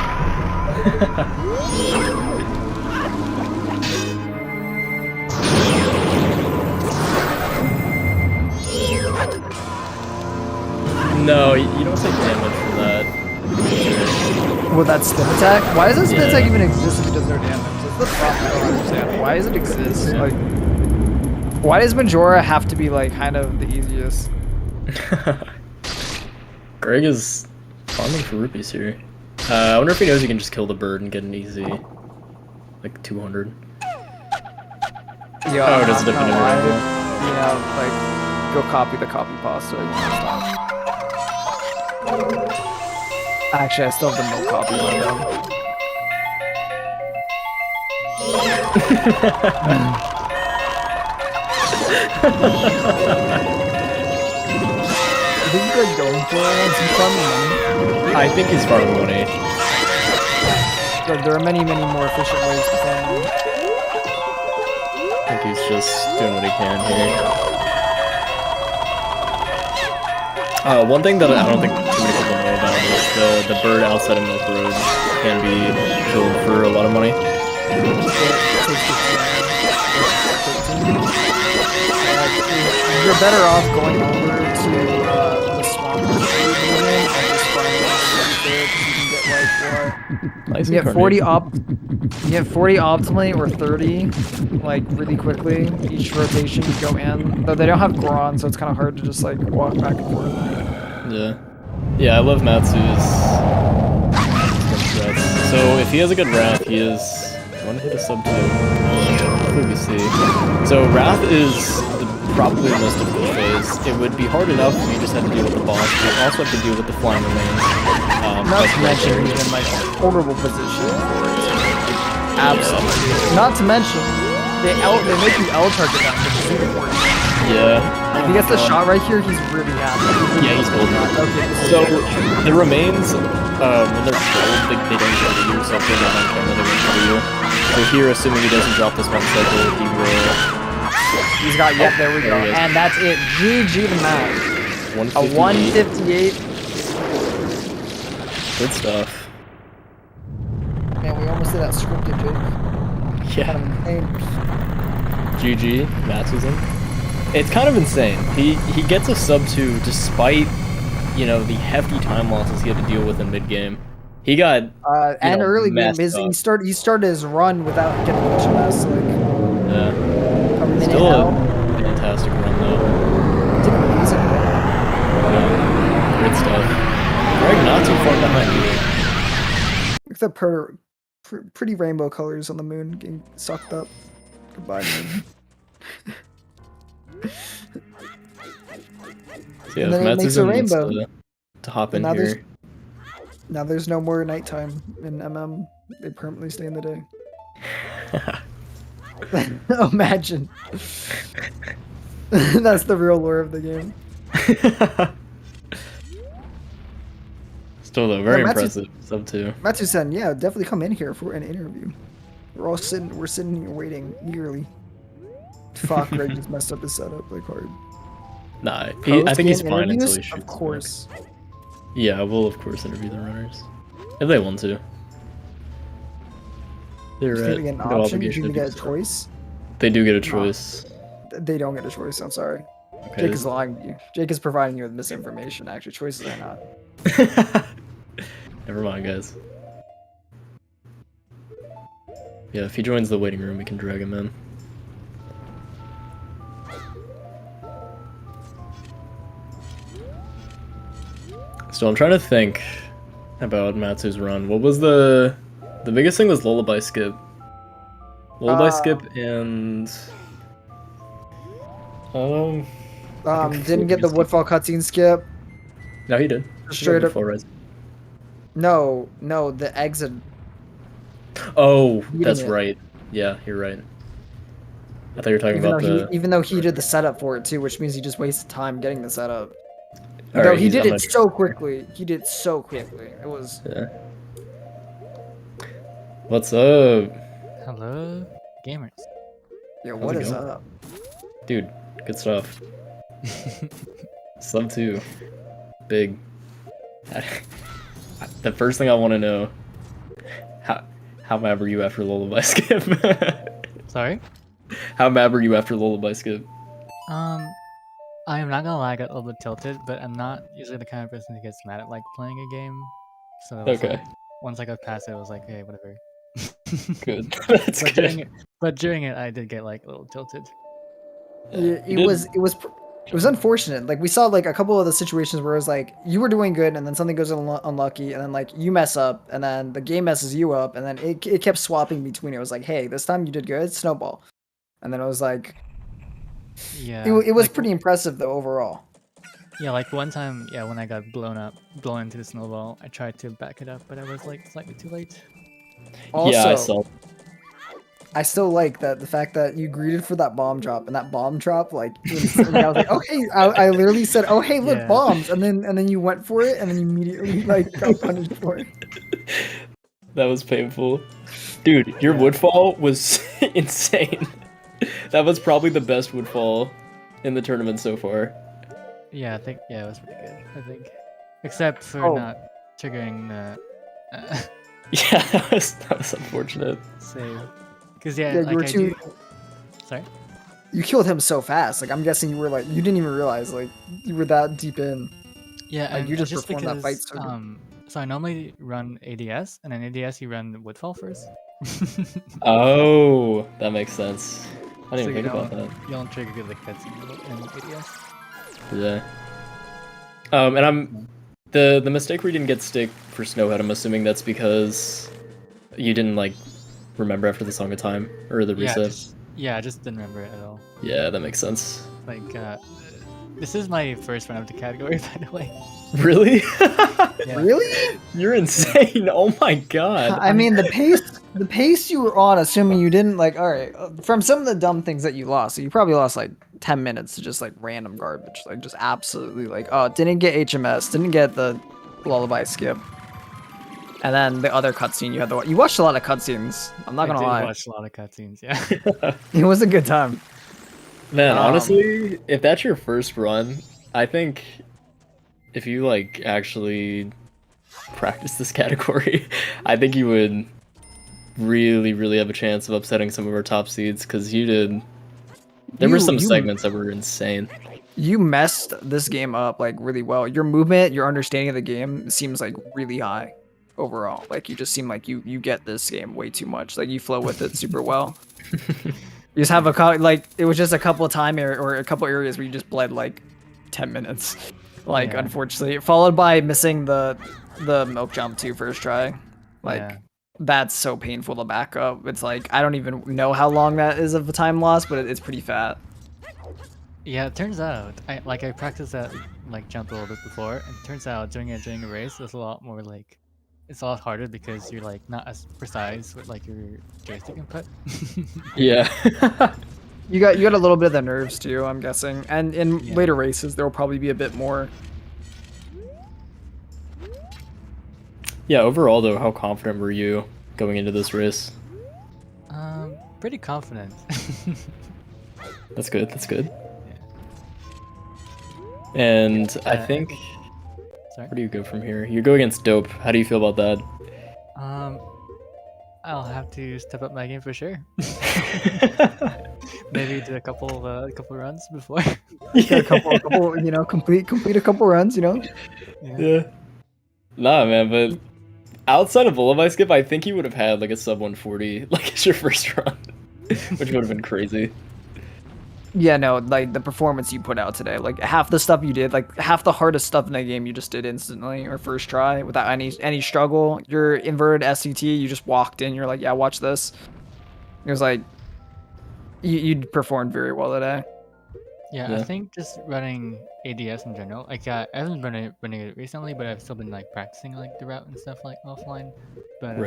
No, you don't take damage from that. Well, that spin attack? Why does that spin attack even exist if it does no damage? That's the problem I don't understand. Why does it exist? Yeah. Like, why does Majora have to be like kind of the easiest? Greg is farming for rupees here. I wonder if he knows he can just kill the bird and get an easy, like 200. Yeah, oh, does it depend on your yeah, like, go copy the copy pasta. You know, stop. Actually, I still have the milk copy one though. I think Greg's going for it. Is he farming money? I think he's farming money. Like, there are many more efficient ways to farm money. I think he's just doing what he can here. One thing that I don't think too many people know about is the bird outside of Milk Road can be killed for a lot of money. You're better off going over to the swamp and just farming there because you can get like Nice you get 40 you get 40 optimally or 30 like really quickly each rotation you go in. Though they don't have Goron, so it's kind of hard to just like walk back and forth. Yeah, I love Matsu's strats. So if he has a good Wrath, he is. I want to hit a sub 2. Hopefully we see. So Wrath is probably the most difficult phase. It would be hard enough if you just had to deal with the boss. You also have to deal with the flying remains. Not to mention he's in like a horrible position for it. Absolutely. Not to mention they make you L target them, which is even worse. Yeah. If he gets the shot right here, he's really happy. Yeah, he's golden. Okay. So the remains, when they're cold, they don't cover you, so if they're not on camera, they won't cover you. So here, assuming he doesn't drop this one cycle, he will. He's got, yep, there we go. And that's it. GG the match. A 158. Good stuff. Man, we almost did that scripted joke. Yeah. Kind of GG, Matsuzen. It's kind of insane. He gets a sub 2 despite, you know, the hefty time losses he had to deal with in mid game. He got and early game he started his run without getting much of that. So like, yeah. Still a fantastic run though. Didn't lose it. Great stuff. Greg not too far behind you. Look at the pretty rainbow colors on the moon getting sucked up. Goodbye, moon. So yeah, and then it makes a rainbow. To hop in now here. Now there's no more nighttime in MM. They permanently stay in the day. Imagine. That's the real lore of the game. Still though, very Yeah, impressive. Sub 2. Matsuzen, yeah, definitely come in here for an interview. We're sitting here waiting eagerly. Fuck, Greg just messed up his setup like hard. Nah, I think he's fine until he shoots. Of course. Back. Yeah, we'll of course interview the runners if they want to. They're Do they get an no option? Do obligation they to get do a so. choice? They do get a choice. They don't get a choice. I'm sorry. Okay. Jake is lying to you. Jake is providing you with misinformation. Actually, choices are not. Never mind, guys. Yeah, if he joins the waiting room, we can drag him in. So I'm trying to think about Matsu's run. What was the biggest thing was Lullaby Skip. Lullaby Skip and didn't get the Woodfall cutscene skip. no, he did. Straight up. Res. No, the exit. Oh, Beating that's it. right. Yeah, you're right. I thought you were talking Even about though the. even though he did the setup for it too, which means he just wasted time getting the setup. All No, right, he did I'm it not- so quickly. He did it so quickly. It was. Yeah. What's up, Hello, gamers. Yeah, How's what it is going? up? dude? Good stuff. Sub 2. Big. The first thing I want to know, how mad were you after Lullaby Skip? Sorry. How mad were you after Lullaby Skip? I am not gonna lie, I got a little bit tilted, but I'm not usually the kind of person who gets mad at like playing a game. So it was, Okay, like, once I got past it, I was like, hey, whatever. good. That's But good. during it, I did get like a little tilted. Yeah, You it was unfortunate. Like we saw like a couple of the situations where it was like you were doing good and then something goes unlucky and then like you mess up and then the game messes you up and then it kept swapping between. It was like, hey, this time you did good, snowball, and then it was like Yeah. it was like, pretty impressive though overall. Yeah, like one time, yeah, when I got blown into the snowball, I tried to back it up, but I was like slightly too late. Also, Yeah, I saw. I still like that the fact that you greeted for that bomb drop and that bomb drop like instantly, I was like, okay, I literally said, oh hey, look, Yeah. bombs, and then you went for it and then you immediately like got punished for it. That was painful. Dude, your woodfall was insane. That was probably the best woodfall in the tournament so far. Yeah, I think it was pretty good. I think, except for Oh. not triggering the Yeah, that was unfortunate. save. Because yeah, Yeah, like you were I too. do. Sorry. You killed him so fast. Like I'm guessing you were like you didn't even realize like you were that deep in. Yeah, Like, and you just it's performed that fight because, so good. so I normally run ADS, and in ADS you run Woodfall first. Oh, that makes sense. I didn't So even you think about that. You don't trigger the cutscene in ADS. Yeah. And the mistake where you didn't get stick for Snowhead, I'm assuming that's because you didn't like remember after the Song of Time or the reset. Yeah, I just didn't remember it at all. Yeah, that makes sense. Like, this is my first run of the category, by the way. Really? Yeah. Really? You're insane. Oh my god. I mean the pace you were on, assuming you didn't like. All right, from some of the dumb things that you lost, so you probably lost like 10 minutes to just like random garbage, like just absolutely like didn't get HMS, didn't get the lullaby skip, and then the other cutscene you had you watched a lot of cutscenes. I'm not gonna I lie, did watch a lot of cutscenes, yeah. it was a good time. Man, honestly, if that's your first run, I think if you like actually practice this category, I think you would really, really have a chance of upsetting some of our top seeds because you did. There were some segments that were insane. You messed this game up like really well. Your movement, your understanding of the game seems like really high overall. Like you just seem like you get this game way too much. Like you flow with it super well. You just have it was just a couple of or a couple areas where you just bled like 10 minutes. Like, Yeah. unfortunately, followed by missing the milk jump too first try. Like, Yeah. that's so painful to back up. It's like, I don't even know how long that is of a time loss, but it's pretty fat. Yeah, it turns out I practiced that like jump a little bit before, and it turns out doing it during a race is a lot more like it's a lot harder because you're like not as precise with like your joystick input. Yeah. You got a little bit of the nerves too, I'm guessing, and in Yeah. later races there will probably be a bit more. Yeah, overall though, how confident were you going into this race? Pretty confident. That's good, that's good. And I think, Sorry. where do you go from here? You go against Dope. How do you feel about that? I'll have to step up my game for sure. Maybe do a couple runs before. A couple, complete a couple runs, Yeah. Nah, man, but outside of Lullaby Skip, I think you would have had like a sub 140 like as your first run, which would have been crazy. Yeah, no, like the performance you put out today, like half the stuff you did, like half the hardest stuff in the game you just did instantly or first try without any struggle. Your inverted SCT, you just walked in, you're like, yeah, watch this. It was like you performed very well today. Yeah, I think just running ADS in general, like I haven't been running it recently, but I've still been like practicing like the route and stuff like offline. But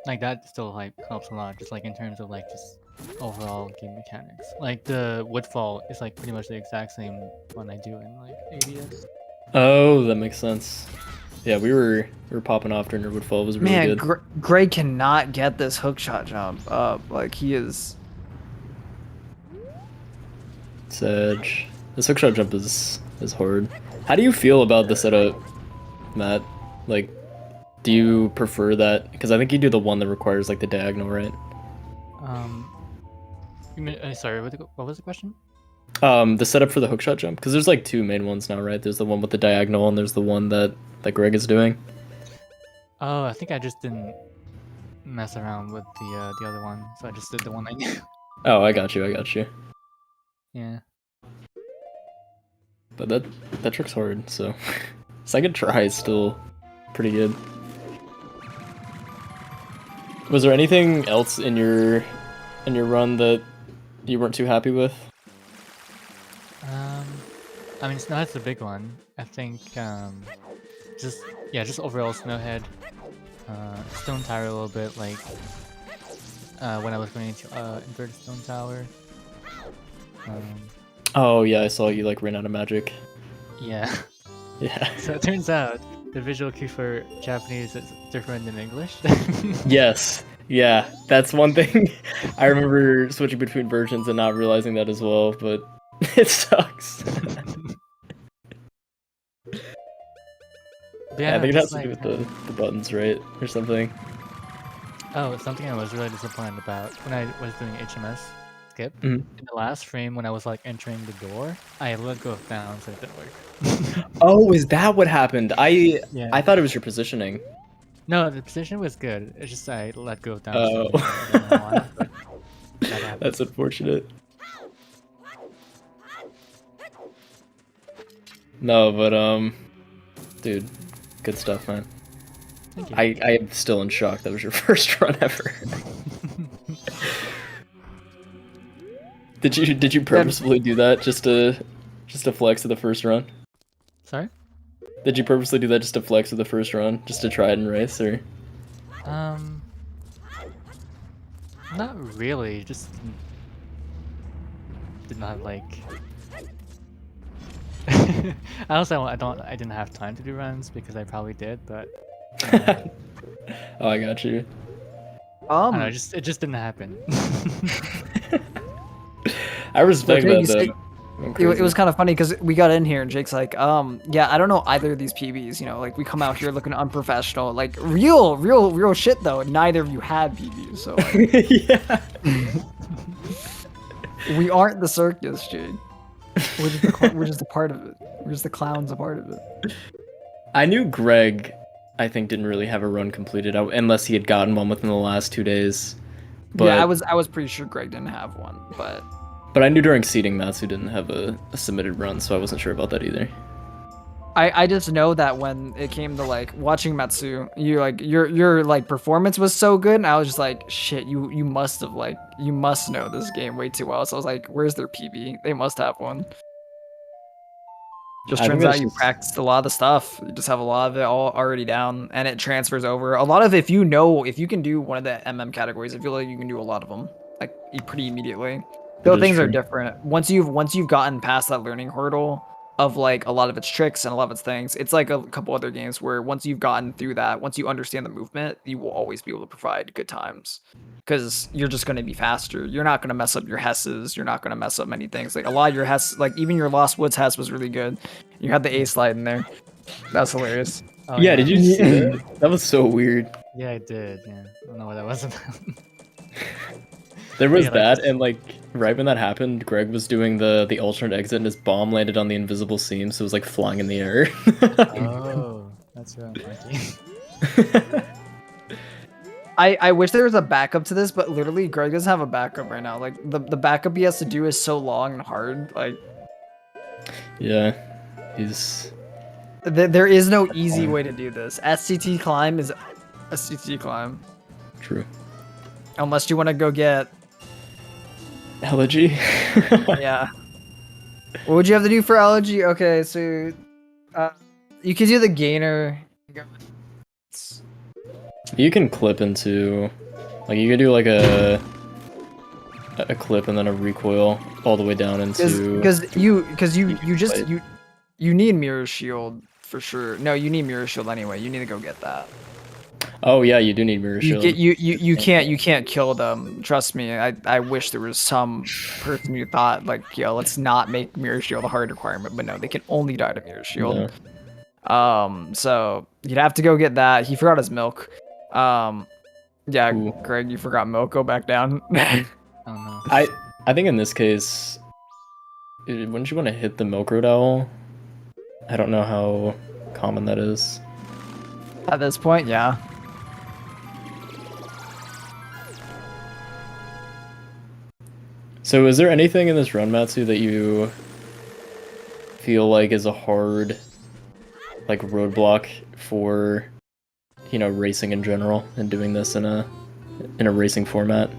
like that still like helps a lot, just like in terms of like just overall game mechanics. Like the Woodfall is like pretty much the exact same one I do in like ADS. Oh, that makes sense. Yeah, we were popping off during your Woodfall. It was really good. Greg cannot get this hookshot jump up. Like he is. Sedge. This hookshot jump is hard. How do you feel about the setup, Matt? Like, do you prefer that? Because I think you do the one that requires like the diagonal, right? You mean, sorry, what was the question? The setup for the hookshot jump, because there's like two main ones now, right? There's the one with the diagonal, and there's the one that Greg is doing. Oh, I think I just didn't mess around with the other one, so I just did the one I knew. Oh, I got you. Yeah. But that trick's hard, so second try is still pretty good. Was there anything else in your run that you weren't too happy with? I mean, Snowhead's the big one. I think just overall Snowhead, Stone Tower a little bit, like when I was going to inverted Stone Tower. Oh yeah, I saw you like ran out of magic. Yeah. Yeah. So it turns out the visual cue for Japanese is different than English. Yes. Yeah, that's one thing. I remember switching between versions and not realizing that as well, but it sucks. Yeah, I think it has to do with the buttons, right? Or something. Oh, something I was really disappointed about when I was doing HMS skip. Mm-hmm. In the last frame when I was like entering the door, I let go of down so it didn't work. Oh, is that what happened? I thought it was your positioning. No, the position was good. It's just I let go of down. Oh. So I don't know why, but that That's unfortunate. No, but dude, good stuff, man. Thank you. I am still in shock. That was your first run ever. Did you purposefully do that just to flex at the first run? Sorry? Did you purposely do that just to flex at the first run, just to try it in race, or? Not really. Just did not like. I didn't have time to do runs because I probably did, but. Oh, I got you. I don't know, it just didn't happen. I respect Okay, that though. It was kind of funny because we got in here and Jake's like, yeah, I don't know either of these PBs. Like we come out here looking unprofessional, like real shit though. Neither of you had PBs, so like, yeah. we aren't the circus, Jake. We're just a part of it. We're just the clowns a part of it. I knew Greg, I think, didn't really have a run completed unless he had gotten one within the last 2 days. But yeah, I was pretty sure Greg didn't have one, but I knew during seeding Matsu didn't have a submitted run, so I wasn't sure about that either. I just know that when it came to like watching Matsu, your like performance was so good, and I was just like, shit, you must know this game way too well. So I was like, where's their PB? They must have one. Just I think turns that's out you just- practiced a lot of the stuff. You just have a lot of it all already down, and it transfers over. A lot of if you can do one of the categories, I feel like you can do a lot of them like pretty immediately. Though is things are true. different. Once you've gotten past that learning hurdle of like a lot of its tricks and a lot of its things, it's like a couple other games where once you've gotten through that, once you understand the movement, you will always be able to provide good times. Because you're just going to be faster. You're not going to mess up your Hesses. You're not going to mess up many things. Like a lot of your Hess, like even your Lost Woods Hess was really good. You had the A slide in there. That was hilarious. Oh, Yeah, did you see that? That was so weird. Yeah, I did. Yeah, I don't know what that was about. There was Yeah, like- that, and like right when that happened, Greg was doing the alternate exit, and his bomb landed on the invisible seam, so it was like flying in the air. Oh, that's real unlucky. I wish there was a backup to this, but literally Greg doesn't have a backup right now. Like the backup he has to do is so long and hard. Like Yeah, he's there is no easy way to do this. SCT climb is SCT climb. true. Unless you want to go get Elegy. yeah. What would you have to do for Elegy? Okay, so you could do the gainer. You can clip into, like you could do like a clip and then a recoil all the way down into. Because you just Wait. you need mirror shield for sure. No, you need mirror shield anyway. You need to go get that. Oh yeah, you do need mirror shield. You can't kill them. Trust me. I wish there was some person who thought like, yo, let's not make mirror shield a hard requirement, but no, they can only die to mirror shield. No. So you'd have to go get that. He forgot his milk. Yeah, Ooh. Greg, you forgot milk. Go back down. I don't know. I think in this case, wouldn't you want to hit the Milk Road Owl? I don't know how common that is. At this point, yeah. So is there anything in this run, Matsu, that you feel like is a hard like roadblock for, you know, racing in general and doing this in a racing format?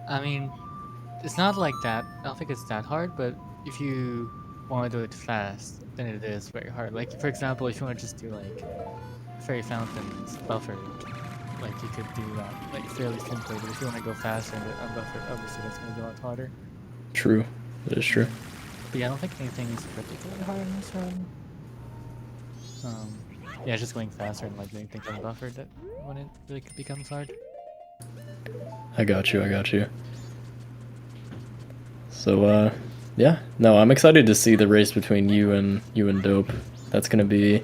I mean, it's not like that. I don't think it's that hard, but if you want to do it fast, then it is very hard. Like, for example, if you want to just do like fairy fountains buffered, like you could do that like fairly simply. But if you want to go faster and do it unbuffered, obviously that's going to be a lot harder. True, that is true. But yeah, I don't think anything is particularly hard in this run. Yeah, it's just going faster and like doing things unbuffered that when it really becomes hard. I got you. So yeah, no, I'm excited to see the race between you and Dope. That's gonna be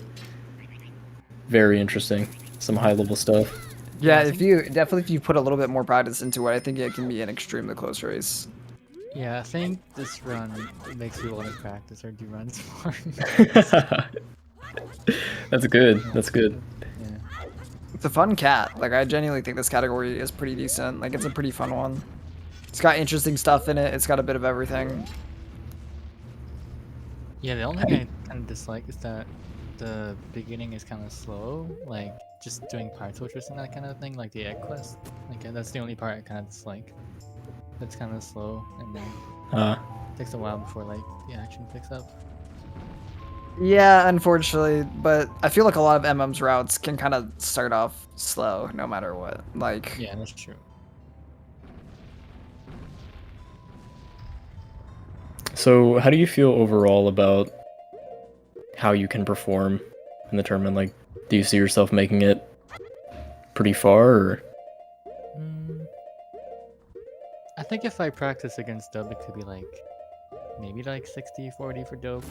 very interesting. Some high level stuff. Yeah, if you put a little bit more practice into it, I think it can be an extremely close race. Yeah, I think this run makes you want to practice or do runs more. That's good. That's good. Yeah. It's a fun cat. Like I genuinely think this category is pretty decent. Like it's a pretty fun one. It's got interesting stuff in it. It's got a bit of everything. Yeah, the only thing I kind of dislike is that the beginning is kind of slow. Like just doing Pirate Fortress and that kind of thing, like the egg quest. Like that's the only part I kind of dislike. That's kind of slow, and then it takes a while before like the action picks up. Yeah, unfortunately, but I feel like a lot of MM's routes can kind of start off slow no matter what. Like Yeah, that's true. So how do you feel overall about how you can perform in the tournament? Like, do you see yourself making it pretty far, or? I think if I practice against Dub, it could be like maybe like 60-40 for Dope.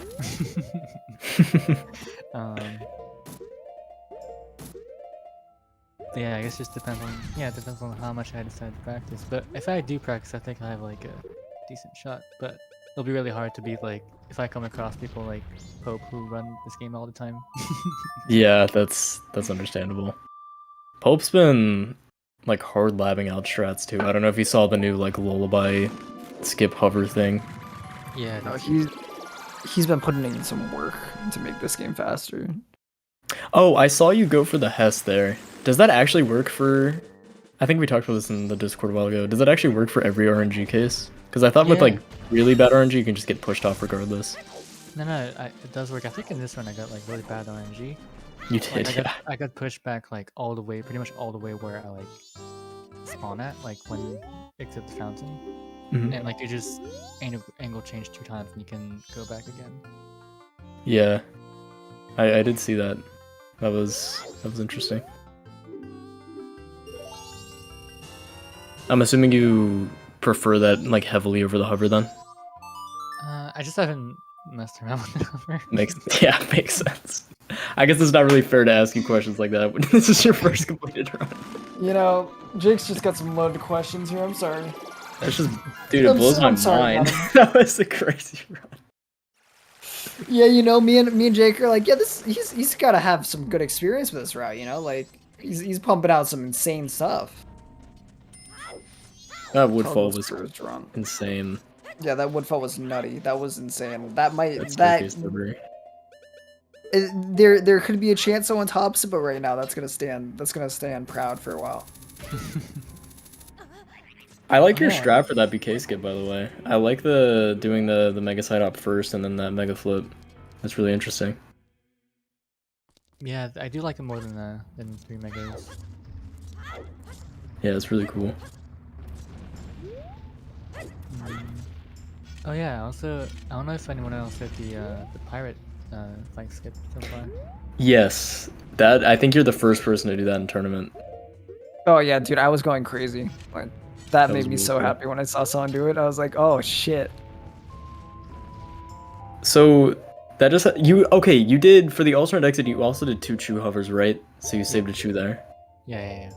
Yeah, I guess it just depends on it depends on how much I decide to practice. But if I do practice, I think I have like a decent shot. But it'll be really hard to beat like if I come across people like Pope who run this game all the time. Yeah, that's understandable. Pope's been like hard labbing out strats too. I don't know if you saw the new like lullaby skip hover thing. Yeah, no, that's he's been putting in some work to make this game faster. Oh, I saw you go for the Hess there. Does that actually work for I think we talked about this in the Discord a while ago. Does it actually work for every RNG case? Because I thought with Yeah. like really bad RNG, you can just get pushed off regardless. No, it does work. I think in this one I got like really bad RNG. You Like, did, yeah. I got pushed back like all the way, pretty much all the way where I like spawn at, like when you exit the fountain, Mhm. and like you just angle change 2 times and you can go back again. Yeah, I did see that. That was interesting. I'm assuming you prefer that like heavily over the hover then. I just haven't messed around with the hover. Makes sense. I guess it's not really fair to ask you questions like that when this is your first completed run. You know, Jake's just got some loaded questions here. I'm sorry. That's just, dude, it blows my I'm sorry, mind. Adam. That was a crazy run. Yeah, you know, me and Jake are like, yeah, he's got to have some good experience with this route. You know, like he's pumping out some insane stuff. That woodfall Carlos was first run. insane. Yeah, that woodfall was nutty. That was insane. That might That's there could be a chance someone tops it, but right now that's gonna stand proud for a while. I like your Yeah. strat for that BK skip, by the way. I like the doing the mega side hop first and then that mega flip. That's really interesting. Yeah, I do like it more than 3 megas. Yeah, it's really cool. Oh yeah, also I don't know if anyone else did the pirate flank skip so far. Yes, that I think you're the first person to do that in tournament. Oh yeah, dude, I was going crazy. Like that was made me really so cool. happy when I saw someone do it. I was like, oh shit. So that just you did for the alternate exit. You also did 2 chew hovers, right? So you saved a chew there. Yeah.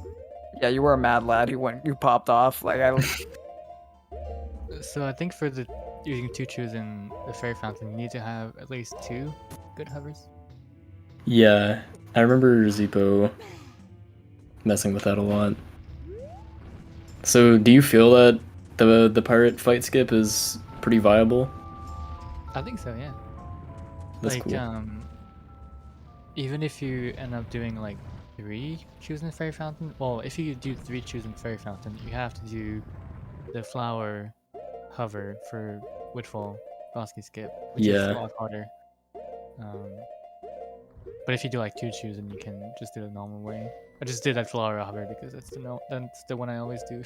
Yeah, you were a mad lad who popped off. Like I don't. So I think for the using 2 chews in the fairy fountain, you need to have at least 2 good hovers. Yeah, I remember Zippo messing with that a lot. So do you feel that the pirate fight skip is pretty viable? I think so, yeah. That's like cool. even if you end up doing like 3 chews in the fairy fountain, well, if you do 3 chews in the fairy fountain, you have to do the flower hover for Woodfall Bosky skip, which is Yeah. a lot harder. But if you do like 2 chews, then you can just do it the normal way. I just did that flower hover because that's the one I always do.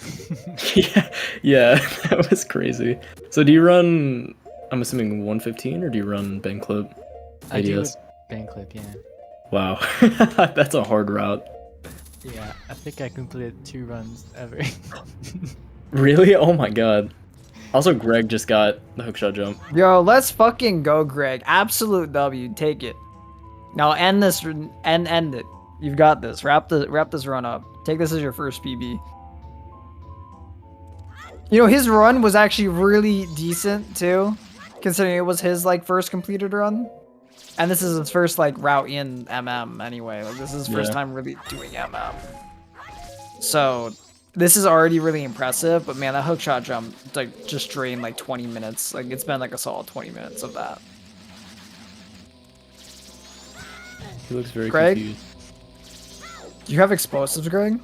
yeah, that was crazy. So do you run, I'm assuming 115, or do you run bang clip? I do ADS? bang clip, yeah. Wow, that's a hard route. Yeah, I think I completed 2 runs ever. Really? Oh my god. Also, Greg just got the hookshot jump. Yo, let's fucking go, Greg. Absolute W. Take it. Now end this. End it. You've got this. Wrap this run up. Take this as your first PB. You know, his run was actually really decent too, considering it was his like first completed run. And this is his first like route in MM anyway. Like this is his first Yeah. time really doing MM. So this is already really impressive, but man, that hookshot jump like just drained like 20 minutes. Like it's been like a solid 20 minutes of that. He looks very Greg? confused. Do you have explosives, Greg?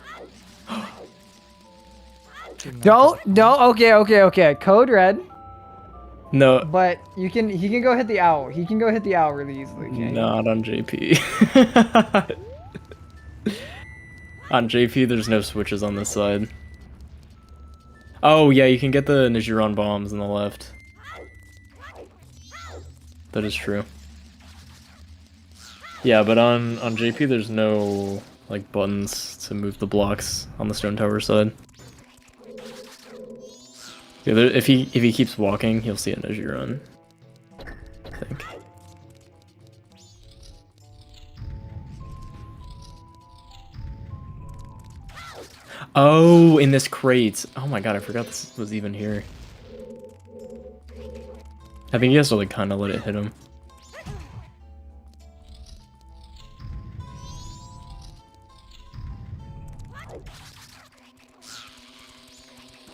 No, okay. Code red, No, but he can go hit the owl. He can go hit the owl really easily. Can't he? not on JP. On JP, there's no switches on this side. Oh yeah, you can get the Nijiran bombs on the left. That is true. Yeah, but on JP, there's no like buttons to move the blocks on the stone tower side. Yeah, if he keeps walking, he'll see a Nijiran, I think. Oh, in this crate. Oh my god, I forgot this was even here. I think he has to like kind of let it hit him.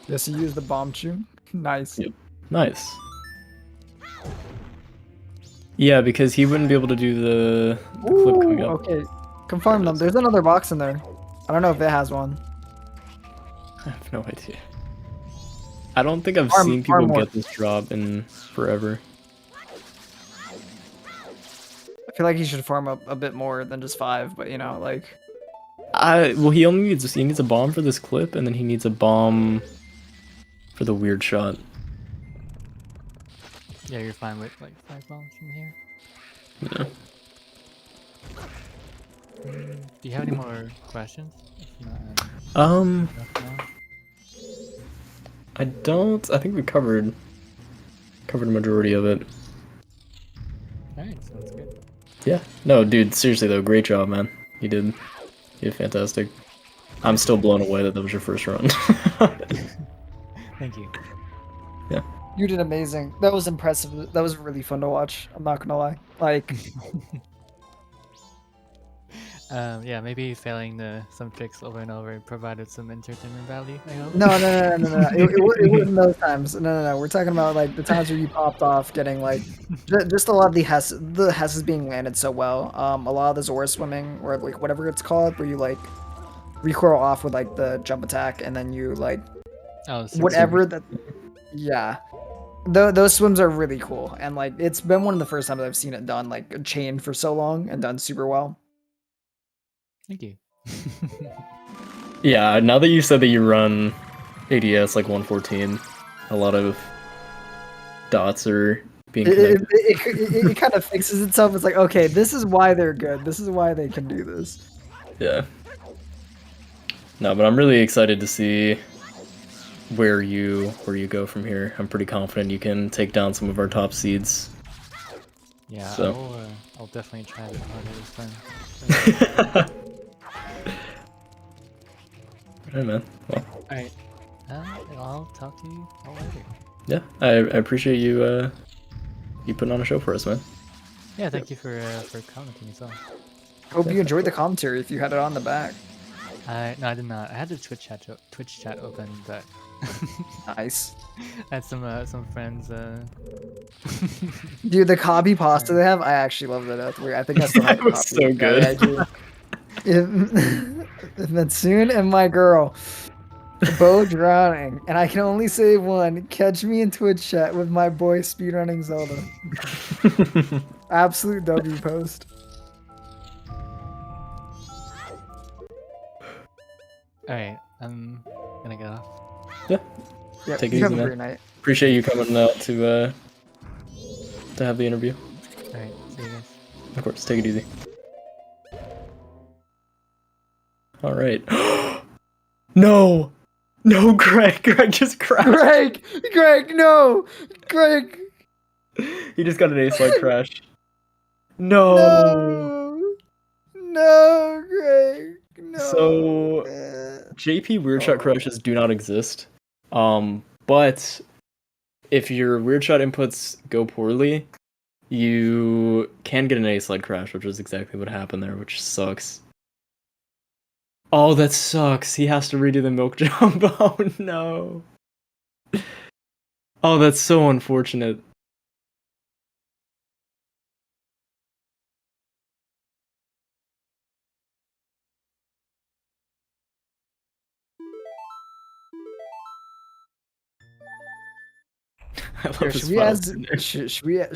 Yes, he used the bomb tune. Nice. Yep. Nice. Yeah, because he wouldn't be able to do the clip coming Ooh, up. okay. Confirm them. There's another box in there. I don't know if it has one. I have no idea. I don't think I've Farm- seen farm people more. get this drop in forever. I feel like he should farm up a bit more than just 5, but you know, like. Well, he needs a bomb for this clip, and then he needs a bomb for the weird shot. Yeah, you're fine with like 5 bombs from here. Yeah. Do you have any more questions? If not, no? I don't. I think we covered a majority of it. Alright, sounds good. Yeah. No, dude. Seriously though, great job, man. You did fantastic. I'm still blown away that was your first run. Thank you. Yeah. You did amazing. That was impressive. That was really fun to watch. I'm not gonna lie. Like, Yeah, maybe failing some tricks over and over provided some entertainment value, I hope. no. It wasn't those times. No. We're talking about like the times where you popped off, getting like just a lot of the Hesses being landed so well. A lot of the Zora swimming, or like whatever it's called, where you like recoil off with like the jump attack, and then you like Oh, whatever that. Yeah. Those swims are really cool, and like it's been one of the first times I've seen it done like chained for so long and done super well. Thank you. Yeah. Now that you said that you run ADS like 114, a lot of dots are being connected. It kind of fixes itself. It's like, okay, this is why they're good. This is why they can do this. Yeah. No, but I'm really excited to see where you go from here. I'm pretty confident you can take down some of our top seeds. Yeah, So. I'll definitely try to harder this time. Alright, man. Well, Alright. I'll talk to you all later. yeah, I appreciate you putting on a show for us, man. Yeah, thank you for commenting as well. Hope you enjoyed the commentary if you had it on the back. No, I did not. I had the Twitch chat open, but Nice. I had some friends. Dude, the Kabi pasta they have, I actually love that. I think that's the That was so good. Matsuzen and my girl both drowning, and I can only say one. Catch me in Twitch chat with my boy speedrunning Zelda. Absolute W post. Alright, I'm gonna get off. Yeah. Yeah, Take it you have easy, a man. great night. Appreciate you coming out to have the interview. Alright, see you guys. Of course, take it easy. All right. No, Greg just crashed. Greg, no, Greg, He just got an A-slide crash. No. no, Greg, no. So JP weird shot crashes do not exist. But if your weird shot inputs go poorly, you can get an A-slide crash, which is exactly what happened there, which sucks. Oh, that sucks. He has to redo the milk jump. Oh no. Oh, that's so unfortunate. I love Here, this should we ask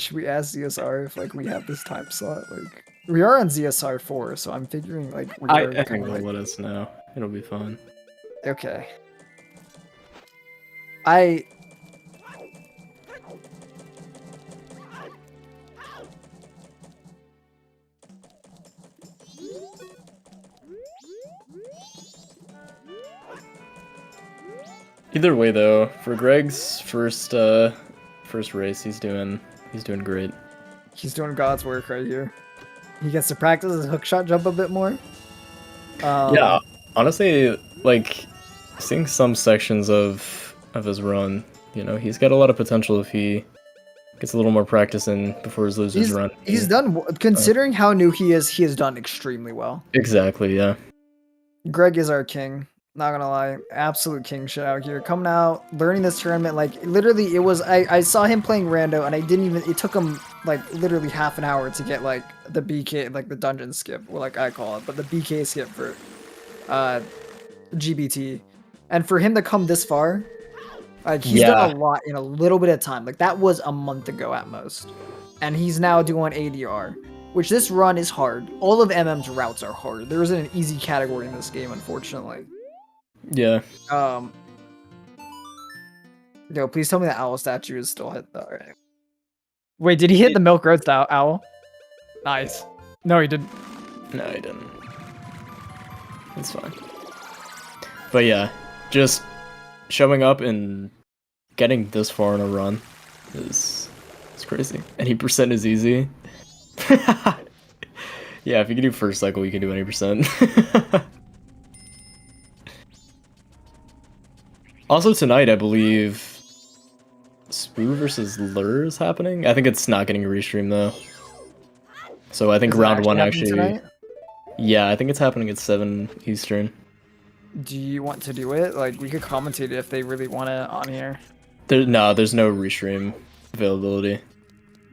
ZSR if like we have this time slot? Like we are on ZSR 4, so I'm figuring like we are I think kind of they'll like let us know. It'll be fun. okay. Either way though, for Greg's first race, he's doing great. He's doing God's work right here. He gets to practice his hookshot jump a bit more. Yeah, honestly, like seeing some sections of his run, you know, he's got a lot of potential if he gets a little more practice in before his losers run. He's done, considering how new he has done extremely well. Exactly, yeah. Greg is our king. Not gonna lie, absolute king shit out here. Coming out, learning this tournament, like literally, it was I saw him playing rando, and I didn't even. It took him like literally half an hour to get like the BK, like the dungeon skip, well, like I call it, but the BK skip for GBT. And for him to come this far, like he's done a lot in a little bit of time. Like that was a month ago at most. And he's now doing ADR, which this run is hard. All of MM's routes are hard. There isn't an easy category in this game, unfortunately. Yeah. Yo, please tell me the owl statue is still hit. Alright. Wait, did he hit the milk roast owl? Nice. No, he didn't. No, he didn't. It's fine. But yeah, just showing up and getting this far in a run is crazy. Any percent is easy. Yeah, if you can do first cycle, you can do any percent. Also tonight, I believe Spoo versus Lure is happening. I think it's not getting a restream though. So I think round one actually. Tonight? Yeah, I think it's happening at 7 Eastern. Do you want to do it? Like, we could commentate it if they really want it on here. There's no restream availability.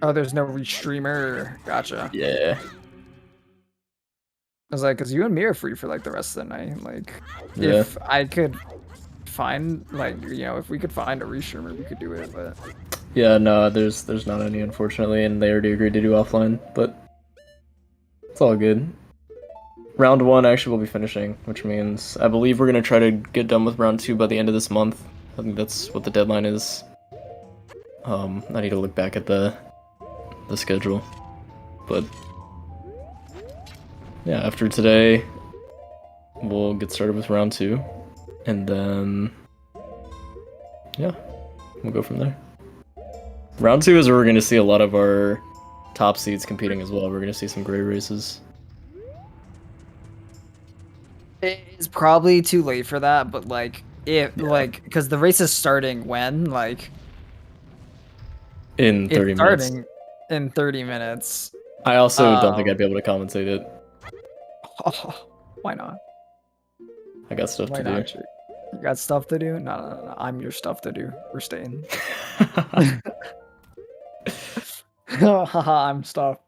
Oh, there's no restreamer. Gotcha. Yeah. I was like, because you and me are free for like the rest of the night. Like, yeah. If I could find, like, you know, if we could find a restreamer, we could do it. But yeah, no, there's not any, unfortunately, and they already agreed to do offline. But it's all good. Round 1 actually will be finishing, which means I believe we're gonna try to get done with round 2 by the end of this month. I think that's what the deadline is. I need to look back at the schedule, but yeah, after today, we'll get started with round 2, and then yeah, we'll go from there. Round 2 is where we're gonna see a lot of our top seeds competing as well. We're gonna see some great races. it's probably too late for that, but like like because the race is starting when like in 30 minutes. In 30 minutes. I also don't think I'd be able to commentate it. Oh, why not? I got stuff to do. You got stuff to do? No. I'm your stuff to do. We're staying. Haha, I'm stuff.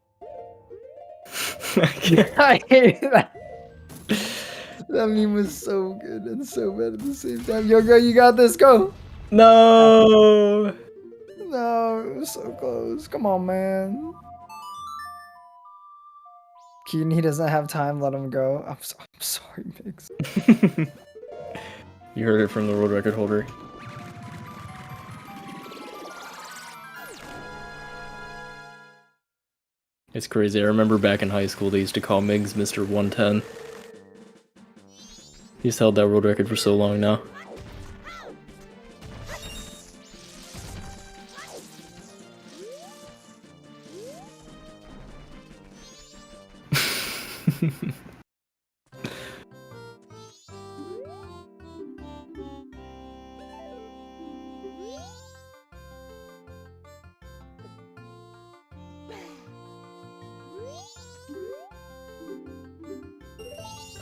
I hate that. That meme was so good and so bad at the same time. Yo, girl, you got this. Go. No. No, it was so close. Come on, man. Keaton, he doesn't have time. Let him go. I'm sorry, Biggs. You heard it from the world record holder. It's crazy. I remember back in high school, they used to call Miggs Mr. 110. He's held that world record for so long now.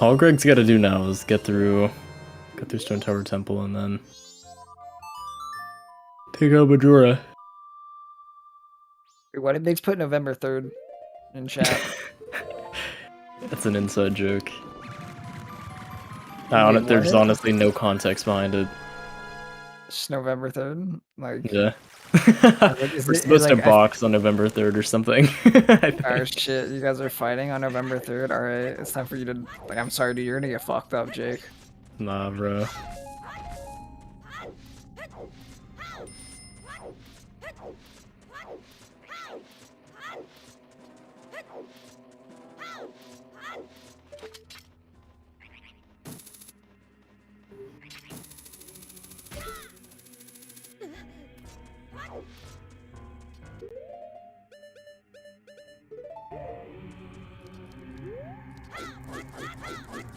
All Greg's got to do now is get through Stone Tower Temple and then take out Majora. Why did Biggs put November 3rd in chat? That's an inside joke. There's honestly no context behind it. Just November 3rd? Like, yeah. Like, We're supposed to box on November 3rd or something. Oh shit, you guys are fighting on November 3rd? Alright, it's time for you to... Like, I'm sorry, dude, you're gonna get fucked up, Jake. Nah, bro.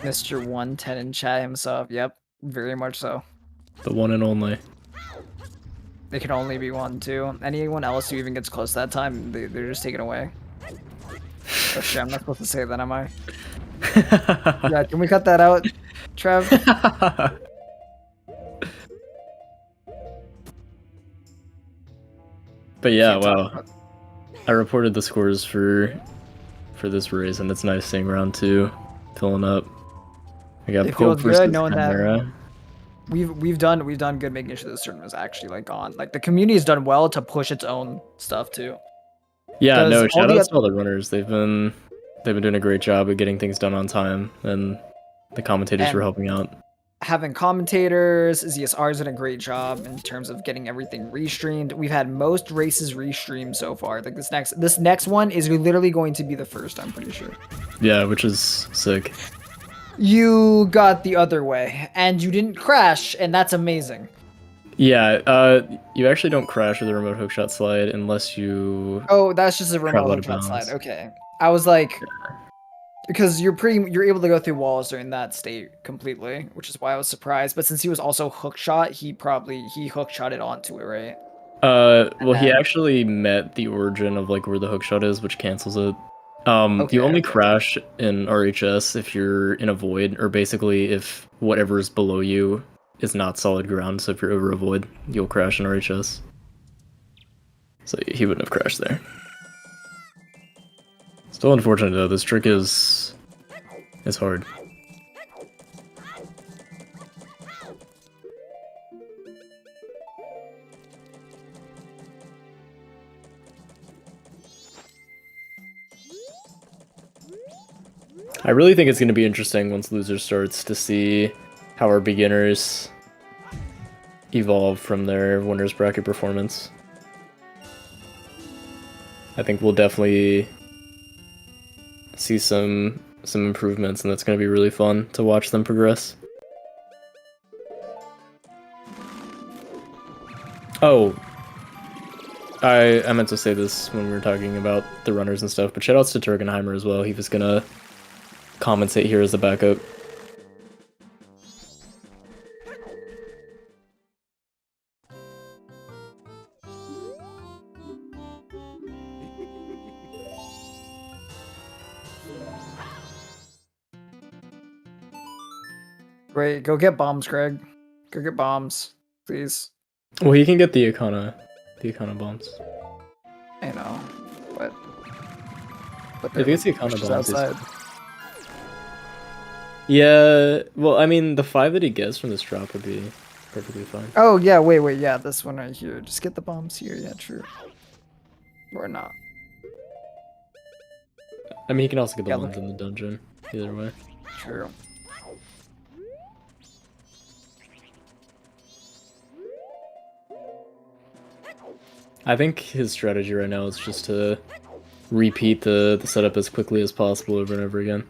Mr. 110 in chat himself. Yep, very much so. The one and only. They can only be one, too. Anyone else who even gets close that time, they're just taken away. Oh shit, I'm not supposed to say that, am I? Yeah, can we cut that out, Trev? But yeah, wow. I reported the scores for this race, and it's nice seeing round 2 filling up. I got Pope versus Chimera. we've done good making sure this tournament is actually like on. Like the community has done well to push its own stuff too. Yeah, Does no, all shout the outs to all the runners. They've been doing a great job of getting things done on time, and the commentators were And- helping out. Having commentators, ZSR's done a great job in terms of getting everything restreamed. We've had most races restreamed so far. Like this next one is literally going to be the first, I'm pretty sure. Yeah, which is sick. You got the other way, and you didn't crash, and that's amazing. Yeah, you actually don't crash with a remote hookshot slide unless you. Oh, that's just a Travel remote out of hookshot bounds. slide. Okay, I was like, because you're able to go through walls during that state completely, which is why I was surprised. But since he was also hookshot, he hookshotted onto it, right? Well, he then- actually met the origin of like where the hookshot is, which cancels it. Okay, You only okay. crash in RHS if you're in a void, or basically if whatever's below you is not solid ground. So if you're over a void, you'll crash in RHS. So he wouldn't have crashed there. Still unfortunate though. This trick is hard. I really think it's going to be interesting once Loser starts to see how our beginners evolve from their winners bracket performance. I think we'll definitely see some improvements, and that's going to be really fun to watch them progress. Oh, I meant to say this when we were talking about the runners and stuff, but shoutouts to Turgenheimer as well. He was going to compensate here as the backup. Great, go get bombs, Greg. Go get bombs, please. Well, he can get the Ikana bombs. I know, but If he gets the which Ikana is bombs, outside. yeah. Well, I mean, the 5 that he gets from this drop would be perfectly fine. Oh yeah, wait, yeah, this one right here. Just get the bombs here. Yeah, true. Or not. I mean, he can also get the Yeah, ones in the dungeon. Either way. True. I think his strategy right now is just to repeat the setup as quickly as possible over and over again.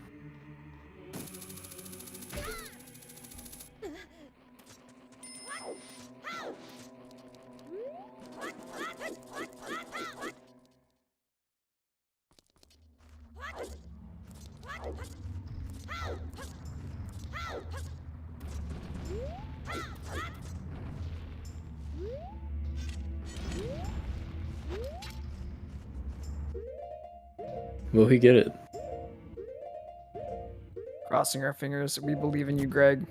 Will he get it? Crossing our fingers. We believe in you, Greg.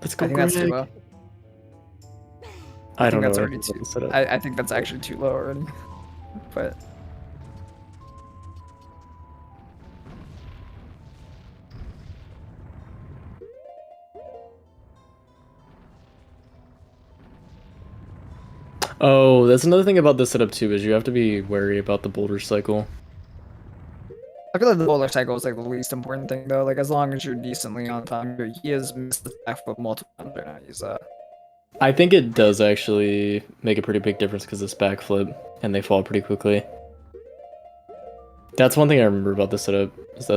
Let's go, I think that's too Greg. low. I I don't think know. that's what already about too. the setup. I think that's actually too low already. But Oh, that's another thing about this setup too, is you have to be wary about the boulder cycle. I feel like the bowler cycle is like the least important thing though. Like as long as you're decently on time, he has missed the backflip multiple times right now. He's I think it does actually make a pretty big difference because it's backflip and they fall pretty quickly. That's one thing I remember about this setup, is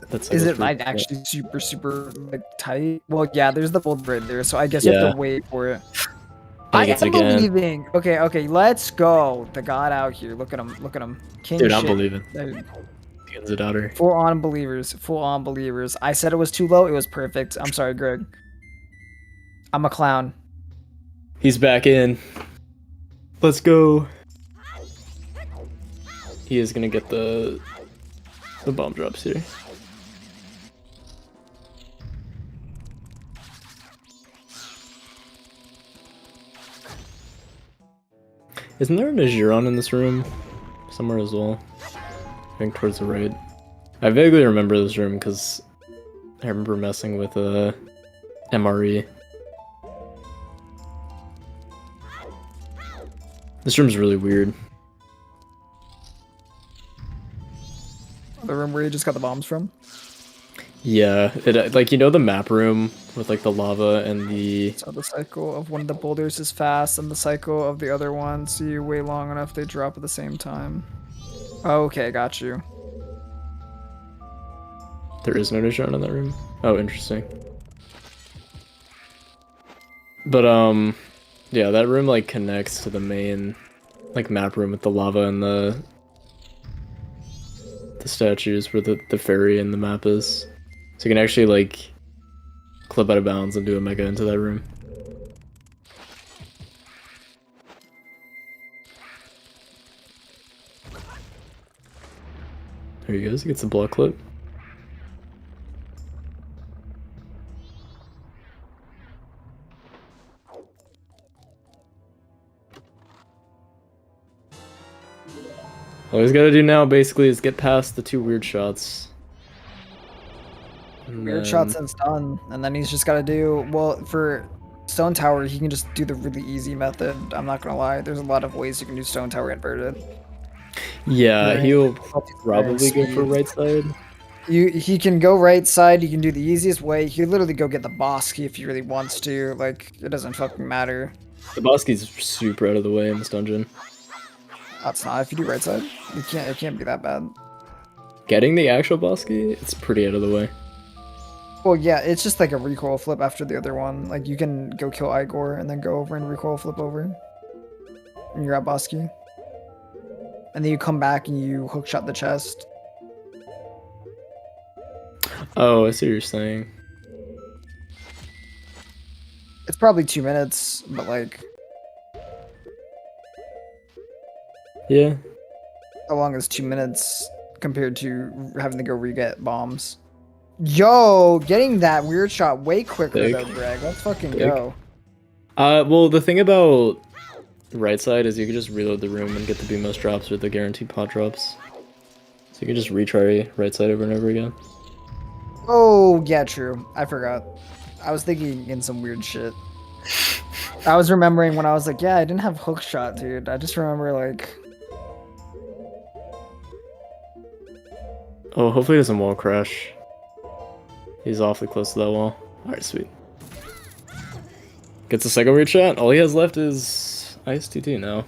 that's is it like actually super like tight? Well, yeah, there's the boulder right there, so I guess you have Yeah. to wait for it. And I he gets it am again. believing. Okay, let's go. The god out here. Look at him. King Dude, I'm shit. believing. Dude, He ends it out her. full on believers. I said it was too low. It was perfect. I'm sorry, Greg. I'm a clown. He's back in. Let's go. He is gonna get the bomb drops here. Isn't there a Najiron in this room? Somewhere as well. I think towards the right. I vaguely remember this room because I remember messing with MRE This room's really weird. The room where you just got the bombs from? Yeah, it like, you know, the map room with like the lava and the... So the cycle of one of the boulders is fast, and the cycle of the other one, so you wait long enough, they drop at the same time. Okay, got you. There is no neutron in that room? Oh, interesting. But, yeah, that room, like, connects to the main, like, map room with the lava and the statues where the fairy in the map is. So you can actually, like, clip out of bounds and do a mega into that room. There he goes, he gets a block clip. All he's gotta do now, basically, is get past the 2 weird shots. And Weird then... shots and stun, and then he's just gotta do, well, for Stone Tower, he can just do the really easy method. I'm not gonna lie, there's a lot of ways you can do Stone Tower inverted. Yeah, Right. he'll probably go for right side. He can go right side, he can do the easiest way, he could literally go get the boss key if he really wants to, like, it doesn't fucking matter. The boss key's super out of the way in this dungeon. That's not, if you do right side, it can't be that bad. Getting the actual boss key, it's pretty out of the way. Well, yeah, it's just like a recoil flip after the other one. Like, you can go kill Igor and then go over and recoil flip over. And you're at boss key. And then you come back and you hookshot the chest. Oh, I see what you're saying. It's probably 2 minutes, but like, Yeah. how long is 2 minutes compared to having to go re-get bombs? Yo, getting that weird shot way quicker Big. though, Greg. Let's fucking Big. go. Well, the thing about right side is you can just reload the room and get the BMOS drops or the guaranteed pot drops. So you can just retry right side over and over again. Oh, yeah, true. I forgot. I was thinking in some weird shit. I was remembering when I was like, yeah, I didn't have hook shot, dude. I just remember like, Oh, hopefully he doesn't wall crash. He's awfully close to that wall. Alright, sweet. Gets a second weird shot. All he has left is Ice TT now.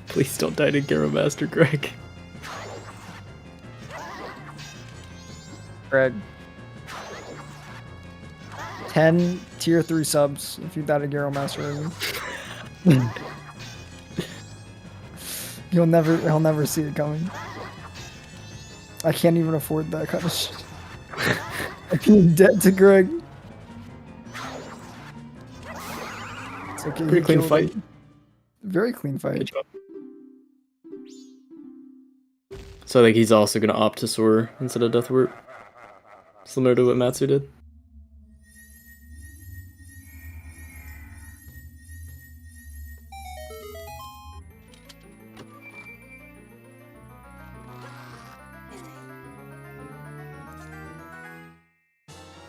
Please don't die to Garo Master Greg. Greg. 10 tier 3 subs if you died a Garo Master. He'll never see it coming. I can't even afford that kind of shit. I'm being dead to Greg. It's okay, Pretty he clean killed fight. him. Very clean fight. Good job. So I think he's also gonna opt to soar instead of death warp. Similar to what Matsu did.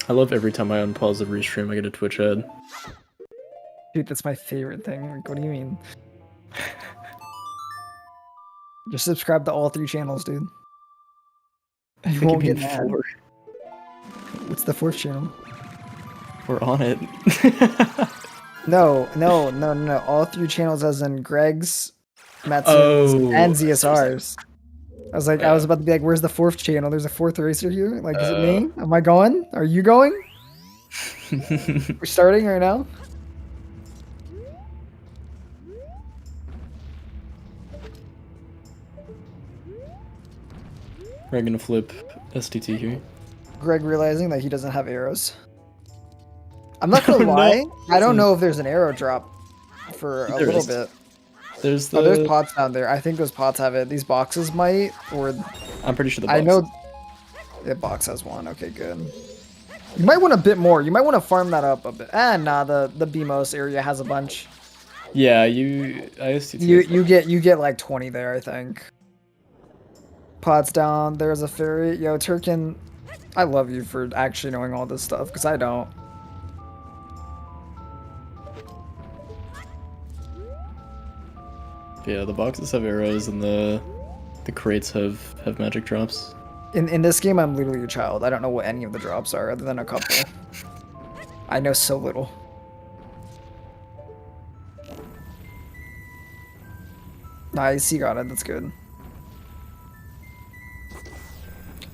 I love every time I unpause the restream, I get a Twitch ad. Dude, that's my favorite thing. Like, what do you mean? Just subscribe to all 3 channels, dude. I You think won't you get mean mad. 4. What's the 4th channel? We're on it. No. All 3 channels, as in Greg's, Matsu's, Oh, and ZSR's. I was about to be like, "Where's the 4th channel? There's a 4th racer here. Like, is it me? Am I going? Are you going? We're starting right now." We're gonna flip STT here. Greg realizing that he doesn't have arrows. I'm not gonna Oh, no. lie. I don't know if there's an arrow drop for a There little is. bit. There's the. Oh, there's pots down there. I think those pots have it. These boxes might, or I'm pretty sure the box. I know the box has one. Okay, good. You might want a bit more. You might want to farm that up a bit. Nah, the BMOS area has a bunch. Yeah, You get like 20 there, I think. Pots down. There's a ferry. Yo, Turkin, I love you for actually knowing all this stuff because I don't. Yeah, the boxes have arrows and the crates have magic drops. In this game, I'm literally a child. I don't know what any of the drops are other than a couple. I know so little. Nice, he got it. That's good.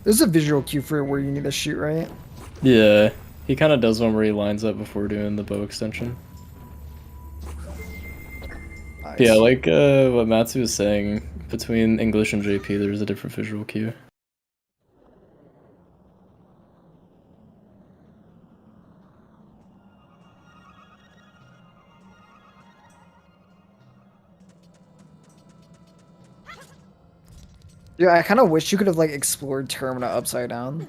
There's a visual cue for where you need to shoot, right? Yeah, he kind of does one where he lines up before doing the bow extension. Nice. Yeah, like what Matsu was saying, between English and JP, there's a different visual cue. Yeah, I kind of wish you could have like explored Termina upside down.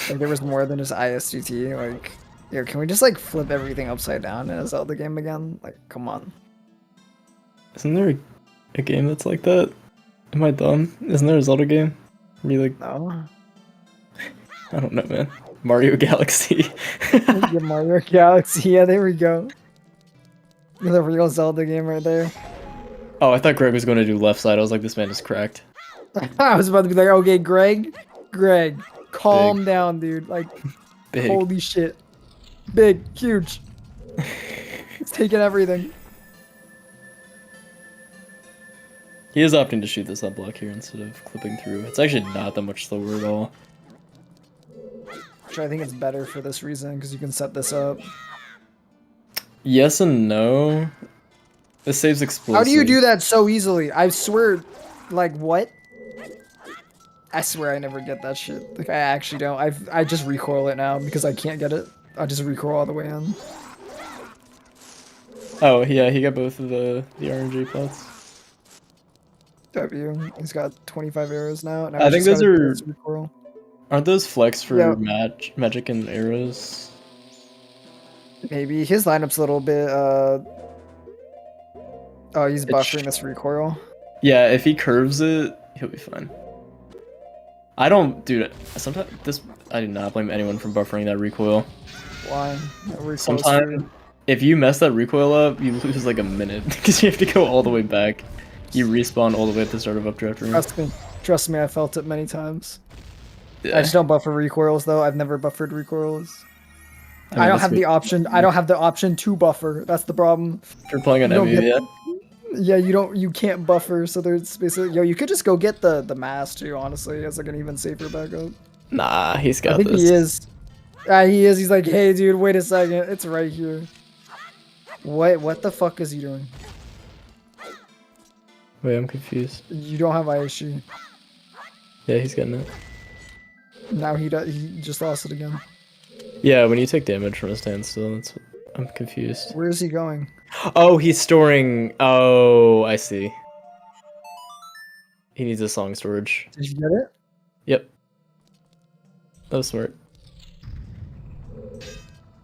Like there was more than just ISDT. Like, yo, can we just like flip everything upside down in a Zelda game again? Like, come on. Isn't there a game that's like that? Am I dumb? Isn't there a Zelda game? Where you like, No. I don't know, man. Mario Galaxy. Yeah, Mario Galaxy. Yeah, there we go. The real Zelda game right there. Oh, I thought Greg was going to do left side. I was like, this man is cracked. I was about to be like, okay, Greg, calm down, dude. Like, Big. holy shit. Big, huge. It's taking everything. He is opting to shoot this up block here instead of clipping through. It's actually not that much slower at all. Which I think it's better for this reason, because you can set this up. Yes and no. This saves explosive. How do you do that so easily? I swear, like, what? I swear I never get that shit. Like, I actually don't. I just recoil it now because I can't get it. I just recoil all the way in. Oh, yeah, he got both of the RNG pots. W. He's got 25 arrows now. I think those are... Recoil. Aren't those flex for Yeah. magic and arrows? Maybe. His lineup's a little bit, Oh, he's buffering this recoil. Yeah, if he curves it, he'll be fine. I don't, dude. Sometimes I do not blame anyone for buffering that recoil. Why? Recoil's Sometimes, if you mess that recoil up, you lose like a minute because you have to go all the way back. You respawn all the way at the start of updraft room. Trust me, I felt it many times. Yeah. I just don't buffer recoils though. I've never buffered recoils. I mean, I don't have the option. I don't have the option to buffer. That's the problem. If you're playing on You don't Emmy, get- yeah. Yeah, you can't buffer, so there's basically you could just go get the mask too, honestly, as like an even safer backup. Nah, he's got I think this. he is. He is. He's like, hey dude, wait a second, it's right here. What the fuck is he doing? Wait, I'm confused. You don't have ISG. Yeah, he's getting it. Now he just lost it again. Yeah, when you take damage from a standstill, I'm confused. Where is he going? Oh, he's storing. Oh, I see. He needs a song storage. Did you get it? Yep. That was smart.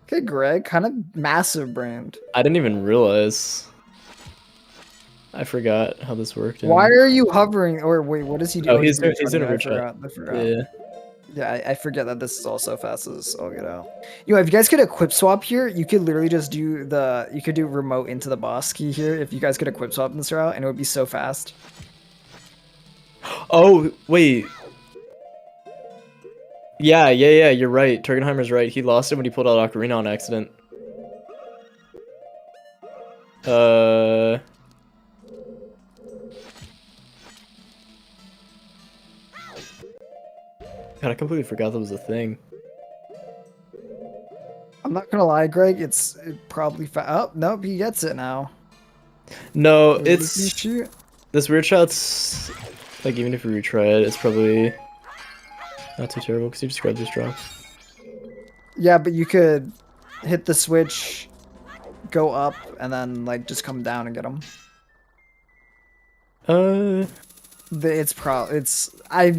Okay, Greg, kind of massive brand. I didn't even realize. I forgot how this worked. Why are you hovering? Or wait, what is he doing? Oh, he's in a I rich forgot. Yeah. Yeah, I forget that this is also fast as all get out. You know, if you guys could equip swap here, you could literally just do you could do remote into the boss key here if you guys could equip swap in this route, and it would be so fast. Oh, wait. Yeah, you're right. Turgenheimer's right. He lost it when he pulled out Ocarina on accident. God, I completely forgot that was a thing. I'm not gonna lie, Greg. It probably oh nope, he gets it now. No, Wait, did he it's shoot? this weird shot's like even if you retry it, it's probably not too terrible because you just grab these drops. Yeah, but you could hit the switch, go up, and then like just come down and get him. I'm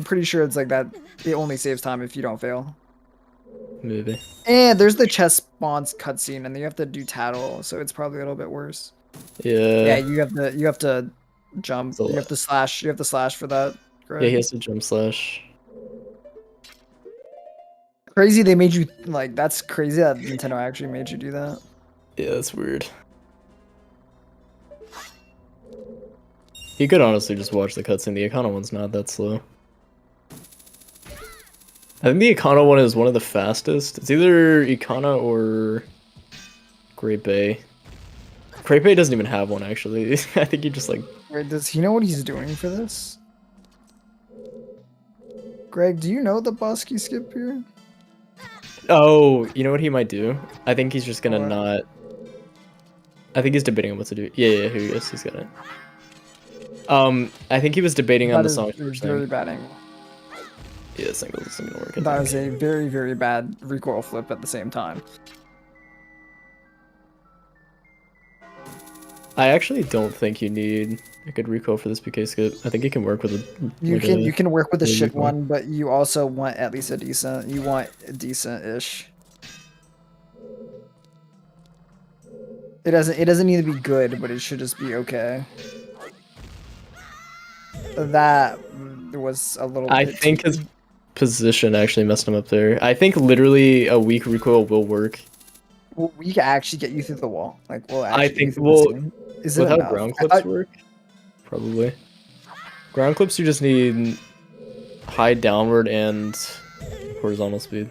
pretty sure it's like that. It only saves time if you don't fail. Maybe. And there's the chest spawns cutscene, and then you have to do tattle, so it's probably a little bit worse. Yeah. Yeah, you have to jump. It's a You have lot. to slash. You have to slash for that. Greg. Yeah, he has to jump slash. Crazy they made you like that's crazy that Nintendo actually made you do that. Yeah, that's weird. You could honestly just watch the cutscene. The Econo one's not that slow. I think the Econo one is one of the fastest. It's either Econo or Great Bay. Great Bay doesn't even have one, actually. I think you just like... Wait, does he know what he's doing for this? Greg, do you know the Bosky skip here? Oh, you know what he might do? I think he's just gonna What? not... I think he's debating on what to do. Yeah, here he is. He's got it. I think he was debating on the song first very thing. bad angle. Yeah, singles isn't gonna work. I That think. was a very, very bad recoil flip at the same time. I actually don't think you need a good recoil for this PK skip. I think you can work with a... You can work with a good shit recoil. one, but you also want at least a decent. You want a decent-ish. It doesn't need to be good, but it should just be okay. That was a little. I bit think too- his position actually messed him up there. I think literally a weak recoil will work. we can actually get you through the wall. Like, we'll I actually get you think through the we'll- ceiling. Is it With how enough? ground I clips thought- work? Probably. Ground clips you just need high downward and horizontal speed.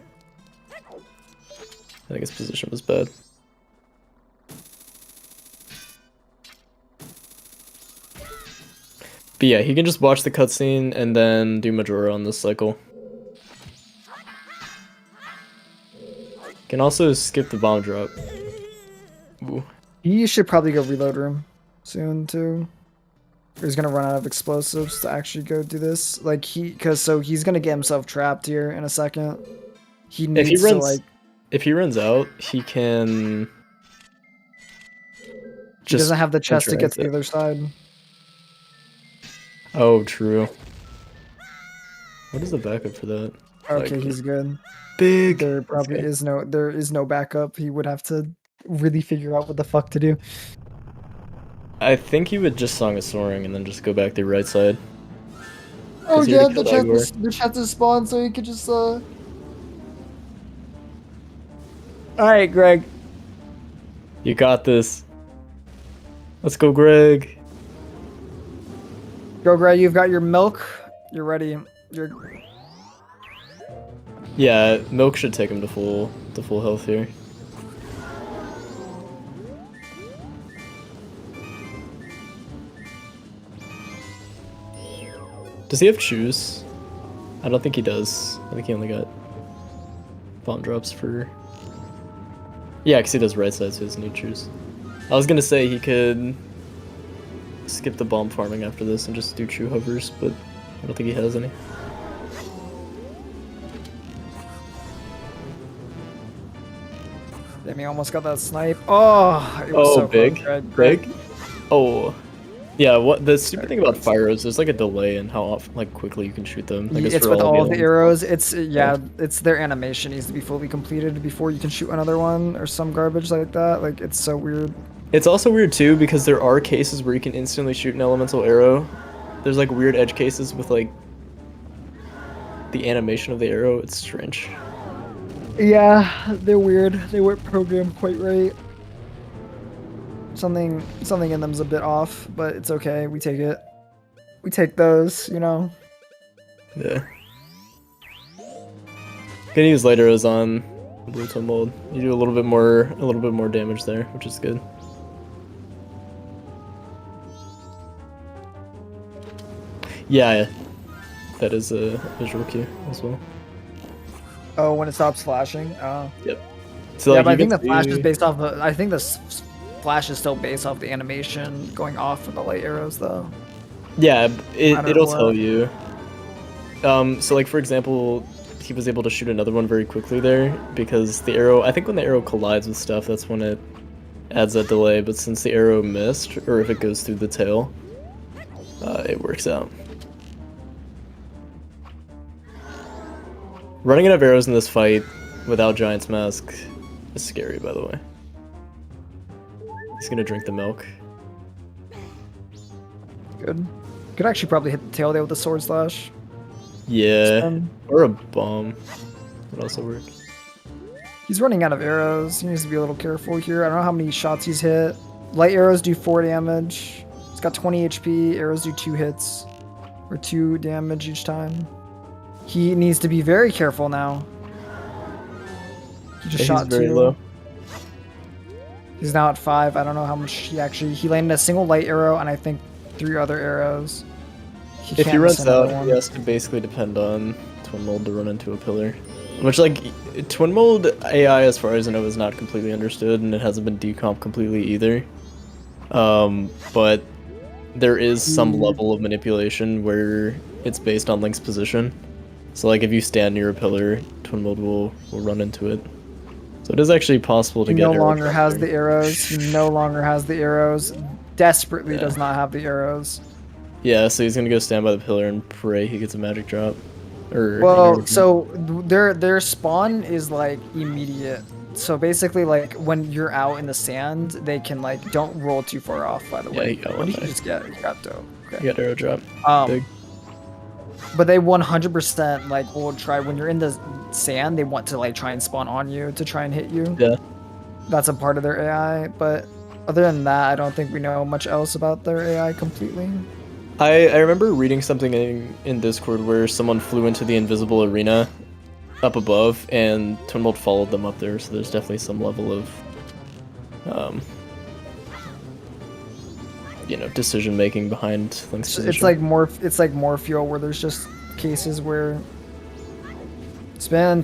I think his position was bad. But yeah, he can just watch the cutscene and then do Majora on this cycle. Can also skip the bomb drop. Ooh. He should probably go reload room soon too. Or he's gonna run out of explosives to actually go do this. Like so he's gonna get himself trapped here in a second. He needs If he runs, to like. if he runs out, he can. He doesn't have the chest to get to the exit. other side. Oh, true. What is the backup for that? Okay, Like, he's good. Big. There probably Okay. is no backup. He would have to really figure out what the fuck to do. I think he would just Song of Soaring and then just go back the right side. Oh he yeah, already the killed Igor. chest is spawned, so he could just Alright, Greg. You got this. Let's go, Greg. Go, Greg, you've got your milk. You're ready. You're Yeah, Milk should take him to full health here. Does he have choose? I don't think he does. I think he only got bomb drops for... Yeah, because he does right side, so he doesn't need choose. I was gonna say he could skip the bomb farming after this and just do true hovers, but I don't think he has any. Damn, he almost got that snipe. Oh, it was Oh, so big, close, Greg. big. Oh, yeah. What the stupid thing about fyros? There's like a delay in how often, like quickly you can shoot them. I guess It's for with all the the arrows. It's it's their animation needs to be fully completed before you can shoot another one or some garbage like that. Like, it's so weird. It's also weird too because there are cases where you can instantly shoot an elemental arrow. There's like weird edge cases with like the animation of the arrow. It's strange. Yeah, they're weird. They weren't programmed quite right. Something in them's a bit off, but it's okay. We take it. We take those, you know. Yeah. Gonna use light arrows on blue toe mold. You do a little bit more damage there, which is good. Yeah, that is a visual cue as well. Oh, when it stops flashing. Oh. Yep. So Yeah, like but I you think the can flash see- is based off. I think the flash is still based off the animation going off from the light arrows, though. Yeah, I don't it'll know tell what. you. So like for example, he was able to shoot another one very quickly there because the arrow. I think when the arrow collides with stuff, that's when it adds that delay. But since the arrow missed, or if it goes through the tail, it works out. Running out of arrows in this fight without Giant's Mask is scary, by the way. He's gonna drink the milk. Good. Could actually probably hit the tail there with the sword slash. Yeah, Spin. or a bomb would also work. He's running out of arrows. He needs to be a little careful here. I don't know how many shots he's hit. Light arrows do 4 damage. He's got 20 HP. Arrows do 2 hits. Or 2 damage each time. He needs to be very careful now. He just shot 2. Very low. He's now at 5. I don't know how much he landed a single light arrow and I think 3 other arrows. If he runs out, he has to basically depend on Twin Mold to run into a pillar. Which, like, Twin Mold AI, as far as I know, is not completely understood, and it hasn't been decomped completely either. But there is some level of manipulation where it's based on Link's position. So, like, if you stand near a pillar, Twin Mold will run into it. So it is actually possible to get. He no longer has the arrows. He no longer has the arrows. Desperately does not have the arrows. Yeah, so he's gonna go stand by the pillar and pray he gets a magic drop. Well, so their spawn is like immediate. So basically, like when you're out in the sand, they can like don't roll too far off. By the way, what did you just get? You got dope. Okay. You got arrow drop. Big. But they 100% like will try when you're in the sand. They want to like try and spawn on you to try and hit you. Yeah. That's a part of their AI. But other than that, I don't think we know much else about their AI completely. I remember reading something in Discord where someone flew into the invisible arena up above, and Twin Mold followed them up there, so there's definitely some level of, decision making behind Link's position. It's like Morpheal, where there's just cases where spin.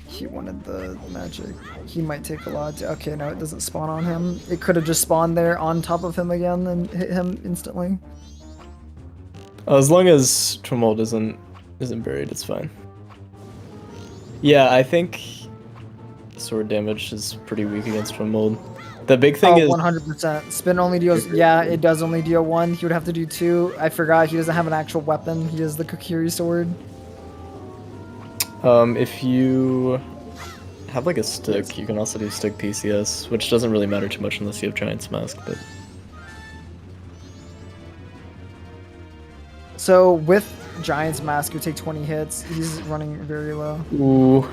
He wanted the magic. He might take a lot. Okay, no, it doesn't spawn on him. It could have just spawned there on top of him again and hit him instantly. As long as Twin Mold isn't buried, it's fine. Yeah, I think sword damage is pretty weak against Twin Mold. The big thing is 100%. Spin only deals. Yeah, it does only deal 1. He would have to do 2. I forgot he doesn't have an actual weapon. He has the Kokiri sword. If you have like a stick, you can also do stick PCS, which doesn't really matter too much unless you have Giant's Mask, but... So with Giant's Mask, you take 20 hits. He's running very low. Ooh.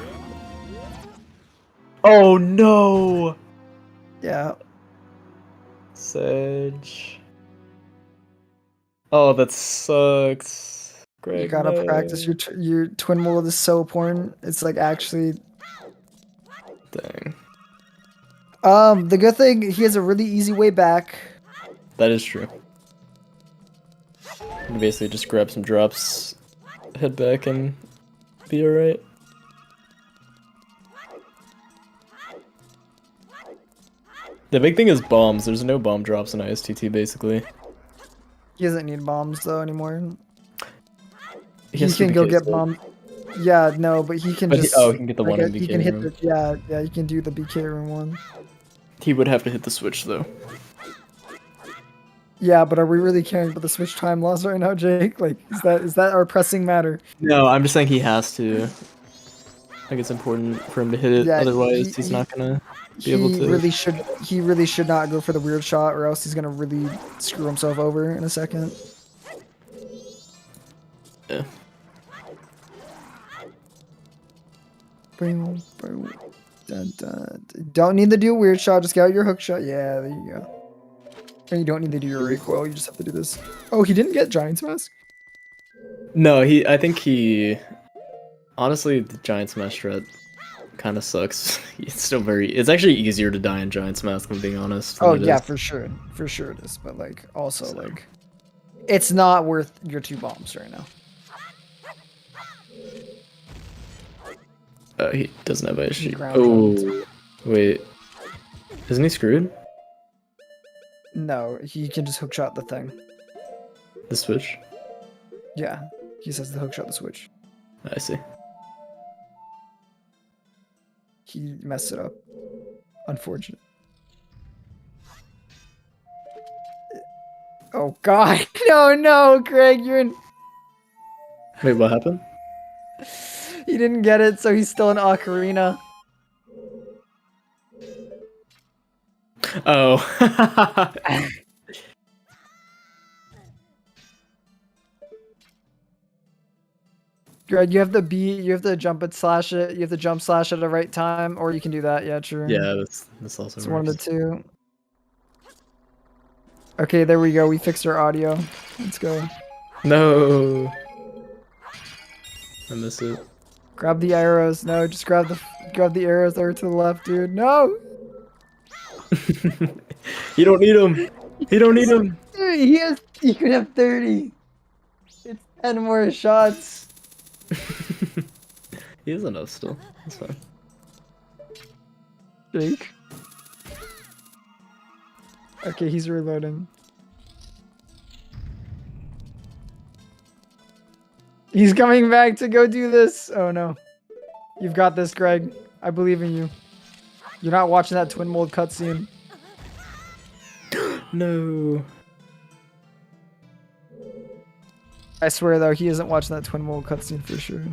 Oh no! Yeah. Sedge. Oh, that sucks. Greg, you gotta practice your Twin Mold is so important. It's like actually. Dang. The good thing he has a really easy way back. That is true. You can basically just grab some drops, head back, and be alright. The big thing is bombs. There's no bomb drops in ISTT, basically. He doesn't need bombs though anymore. He can go get bombs. Yeah, no, but he can just. He can get the one in BK He can hit room. Yeah, he can do the BK room one. He would have to hit the switch though. Yeah, but are we really caring about the switch time loss right now, Jake? Like, is that our pressing matter? No, I'm just saying he has to. I think it's important for him to hit it. Yeah, otherwise, he's not gonna be able to. He really should not go for the weird shot, or else he's gonna really screw himself over in a second. Yeah. Boom, boom. Dun, dun. Don't need to do a weird shot. Just get out your hook shot. Yeah, there you go. And you don't need to do your recoil. You just have to do this. Oh, he didn't get Giant's Mask? No, I think he... Honestly, the Giant's Mask strat kind of sucks. It's still it's actually easier to die in Giant's Mask, if I'm being honest. Oh, yeah, for sure. For sure it is. But, like, also, like... It's not worth your 2 bombs right now. He doesn't have ISG. Oh, wait. Isn't he screwed? No, he can just hookshot the thing. The switch? Yeah, he says the hookshot the switch. I see. He messed it up. Unfortunate. Oh god! No, Greg, you're in... Wait, what happened? He didn't get it, so he's still in Ocarina. Oh. Greg, you have to you have to jump it, slash it. You have to jump slash at the right time, or you can do that. Yeah, true. Yeah, this also It's works. one of the two. Okay, there we go. We fixed our audio. Let's go. No. I miss it. Grab the arrows. No, just grab the arrows that are to the left, dude. No. You don't need him. You don't need him. Dude, he could have 30. It's 10 more shots. He has enough still. That's fine. Jake. Okay, he's reloading. He's coming back to go do this. Oh no. You've got this, Greg. I believe in you. You're not watching that twin mold cutscene. No. I swear though, he isn't watching that twin mold cutscene for sure.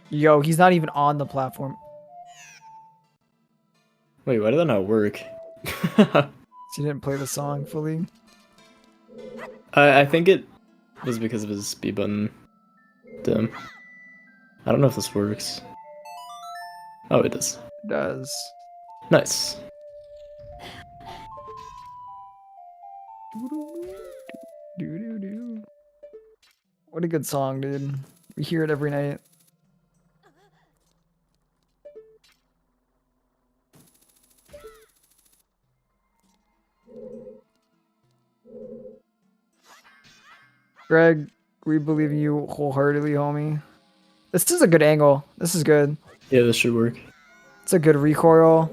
Yo, he's not even on the platform. Wait, why did that not work? He didn't play the song fully. I think it was because of his speed button dim. I don't know if this works. Oh, it does. It does. Nice. What a good song, dude. We hear it every night. Greg, we believe in you wholeheartedly, homie. This is a good angle. This is good. Yeah, this should work. It's a good recoil.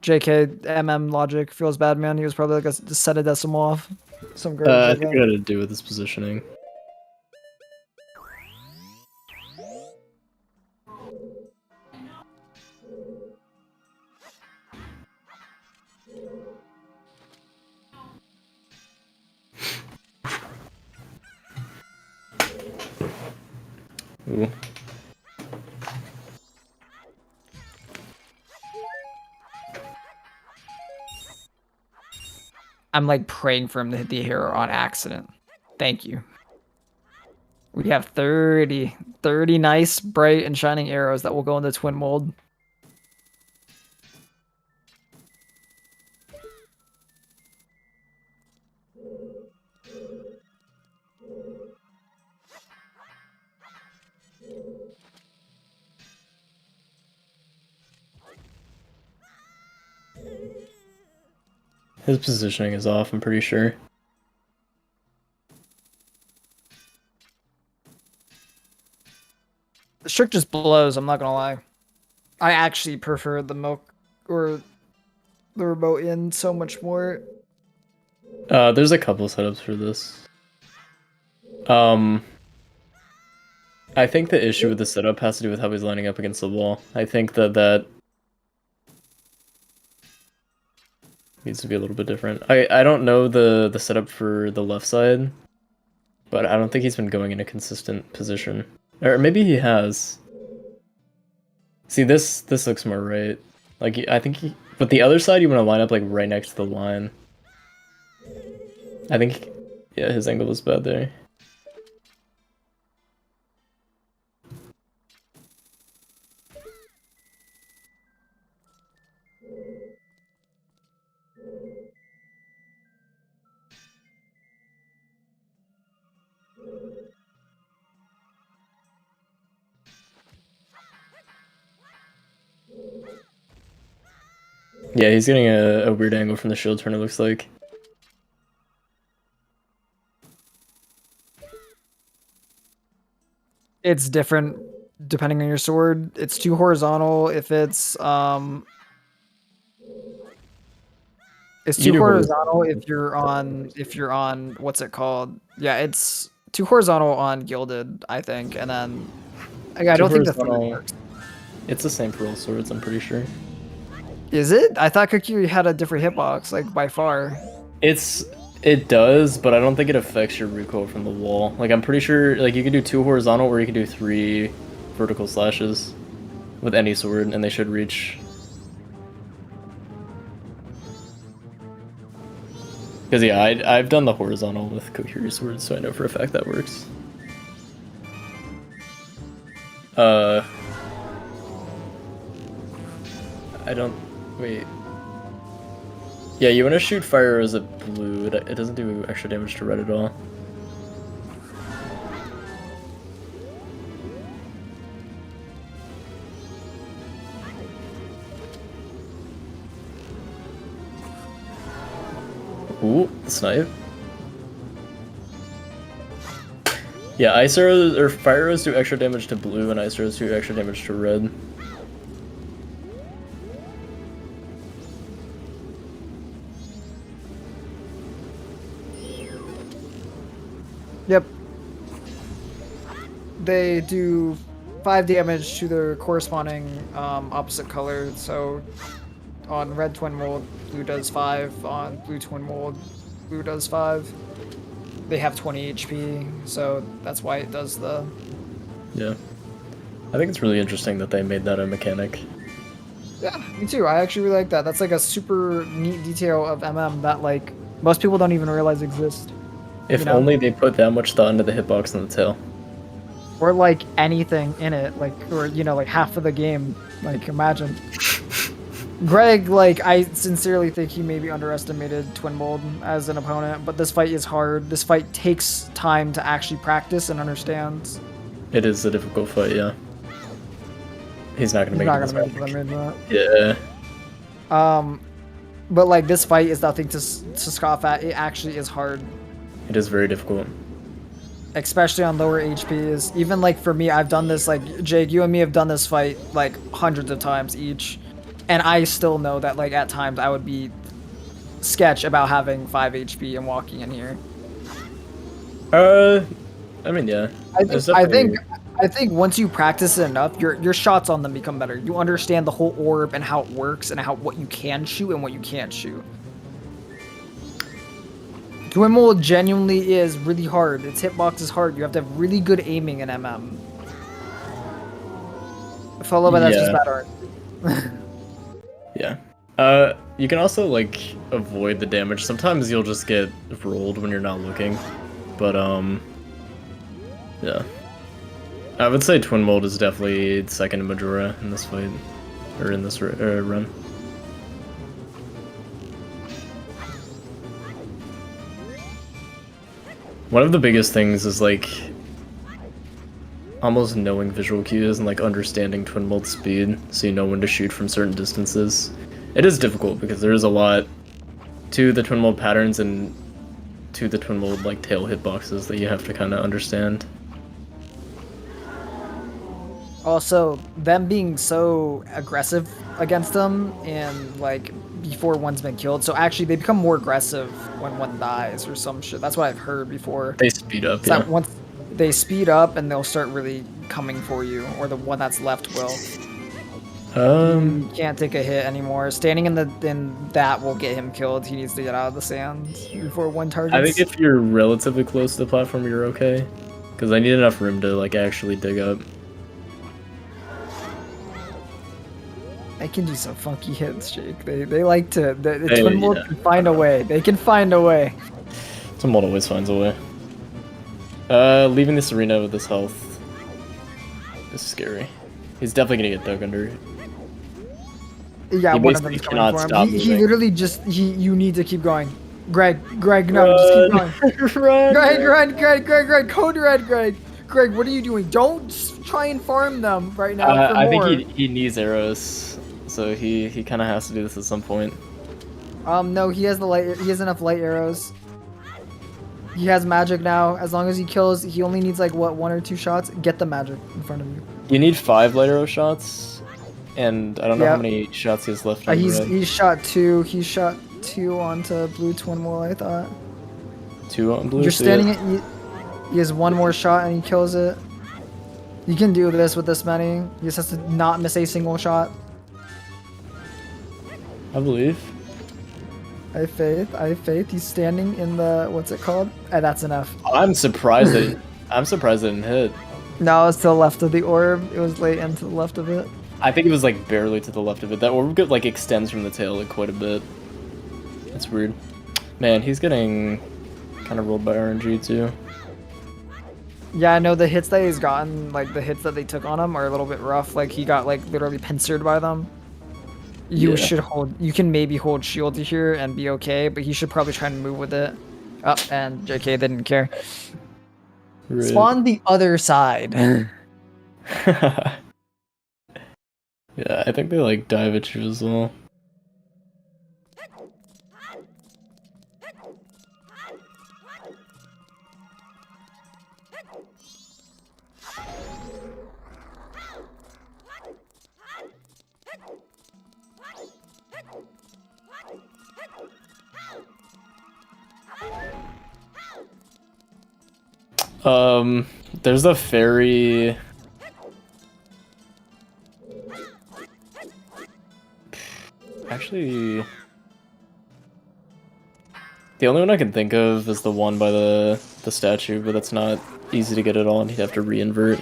JK, MM logic. Feels bad, man. He was probably like a set a decimal off. Some great. I think it had to do with his positioning. Ooh. I'm like praying for him to hit the hero on accident. Thank you. We have 30 nice, bright, and shining arrows that will go in the twin mold. His positioning is off, I'm pretty sure. The trick just blows, I'm not gonna lie. I actually prefer the milk or the remote in so much more. There's a couple setups for this. I think the issue with the setup has to do with how he's lining up against the wall. I think that needs to be a little bit different. I don't know the setup for the left side, but I don't think he's been going in a consistent position. Or maybe he has. See, this looks more right. Like, I think but the other side you want to line up like right next to the line. I think, yeah, his angle was bad there. Yeah, he's getting a weird angle from the shield turn, it looks like. It's different depending on your sword. It's too horizontal. If it's It's You two do horizontal if you're on what's it called? Yeah, it's two horizontal on gilded, I think, and then I don't think the third horizontal. works. It's the same for all swords, I'm pretty sure. Is it? I thought Kokiri had a different hitbox, like by far. It does, but I don't think it affects your recoil from the wall. Like I'm pretty sure like you can do 2 horizontal or you can do 3 vertical slashes with any sword and they should reach. Because yeah, I've done the horizontal with Kokiri swords, so I know for a fact that works. I don't... Wait. Yeah, you want to shoot fire arrows at blue. It doesn't do extra damage to red at all. Ooh, snipe. Yeah, ice arrows or fire arrows do extra damage to blue, and ice arrows do extra damage to red. Yep. They do 5 damage to their corresponding opposite color. So on red twin mold, blue does 5. On blue twin mold, blue does 5. They have 20 HP, so that's why it does the... Yeah. I think it's really interesting that they made that a mechanic. Yeah, me too. I actually really like that. That's like a super neat detail of MM that like most people don't even realize exists. If only they put that much thought into the hitbox and the tail. Or like anything in it, like, or you know, like half of the game. Like imagine. Greg, like, I sincerely think he maybe underestimated Twin Mold as an opponent, but this fight is hard. This fight takes time to actually practice and understand. It is a difficult fight, yeah. He's not gonna make it. Yeah. But like this fight is nothing to scoff at. It actually is hard. It is very difficult. Especially on lower HPs. Even like for me, I've done this, like, Jake, you and me have done this fight like hundreds of times each. And I still know that, like, at times I would be sketch about having 5 HP and walking in here. I mean, yeah. I think once you practice it enough, your shots on them become better. You understand the whole orb and how it works and what you can shoot and what you can't shoot. Twin Mold genuinely is really hard. Its hitbox is hard. You have to have really good aiming in MM. Followed by that's just bad art. Yeah. You can also, like, avoid the damage. Sometimes you'll just get rolled when you're not looking. But, yeah. I would say Twin Mold is definitely second to Majora in this fight. Or in this run. One of the biggest things is, like, almost knowing visual cues and like understanding Twin Mold speed, so you know when to shoot from certain distances. It is difficult because there is a lot to the Twin Mold patterns and to the Twin Mold like tail hitboxes that you have to kind of understand. Also, them being so aggressive against them and like before one's been killed, so actually they become more aggressive when one dies or some shit. That's what I've heard before. They speed up, yeah. Once they speed up and they'll start really coming for you, or the one that's left will. You can't take a hit anymore. Standing in that will get him killed. He needs to get out of the sand before one target. I think if you're relatively close to the platform, you're okay, because I need enough room to like actually dig up. They can do some funky hits, Jake. They like to. The Twin Mold can find a way. They can find a way. Twin Mold always finds a way. Leaving this arena with this health is scary. He's definitely gonna get dug under. Yeah, one of them is coming for him. He literally just you need to keep going. Greg, no, just keep going. Greg, code red, Greg. Greg, what are you doing? Don't try and farm them right now. I think he needs arrows, so he kind of has to do this at some point. No, he has enough light arrows. He has magic now. As long as he kills, he only needs like what, 1 or 2 shots. Get the magic in front of you. You need 5 light arrow shots, and I don't know how many shots he has left. He's shot 2. He's shot 2 onto blue twin wall, I thought. 2 on blue. You're standing it. He has 1 more shot and he kills it. You can do this with this many. He just has to not miss a single shot. I believe. I have faith. I have faith. He's standing in the what's it called? That's enough. I'm surprised that it didn't hit. No, it's to the left of the orb. It was late and to the left of it. I think it was like barely to the left of it. That orb like extends from the tail like quite a bit. That's weird. Man, he's getting kind of rolled by RNG too. Yeah, I know the hits that he's gotten, like the hits that they took on him are a little bit rough. Like he got like literally pincered by them. You should hold, you can maybe hold shield here and be okay, but he should probably try and move with it. Oh, and JK didn't care. Right. Spawn the other side. Yeah, I think they like dive at you as well. There's a fairy. Actually, the only one I can think of is the one by the statue, but that's not easy to get it on. You'd have to re-invert.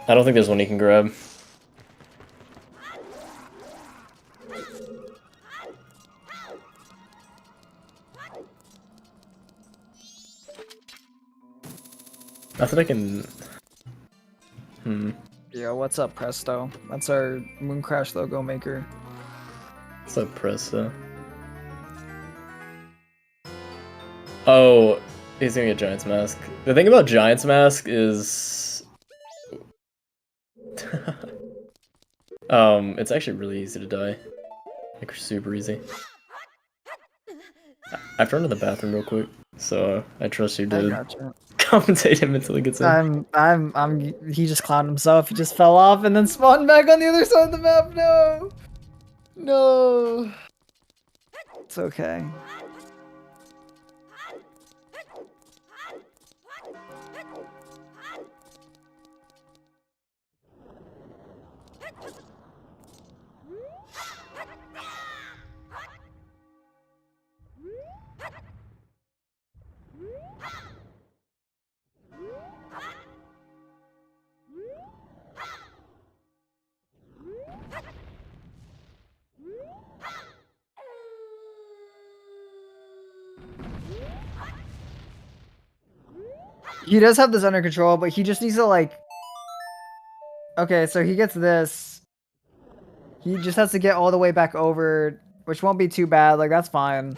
I don't think there's one you can grab. Not that I can... Yeah, what's up, Presto? That's our MoonCrash logo maker. What's up, Presto? Oh, he's gonna get Giant's Mask. The thing about Giant's Mask is... it's actually really easy to die. Like, super easy. I have to run to the bathroom real quick, so I trust you to compensate him until he gets in. He just clowned himself. He just fell off and then spawned back on the other side of the map. No. No. It's okay. He does have this under control, but he just needs to like... Okay, so he gets this. He just has to get all the way back over, which won't be too bad. Like, that's fine.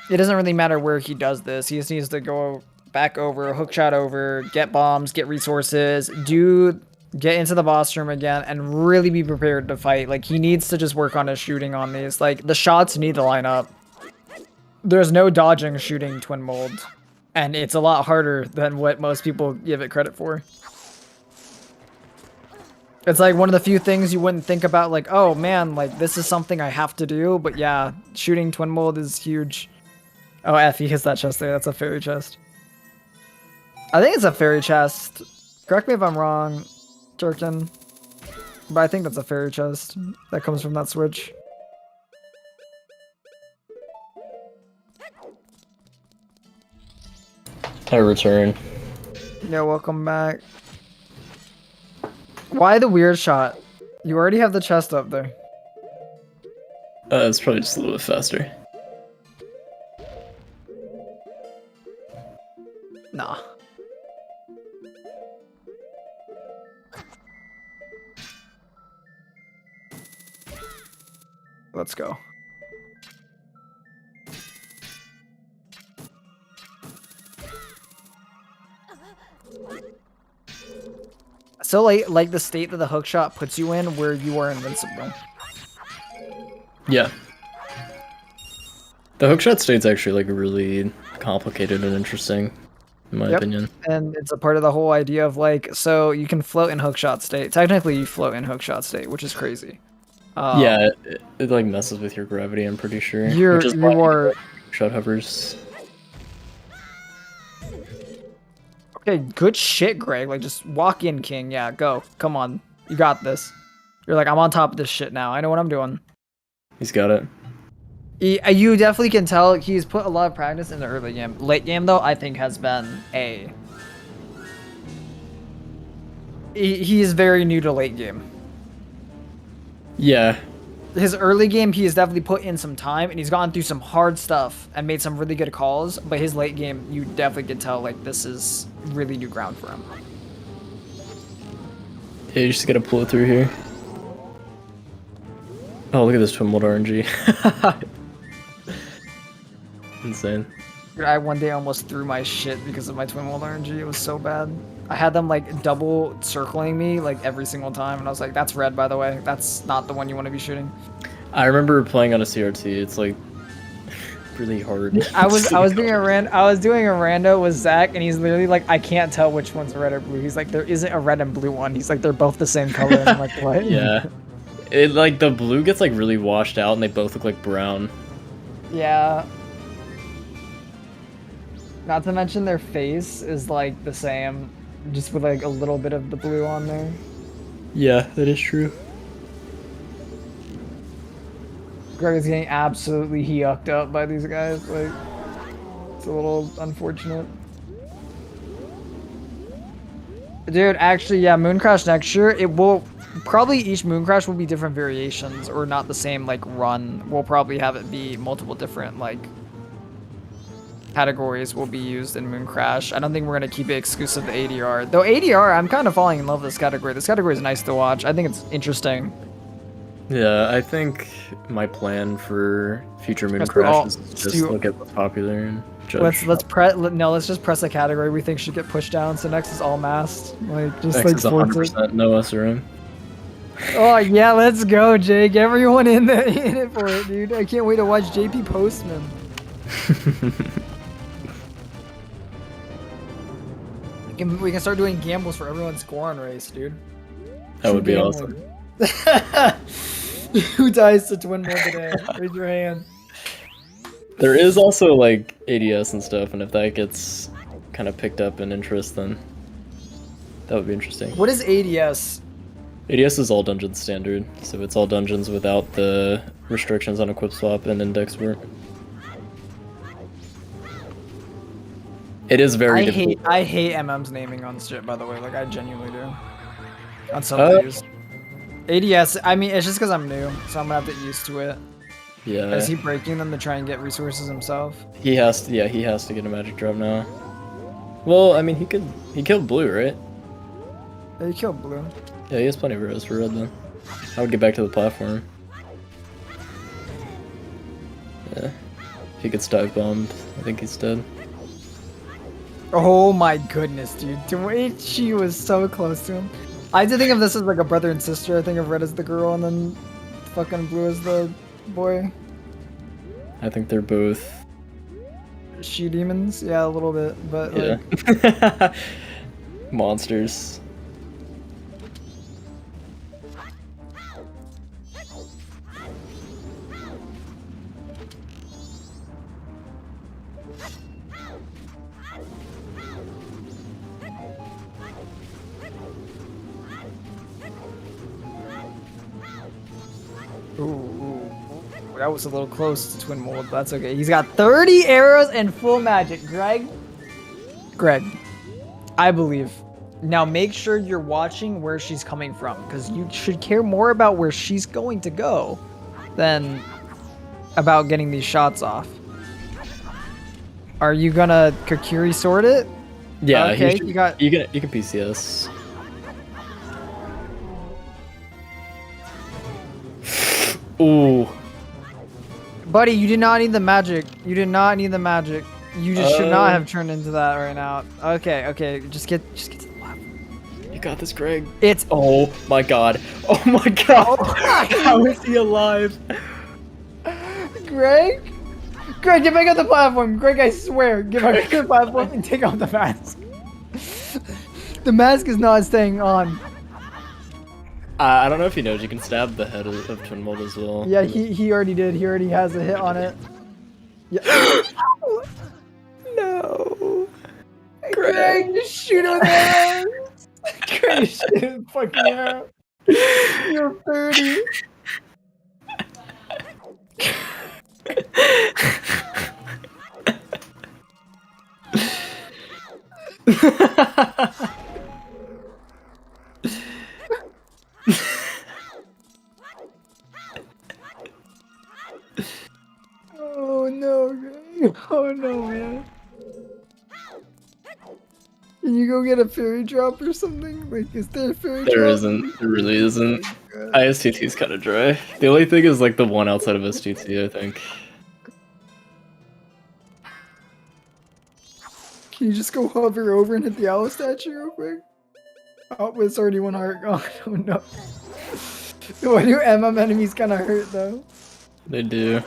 It doesn't really matter where he does this. He just needs to go back over, hookshot over, get bombs, get resources, get into the boss room again, and really be prepared to fight. Like, he needs to just work on his shooting on these. Like, the shots need to line up. There's no dodging shooting Twin Mold. And it's a lot harder than what most people give it credit for. It's like one of the few things you wouldn't think about, like, oh man, like this is something I have to do. But yeah, shooting Twin Mold is huge. Oh, F, he hits that chest there. That's a fairy chest. I think it's a fairy chest. Correct me if I'm wrong, Jerkin. But I think that's a fairy chest that comes from that switch. I return. Yeah, welcome back. Why the weird shot? You already have the chest up there. It's probably just a little bit faster. Nah. Let's go. So like the state that the hookshot puts you in where you are invincible. Yeah. The hookshot state's actually like really complicated and interesting, in my opinion. And it's a part of the whole idea of like, so you can float in hookshot state. Technically you float in hookshot state, which is crazy. Yeah, it like messes with your gravity, I'm pretty sure. You are shut hovers. okay. Good shit, Greg. Like just walk in, King. Yeah, go. Come on, you got this. You're like, I'm on top of this shit now. I know what I'm doing. He's got it. You definitely can tell he's put a lot of practice in the early game. Late game though, I think has been he is very new to late game. Yeah. His early game, he has definitely put in some time, and he's gone through some hard stuff and made some really good calls. But his late game, you definitely can tell like this is really new ground for him. Yeah, you just gotta pull it through here. Oh, look at this twin mold RNG. Insane. I one day almost threw my shit because of my twin mold RNG. It was so bad. I had them like double circling me like every single time, and I was like, "That's red, by the way. That's not the one you want to be shooting." I remember playing on a CRT. It's like really hard. I was doing a rando with Zach, and he's literally like, "I can't tell which one's red or blue." He's like, "There isn't a red and blue one." He's like, "They're both the same color." And I'm like, "What?" Yeah. It like the blue gets like really washed out, and they both look like brown. Yeah. Not to mention their face is like the same, just with like a little bit of the blue on there. Yeah, that is true. Greg is getting absolutely yucked up by these guys. Like, it's a little unfortunate. Dude, actually, yeah, MoonCrash next year, it will probably each MoonCrash will be different variations or not the same like run. We'll probably have it be multiple different like categories will be used in MoonCrash. I don't think we're gonna keep it exclusive to ADR. Though ADR, I'm kind of falling in love with this category. This category is nice to watch. I think it's interesting. Yeah, I think my plan for future MoonCrash is just look at what's popular and judge. Let's just press a category we think should get pushed down. So next is all masked. Like just Next like is 100% no SRM. Oh yeah, let's go, Jake. Everyone in it for it, dude. I can't wait to watch JP Postman. We can start doing gambles for everyone's score on race, dude. That would be awesome. Who dies to twin mold today? Raise your hand. There is also like ADS and stuff, and if that gets kind of picked up in interest, then that would be interesting. What is ADS? ADS is all dungeons standard, so it's all dungeons without the restrictions on equip swap and index work. It is very difficult. I hate MM's naming on shit, by the way. Like, I genuinely do. On some views. ADS, I mean, it's just because I'm new, so I'm gonna have to get used to it. Yeah. Is he breaking them to try and get resources himself? He has to, yeah, he has to get a magic drop now. Well, I mean, he killed blue, right? Yeah, he killed blue. Yeah, he has plenty of arrows for red, then. I would get back to the platform. Yeah. If he gets dive bombed, I think he's dead. Oh my goodness, dude. She was so close to him. I did think of this as like a brother and sister. I think of red as the girl and then fucking blue as the boy. I think they're both she demons. Yeah, a little bit, but yeah. like monsters. Ooh, that was a little close to twin mold. That's okay. He's got 30 arrows and full magic. Greg, I believe. Now make sure you're watching where she's coming from, because you should care more about where she's going to go than about getting these shots off. Are you gonna Kakiri sword it? Yeah, okay. You can PCS. Ooh. Buddy, you did not need the magic. You did not need the magic. You just should not have turned into that right now. Okay. Just get to the left. You got this, Greg. It's oh my god. Oh my god. How is he alive? Greg, get back on the platform. Greg, I swear, get back on the platform and take off the mask. The mask is not staying on. I don't know if he knows you can stab the head of Twin Mold as well. Yeah, he already did. He already has a hit on it. Yeah. No. Greg, just shoot him there. Greg, shoot him fucking arrow. You're 30. Oh no, Greg. Oh no, man. Can you go get a fairy drop or something? Like, is there a fairy drop? There isn't. There really isn't. ISTT is kind of dry. The only thing is like the one outside of STT, I think. Can you just go hover over and hit the owl statue real quick? Oh, it's already one heart gone. Oh no. Why do MM enemies kind of hurt though? They do.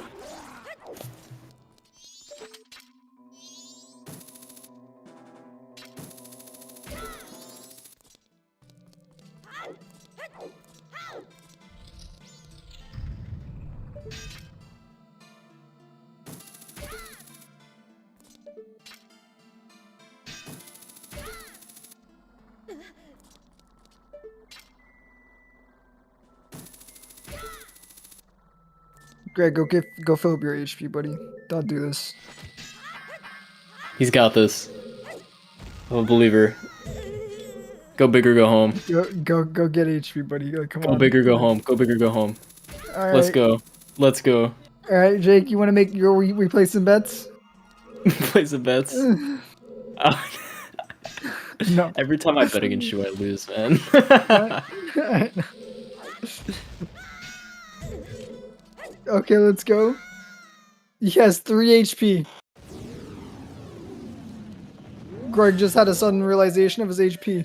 Greg, go fill up your HP, buddy. Don't do this. He's got this. I'm a believer. Go big or go home. Go get HP, buddy. Come on. Go big or go home. Go big or go home. All right. Let's go. Let's go. All right, Jake. You want to make your we play some bets? Play some bets. No. Every time I bet against you, I lose, man. Okay, let's go. He has 3 HP. Greg just had a sudden realization of his HP.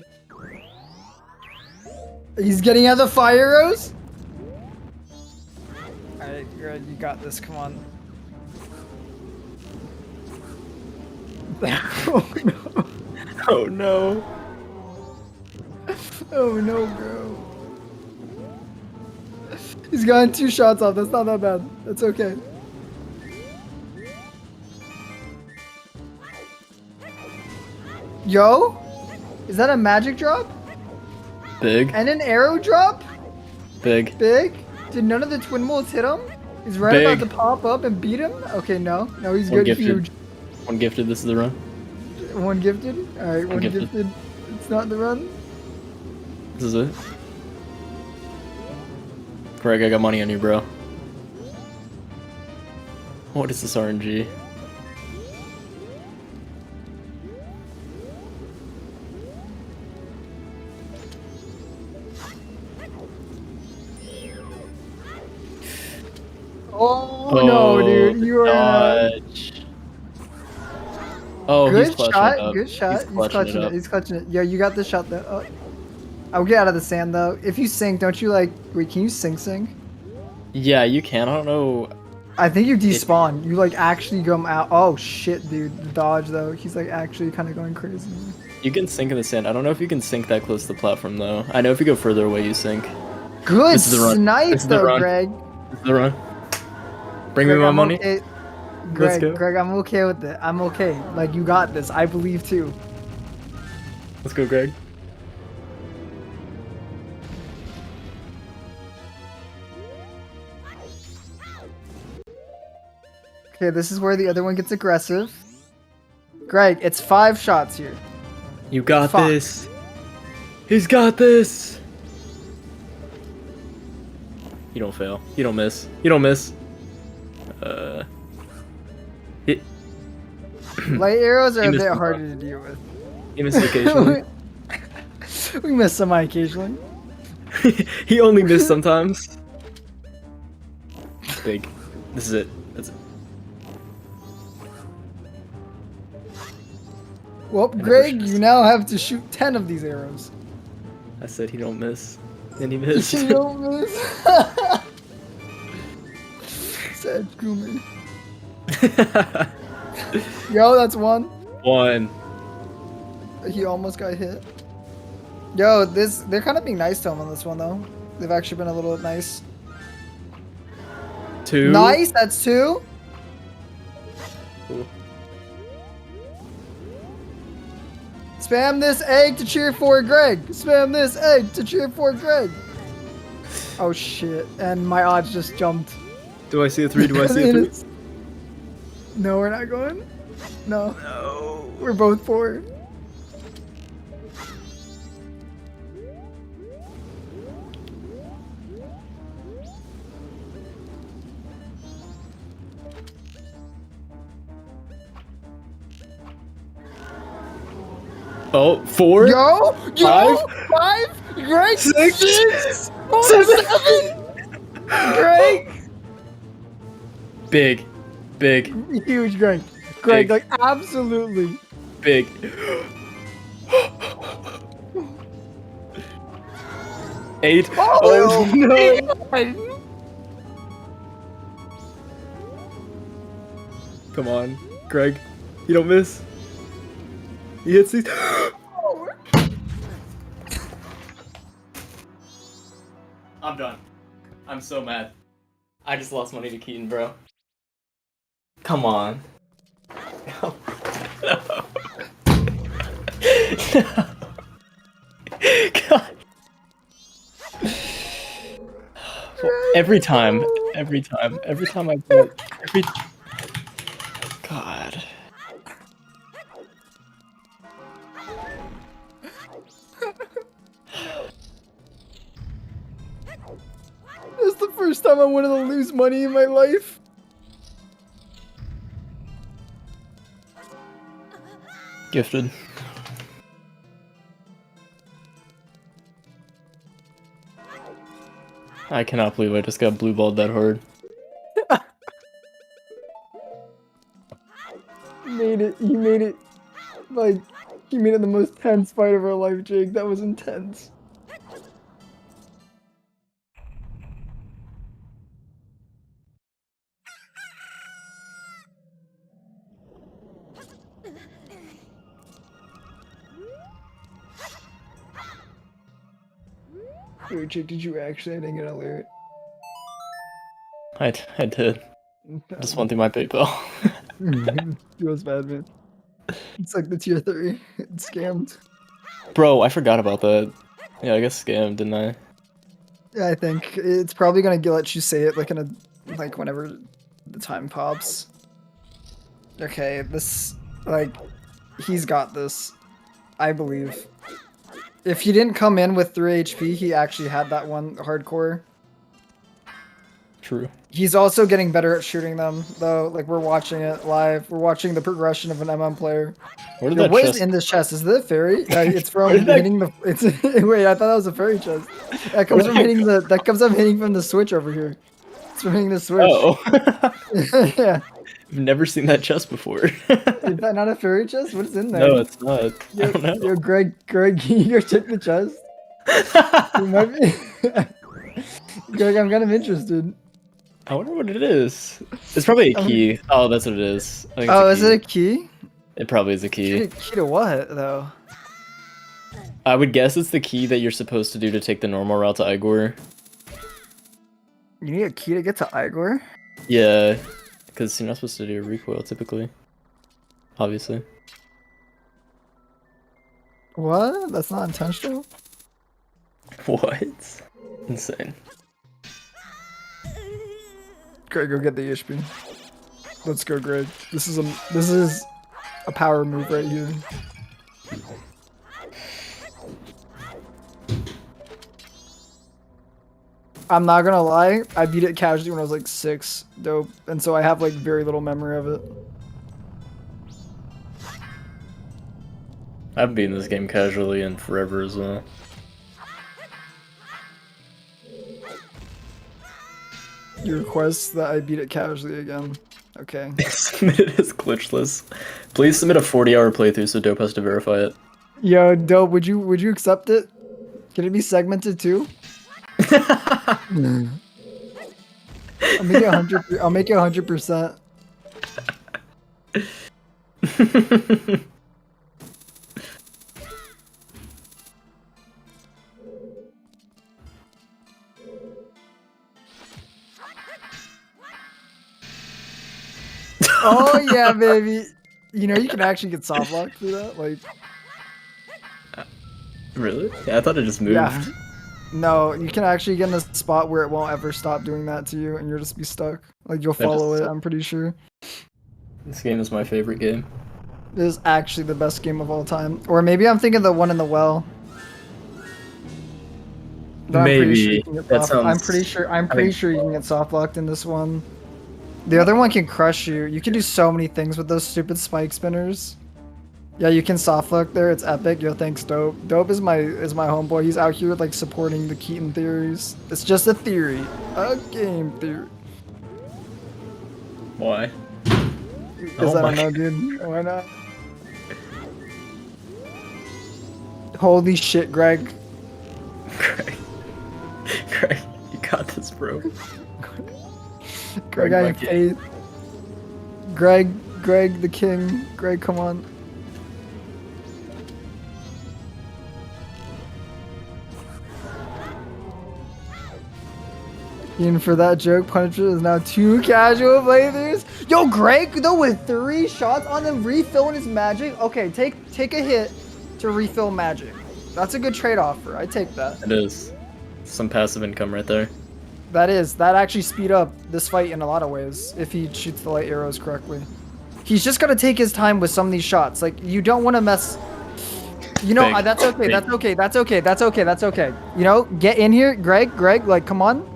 He's getting out the fire arrows? Alright, Greg, you got this, come on. Oh no. Oh no. Oh no, bro. He's gotten 2 shots off. That's not that bad. That's okay. Yo? Is that a magic drop? Big. And an arrow drop? Big. Big? Did none of the twin molds hit him? He's right Big. about to pop up and beat him? Okay, no. No, he's One good. gifted. Huge. One gifted. This is the run. 1 gifted? Alright, 1 gifted. gifted. It's not the run. This is it. Greg, I got money on you, bro. What is this RNG? Oh, no, dude. You are dodge. Oh, good he's clutching shot. it up. Good shot. He's clutching it. up. He's clutching it. Yeah, you got the shot though. Oh. I'll get out of the sand though. If you sink, don't you like? Wait, can you sink? Yeah, you can. I don't know. I think you despawn. You like actually go out. Oh shit, dude. The dodge though. He's like actually kind of going crazy. You can sink in the sand. I don't know if you can sink that close to the platform though. I know if you go further away, you sink. Good This is the run. snipe This is the though, run. Greg. This is the run. Bring Greg, me my I'm money. okay. Let's go. Greg, I'm okay with it. I'm okay. Like you got this. I believe too. Let's go, Greg. Okay, this is where the other one gets aggressive. Greg, it's 5 shots here. You got Fuck. this. He's got this. You don't fail. You don't miss. You don't miss. Hit. Light arrows are You a missed bit the harder to deal with. You missed occasionally. We miss some occasionally. He only missed sometimes. Big. This is it. That's it. Well, never Greg, should've you now have to shoot 10 of these arrows. I said he don't miss. And he missed. You don't miss. Sad Goomer. Yo, that's 1. 1. He almost got hit. Yo, they're kind of being nice to him on this one though. They've actually been a little nice. 2. Nice, that's 2. Cool. Spam this egg to cheer for Greg. Spam this egg to cheer for Greg. Oh shit, and my odds just jumped. Do I see a 3? Do I see a 3? No, we're not going. No. No. We're both 4. Oh, 4? Go! 5? 5! Greg! 6? 6! 7? 7! Greg! Big. Huge Greg. Greg, Big. like, absolutely. Big. Eight. Oh, no. Come on, Greg. You don't miss. He hits these. I'm done. I'm so mad. I just lost money to Keaton, bro. Come on. No. God. Every time I bet, God. This is the first time I wanted to lose money in my life. Gifted. I cannot believe I just got blue balled that hard. You made it, like, you made it the most tense fight of our life, Jake. That was intense. Wait, Jake, did you actually? I didn't get an alert. I did. Just went through my PayPal. Feels bad, man. It's like the tier 3. It's scammed. Bro, I forgot about that. Yeah, I guess scammed, didn't I? Yeah, I think it's probably gonna let you say it like in a whenever the time pops. Okay, this he's got this. I believe. If he didn't come in with 3 HP, he actually had that one hardcore. True. He's also getting better at shooting them, though. Like, we're watching it live. We're watching the progression of an MM player. Where did that What chest... is in this chest? Is it a fairy? It's from hitting the. It's wait. I thought that was a fairy chest. That comes from hitting the. That comes from hitting from the switch over here. It's from hitting the switch. Oh. Yeah. I've never seen that chest before. Is that not a fairy chest? What is in there? No, it's not. I don't know. Yo, Greg, can you go check the chest? You might be... Greg, I'm kind of interested. I wonder what it is. It's probably a key. Oh, that's what it is. I think Is it a key? It probably is a key. Key to what, though? I would guess it's the key that you're supposed to do to take the normal route to Igor. You need a key to get to Igor? Yeah, because you're not supposed to do a recoil typically. Obviously. What? That's not intentional? What? Insane. Greg, go get the HP. Let's go, Greg. This is a power move right here. I'm not gonna lie, I beat it casually when I was like 6, dope, and so I have like very little memory of it. I haven't beaten this game casually in forever as well. You request that I beat it casually again. Okay. Submit it as glitchless. Please submit a 40-hour playthrough so Dope has to verify it. Yo, dope, would you accept it? Can it be segmented too? I'll make it 100%. I'll make it 100%. Oh yeah, baby. You know you can actually get soft locked through that. Like, Really? Yeah, I thought it just moved. yeah. No, you can actually get in a spot where it won't ever stop doing that to you, and you'll just be stuck. Like you'll follow it. I'm pretty sure. This game is my favorite game. It is actually the best game of all time. Or maybe I'm thinking the one in the well. But Maybe. I'm pretty sure you can get soft locked in this one. The other one can crush you. You can do so many things with those stupid spike spinners. Yeah, you can soft lock there. It's epic. Yo, thanks, Dope. Dope is my homeboy. He's out here like supporting the Keaton theories. It's just a theory, a game theory. Why? Because I don't know, dude. Why not? Holy shit, Greg. Greg, you got this, bro. Greg, I have faith. Greg the king. Greg, come on. And for that joke, Punisher is now 2 casual playthroughs. Yo, Greg, though, with 3 shots on them refilling his magic. Okay, take a hit to refill magic. That's a good trade-off for. I take that. It is. Some passive income right there. That actually speed up this fight in a lot of ways if he shoots the light arrows correctly. He's just gotta take his time with some of these shots. Like, you don't want to mess. You know, Big. that's okay. Big. That's okay. You know, get in here, Greg, like, come on.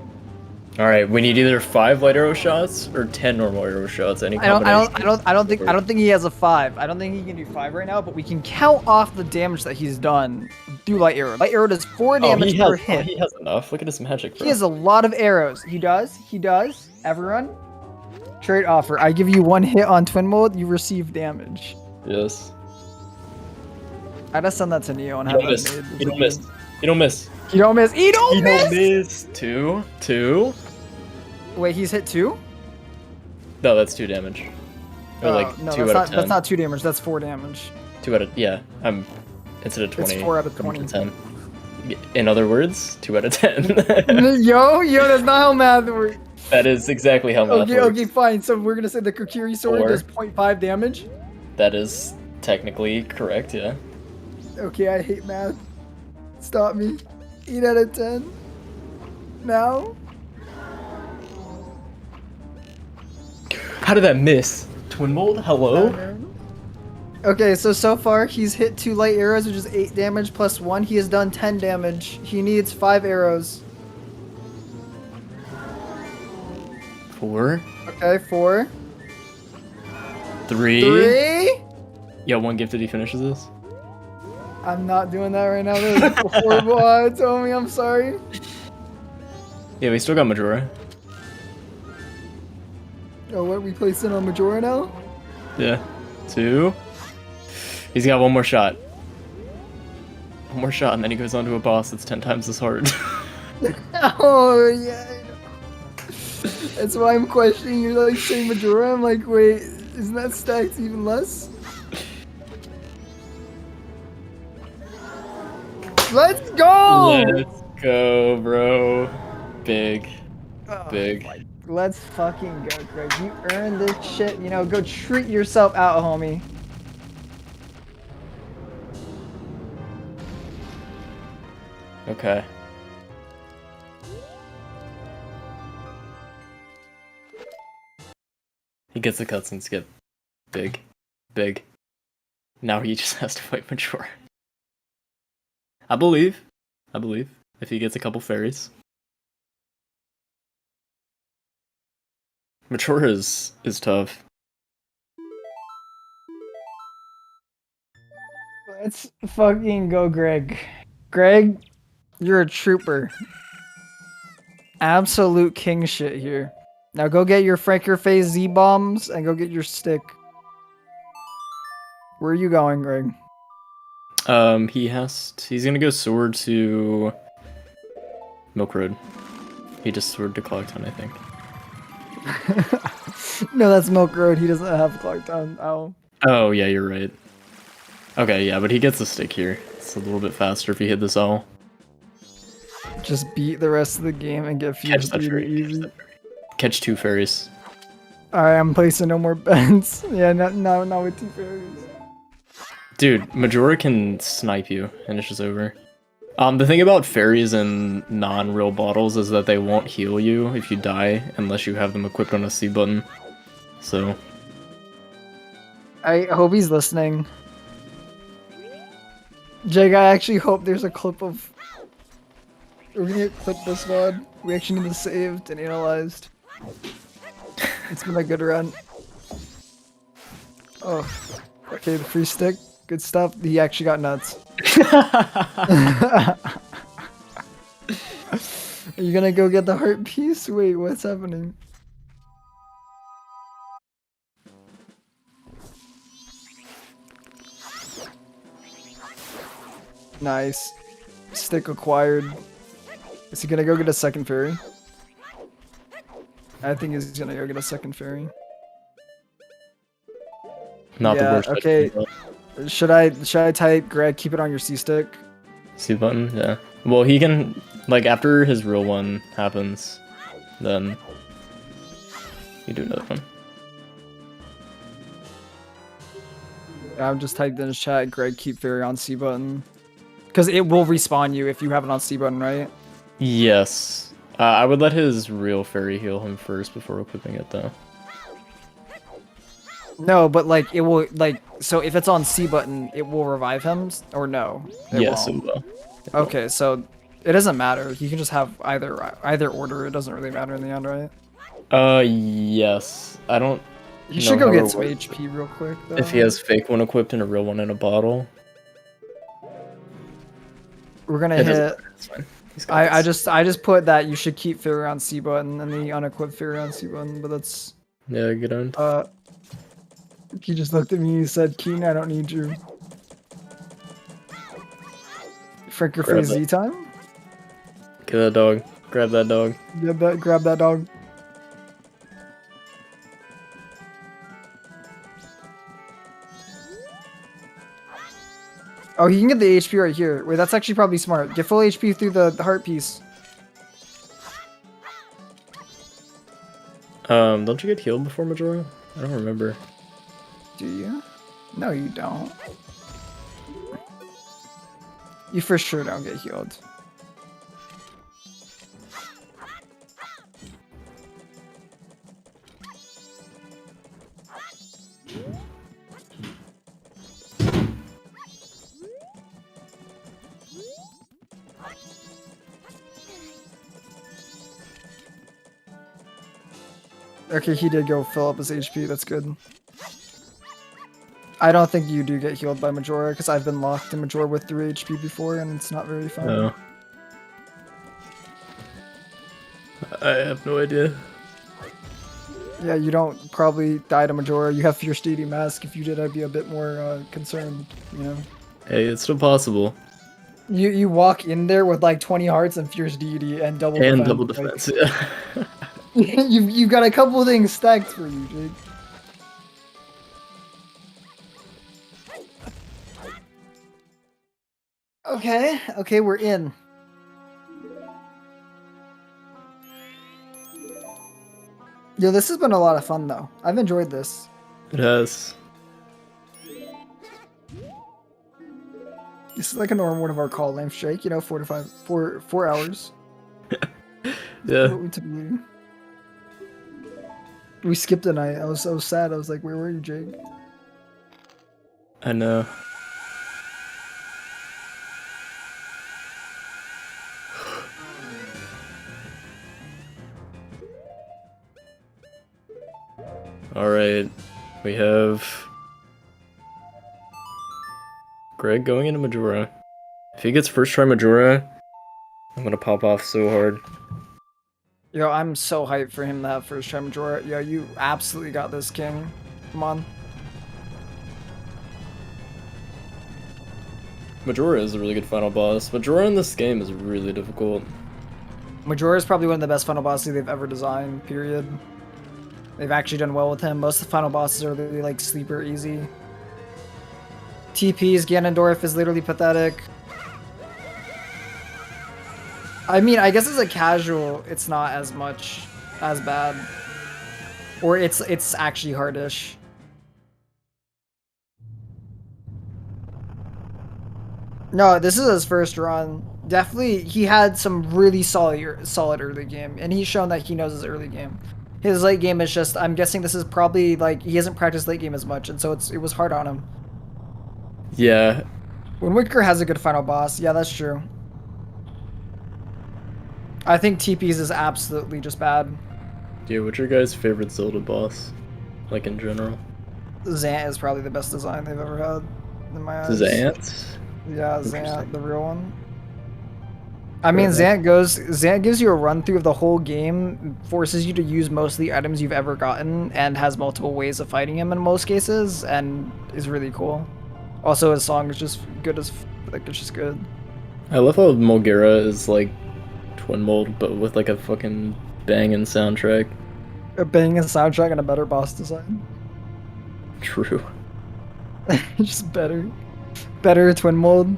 All right, we need either 5 light arrow shots or 10 normal arrow shots. Any combination. I don't think he has a 5. I don't think he can do 5 right now, but we can count off the damage that he's done through light arrow. Light arrow does 4 damage per hit. He has enough. Look at his magic, bro. He has a lot of arrows. He does. Everyone, trade offer. I give you 1 hit on twin mode, you receive damage. Yes. I gotta send that to Neo and You have don't miss. that made. You don't miss. You don't miss. You don't miss. You don't You miss. don't miss. 2. Wait, he's hit 2? No, that's 2 damage. Or like no, 2 that's out not. of 10. That's not 2 damage. That's 4 damage. 2 out of instead of 20. It's 4 out of coming 20. to 10. In other words, 2 out of 10. yo, that's not how math works. That is exactly how math works. Okay, fine. So we're gonna say the Kokiri sword 4. does 0.5 damage. That is technically correct, yeah. Okay, I hate math. Stop me. 8 out of 10. Now. How did that miss? Twin mold? Hello? Okay, so far he's hit 2 light arrows, which is 8 damage plus 1. He has done 10 damage. He needs 5 arrows. 4. Okay, 4. 3. 3. Yeah, 1 gifted he finishes this. I'm not doing that right now. That was horrible. Tommy, I'm sorry. Yeah, we still got Majora. Oh, what? We placed it on Majora now? Yeah. 2. He's got 1 more shot. 1 more shot, and then he goes on to a boss that's 10 times as hard. Oh, yeah. That's why I'm questioning. You're like saying Majora. I'm like, wait, isn't that stacked even less? Let's go! Let's go, bro. Big. Oh, Big. Let's fucking go, Greg. You earned this shit. You know, go treat yourself out, homie. Okay. He gets the cutscene skip. Big. Big. Now he just has to fight Majora. I believe. If he gets a couple fairies. Majora is tough. Let's fucking go, Greg. Greg, you're a trooper. Absolute king shit here. Now go get your Franker Phase Z-bombs and go get your stick. Where are you going, Greg? He's gonna go sword to Milk Road. He just sword to Clocktown, I think. No, that's Milk Road. He doesn't have Clocktown. Ow. Oh yeah, you're right. Okay, yeah, but he gets the stick here. It's a little bit faster if he hit this owl. Just beat the rest of the game and get Catch fused that fairy. easy. Catch 2 fairies. Alright, I'm placing no more bets. Yeah, not with 2 fairies. Dude, Majora can snipe you, and it's just over. The thing about fairies in non-real bottles is that they won't heal you if you die unless you have them equipped on a C button. So... I hope he's listening. Jake, I actually hope there's a clip of... We're gonna clip this one. We actually need this saved and analyzed. It's been a good run. Oh, okay, the free stick. Good stuff. He actually got nuts. Are you gonna go get the heart piece? Wait, what's happening? Nice. Stick acquired. Is he gonna go get a second fairy? I think he's gonna go get a second fairy. Not the Yeah, worst. okay. Should I type Greg, keep it on your C stick? C button, yeah. Well, he can, like, after his real one happens, then you do another one. I've just typed in his chat, Greg, keep fairy on C button. Because it will respawn you if you have it on C button, right? Yes. I would let his real fairy heal him first before equipping it, though. No, but like it will like so if it's on C button, it will revive him or no? Yes, won't. it will. Okay, so it doesn't matter. You can just have either order. It doesn't really matter in the end, right? Yes. I don't. You should go get some HP real quick, though. If he has fake one equipped and a real one in a bottle. We're gonna hit. It's fine. I just put that you should keep fairy on C button and the unequipped fairy on C button, but that's. Yeah, get on. He just looked at me and said, Keen, I don't need you. Franker for Z time? Kill that dog. Grab that dog. Grab that dog. Oh, he can get the HP right here. Wait, that's actually probably smart. Get full HP through the heart piece. Don't you get healed before Majora? I don't remember. Do you? No, you don't. You for sure don't get healed. Okay, he did go fill up his HP, that's good. I don't think you do get healed by Majora, because I've been locked in Majora with 3 HP before, and it's not very fun. No. I have no idea. Yeah, you don't probably die to Majora. You have Fierce Deity Mask. If you did, I'd be a bit more concerned, you know? Hey, it's still possible. You walk in there with like 20 hearts and Fierce Deity and double defense. And double defense, yeah. You've got a couple things stacked for you, Jake. Okay, we're in. Yo, this has been a lot of fun though. I've enjoyed this. It has. This is like a normal one of our call lengths, Jake. You know, 4 hours. Yeah. What we typically do. We skipped a night. I was so sad. I was like, where were you, Jake? I know. Alright, we have Greg going into Majora. If he gets first try Majora, I'm gonna pop off so hard. Yo, I'm so hyped for him to have first try Majora. Yo, you absolutely got this, King. Come on. Majora is a really good final boss. Majora in this game is really difficult. Majora is probably one of the best final bosses they've ever designed, period. They've actually done well with him. Most of the final bosses are really like sleeper easy. TP's Ganondorf is literally pathetic. I mean, I guess as a casual, it's not as much as bad. Or it's actually hardish. No, this is his first run. Definitely, he had some really solid early game, and he's shown that he knows his early game. His late game is just, I'm guessing this is probably like he hasn't practiced late game as much, and so it was hard on him. Yeah. Wind Waker has a good final boss. Yeah, that's true. I think TP's is absolutely just bad. Yeah, what's your guys' favorite Zelda boss? Like in general? Zant is probably the best design they've ever had in my eyes. Zant? Yeah, Zant, the real one. I mean, Zant gives you a run through of the whole game, forces you to use most of the items you've ever gotten, and has multiple ways of fighting him in most cases, and is really cool. Also, his song is just good as, like, it's just good. I love how Majora is like Twin Mold, but with like a fucking banging soundtrack. A banging soundtrack and a better boss design. True. Just better. Better Twin Mold.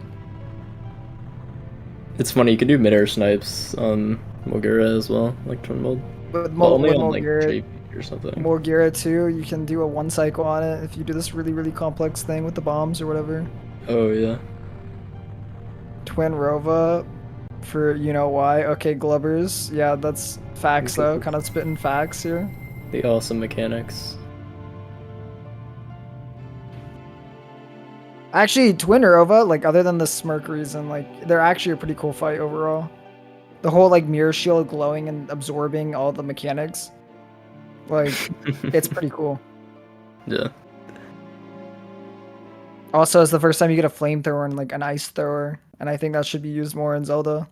It's funny, you can do mid-air snipes on Majora as well, like Twin Mold. With Only on like Majora, JP or something. Majora too, you can do a 1 cycle on it if you do this really, really complex thing with the bombs or whatever. Oh yeah. Twin Rova for you know why. Okay, Glubbers. Yeah, that's facts though. Kind of spitting facts here. The awesome mechanics. Actually, Twin Rova, like other than the smirk reason, like they're actually a pretty cool fight overall. The whole like mirror shield glowing and absorbing all the mechanics. Like, it's pretty cool. Yeah. Also, it's the first time you get a flamethrower and like an ice thrower, and I think that should be used more in Zelda.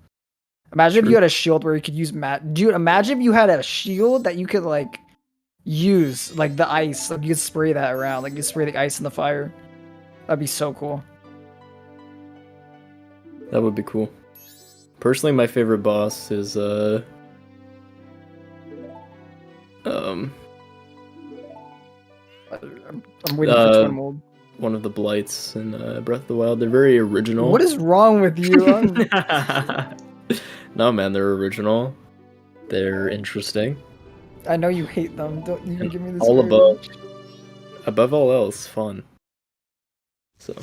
Imagine if you had a shield where you could use Dude, imagine if you had a shield that you could like use like the ice, like you could spray that around, like you spray the ice in the fire. That'd be so cool. That would be cool. Personally, my favorite boss is I'm waiting for Twin Mold. One of the blights in Breath of the Wild. They're very original. What is wrong with you? No, man, they're original. They're interesting. I know you hate them. Don't even give me this. All above all else, fun. So.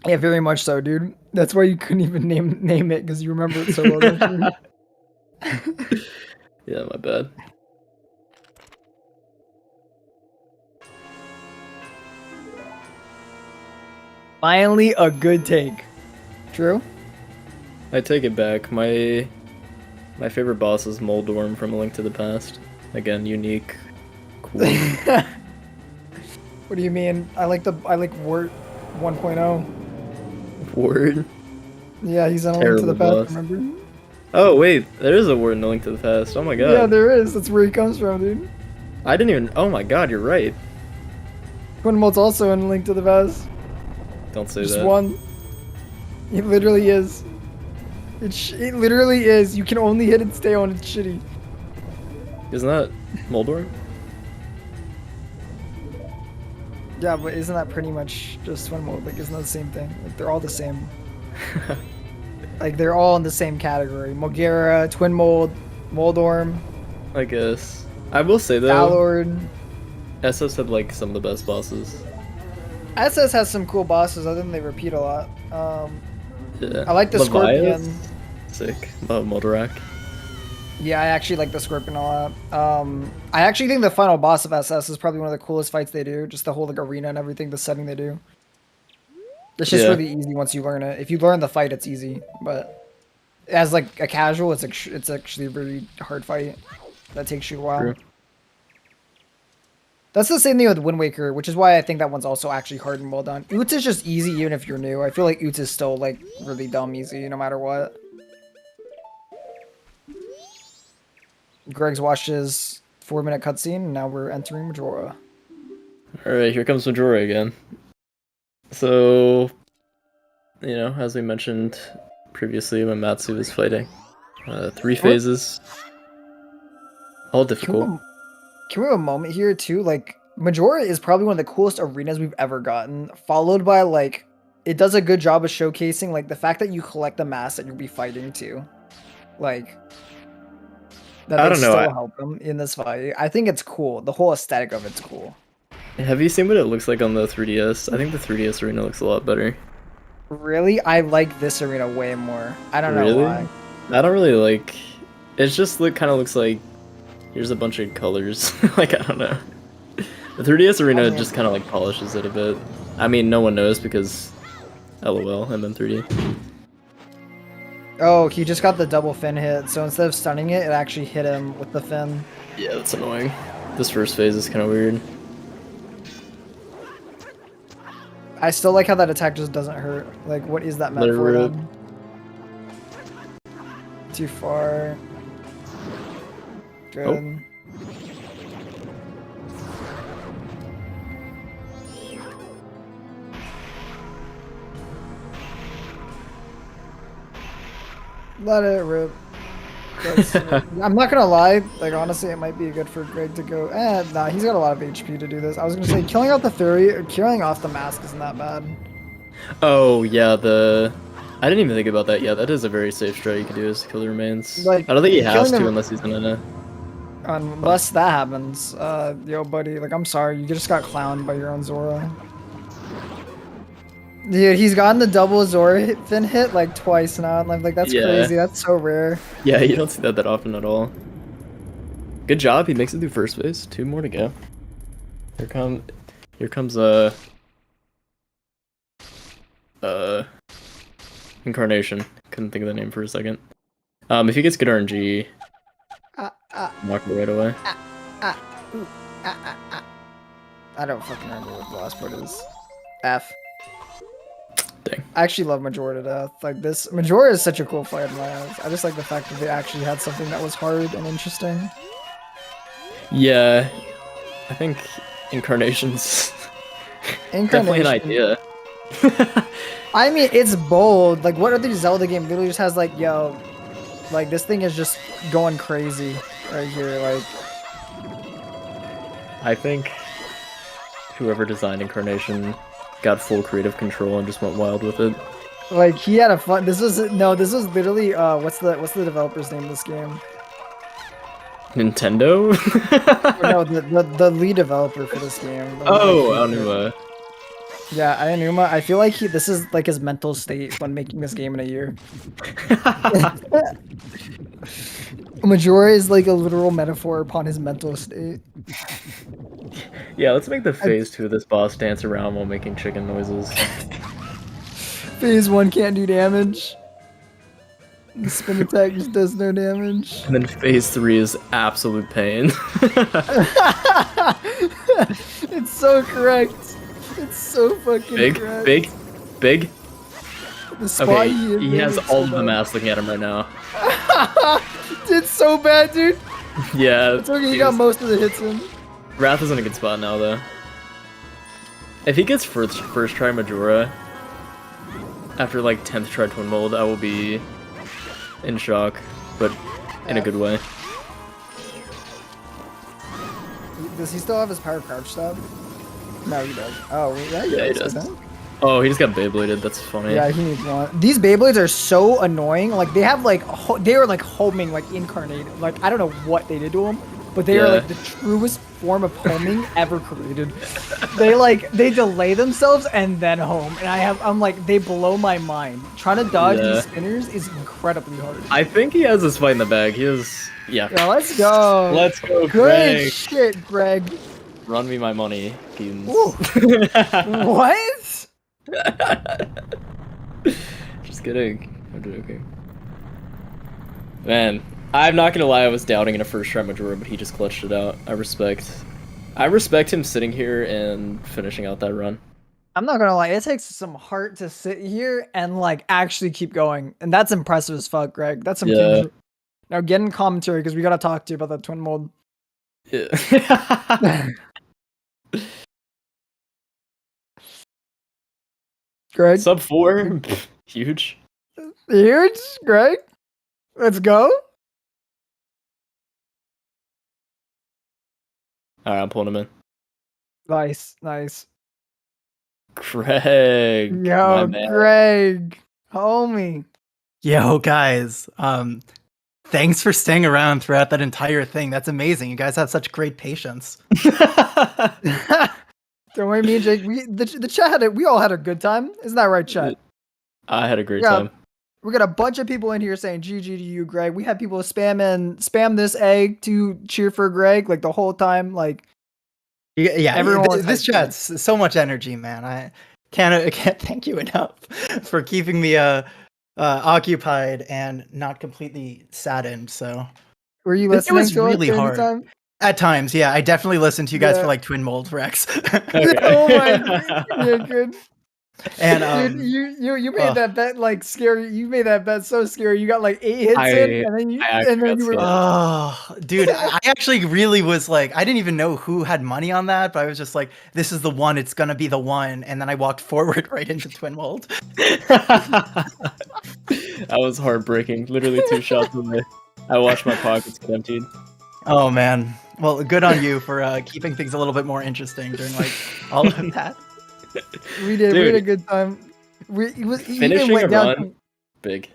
Yeah, very much so, dude. That's why you couldn't even name it because you remember it so well. Don't you? Yeah, my bad. Finally, a good take. True? I take it back. My favorite boss is Moldorm from A Link to the Past. Again, unique, cool. What do you mean? I like Wart 1.0. Word? Yeah, he's on A Link to the Past, remember? Oh wait, there is a word in A Link to the Past. Oh my god. Yeah, there is. That's where he comes from, dude. I didn't even. Oh my god, you're right. Twin Mold's also in A Link to the Past. Don't say Just that. one. It literally is. It literally is. You can only hit and stay on. It's shitty. Isn't that Moldorm? Yeah, but isn't that pretty much just Twin Mold? Like, isn't that the same thing? Like, they're all the same. Like, they're all in the same category. Majora, Twin Mold, Moldorm. I guess. I will say though, Ballard. SS had like some of the best bosses. SS has some cool bosses, other than they repeat a lot. Yeah. I like the Levias? Scorpion. Sick. Motorak. Yeah, I actually like the Scorpion a lot. I actually think the final boss of SS is probably one of the coolest fights they do. Just the whole like arena and everything, the setting they do. It's just really easy once you learn it. If you learn the fight, it's easy. But as like a casual, it's actually a really hard fight that takes you a while. True. That's the same thing with Wind Waker, which is why I think that one's also actually hard and well done. Oots is just easy even if you're new. I feel like Oots is still like really dumb easy no matter what. Greg's watched his 4-minute cutscene, and now we're entering Majora. Alright, here comes Majora again. So, you know, as we mentioned previously when Matsu was fighting, 3 phases, all difficult. Can we have a moment here too? Like, Majora is probably one of the coolest arenas we've ever gotten, followed by like, it does a good job of showcasing like the fact that you collect the mass that you'll be fighting too. Like, that I they don't know, still help them in this fight. I think it's cool. The whole aesthetic of it's cool. Have you seen what it looks like on the 3DS? I think the 3DS arena looks a lot better. Really, I like this arena way more. I don't know why. I don't really like. It just kind of looks like here's a bunch of colors. Like I don't know. The 3DS arena just kind of like polishes it a bit. I mean, no one knows because LOL, I'm in 3D. Oh, he just got the double fin hit. So instead of stunning it, it actually hit him with the fin. Yeah, that's annoying. This first phase is kind of weird. I still like how that attack just doesn't hurt. Like, what is that meant for then? Too far. Good. Oh. Let it rip. I'm not gonna lie, like honestly, it might be good for Greg to go. Nah, he's got a lot of HP to do this. I was gonna say killing out the theory, or killing off the mask isn't that bad. Oh yeah, I didn't even think about that. Yeah, that is a very safe strat you can do is kill the remains. Like, I don't think he has to them, unless he's in a. Unless that happens, yo buddy, like I'm sorry, you just got clowned by your own Zora. Dude, he's gotten the double Zora fin hit like twice now, and I'm like, that's crazy. That's so rare. Yeah, you don't see that often at all. Good job. He makes it through first base. 2 more to go. Here comes Incarnation. Couldn't think of the name for a second. If he gets good RNG, knock it right away. I don't fucking remember what the last part is. F. Dang. I actually love Majora to death. Like this, Majora is such a cool fight in my eyes. I just like the fact that they actually had something that was hard and interesting. Yeah, I think Incarnation's definitely an idea. I mean, it's bold. Like, what other Zelda game literally just has like, yo, like this thing is just going crazy right here. Like, I think whoever designed Incarnation got full creative control and just went wild with it. Like he had a fun. This was literally what's the developer's name of this game? Nintendo? No, the lead developer for this game. Oh, Aonuma. Yeah, Aonuma. I feel like this is like his mental state when making this game in a year. Majora is like a literal metaphor upon his mental state. Yeah, let's make the phase 2 of this boss dance around while making chicken noises. Phase 1 can't do damage. The spin attack just does no damage. And then phase 3 is absolute pain. It's so correct. It's so fucking correct. Big. The spot Okay, he has all of the masks looking at him right now. It's so bad, dude. Yeah. It's okay, he got most of the hits in. Wrath is in a good spot now, though. If he gets first try Majora, after like 10th try Twin Mold, I will be in shock, but in a good way. Does he still have his power crouch stab? No, he does. Oh, yeah, he does. Oh, he just got Beybladed. That's funny. Yeah, he needs one. These Beyblades are so annoying. Like they have like they are like homing like incarnated. Like I don't know what they did to them, but they are like the truest form of homing ever created. They delay themselves and then home, and I'm like they blow my mind. Trying to dodge these spinners is incredibly hard. I think he has his fight in the bag. He is. Yeah. Yeah, let's go. Let's go, Good Greg. shit, Greg. Run me my money, Keens. What? Just kidding. I'm joking. Man, I'm not gonna lie, I was doubting in a first try Majora, but he just clutched it out. I respect him sitting here and finishing out that run. I'm not gonna lie, it takes some heart to sit here and like actually keep going. And that's impressive as fuck, Greg. That's some king. Now get in commentary because we gotta talk to you about that twin mold. Yeah. Greg? Sub 4? Huge. Huge? Greg? Let's go. Alright, I'm pulling him in. Nice, nice. Greg. Yo, Greg. Homie. Yo, guys. Thanks for staying around throughout that entire thing. That's amazing. You guys have such great patience. Don't worry, me and Jake. The chat had it. We all had a good time. Isn't that right, chat? I had a great time. We got a bunch of people in here saying GG to you, Greg. We had people spam this egg to cheer for Greg like the whole time. Like, yeah, everyone. This chat's so much energy, man. I can't thank you enough for keeping me occupied and not completely saddened. So were you listening? It was to really during hard. the time? At times, yeah. I definitely listened to you guys for like Twin Mold Rex. Oh my god, yeah, good. And dude, you made that bet like scary. You made that bet so scary. You got like 8 hits in, and then you were. Oh, dude, I actually really was like, I didn't even know who had money on that, but I was just like, this is the one. It's gonna be the one. And then I walked forward right into Twin Mold. That was heartbreaking. Literally 2 shots away. I watched my pockets get emptied. Oh man. Well, good on you for keeping things a little bit more interesting during like all of that. We did. Dude, we had a good time. Finishing a run, big.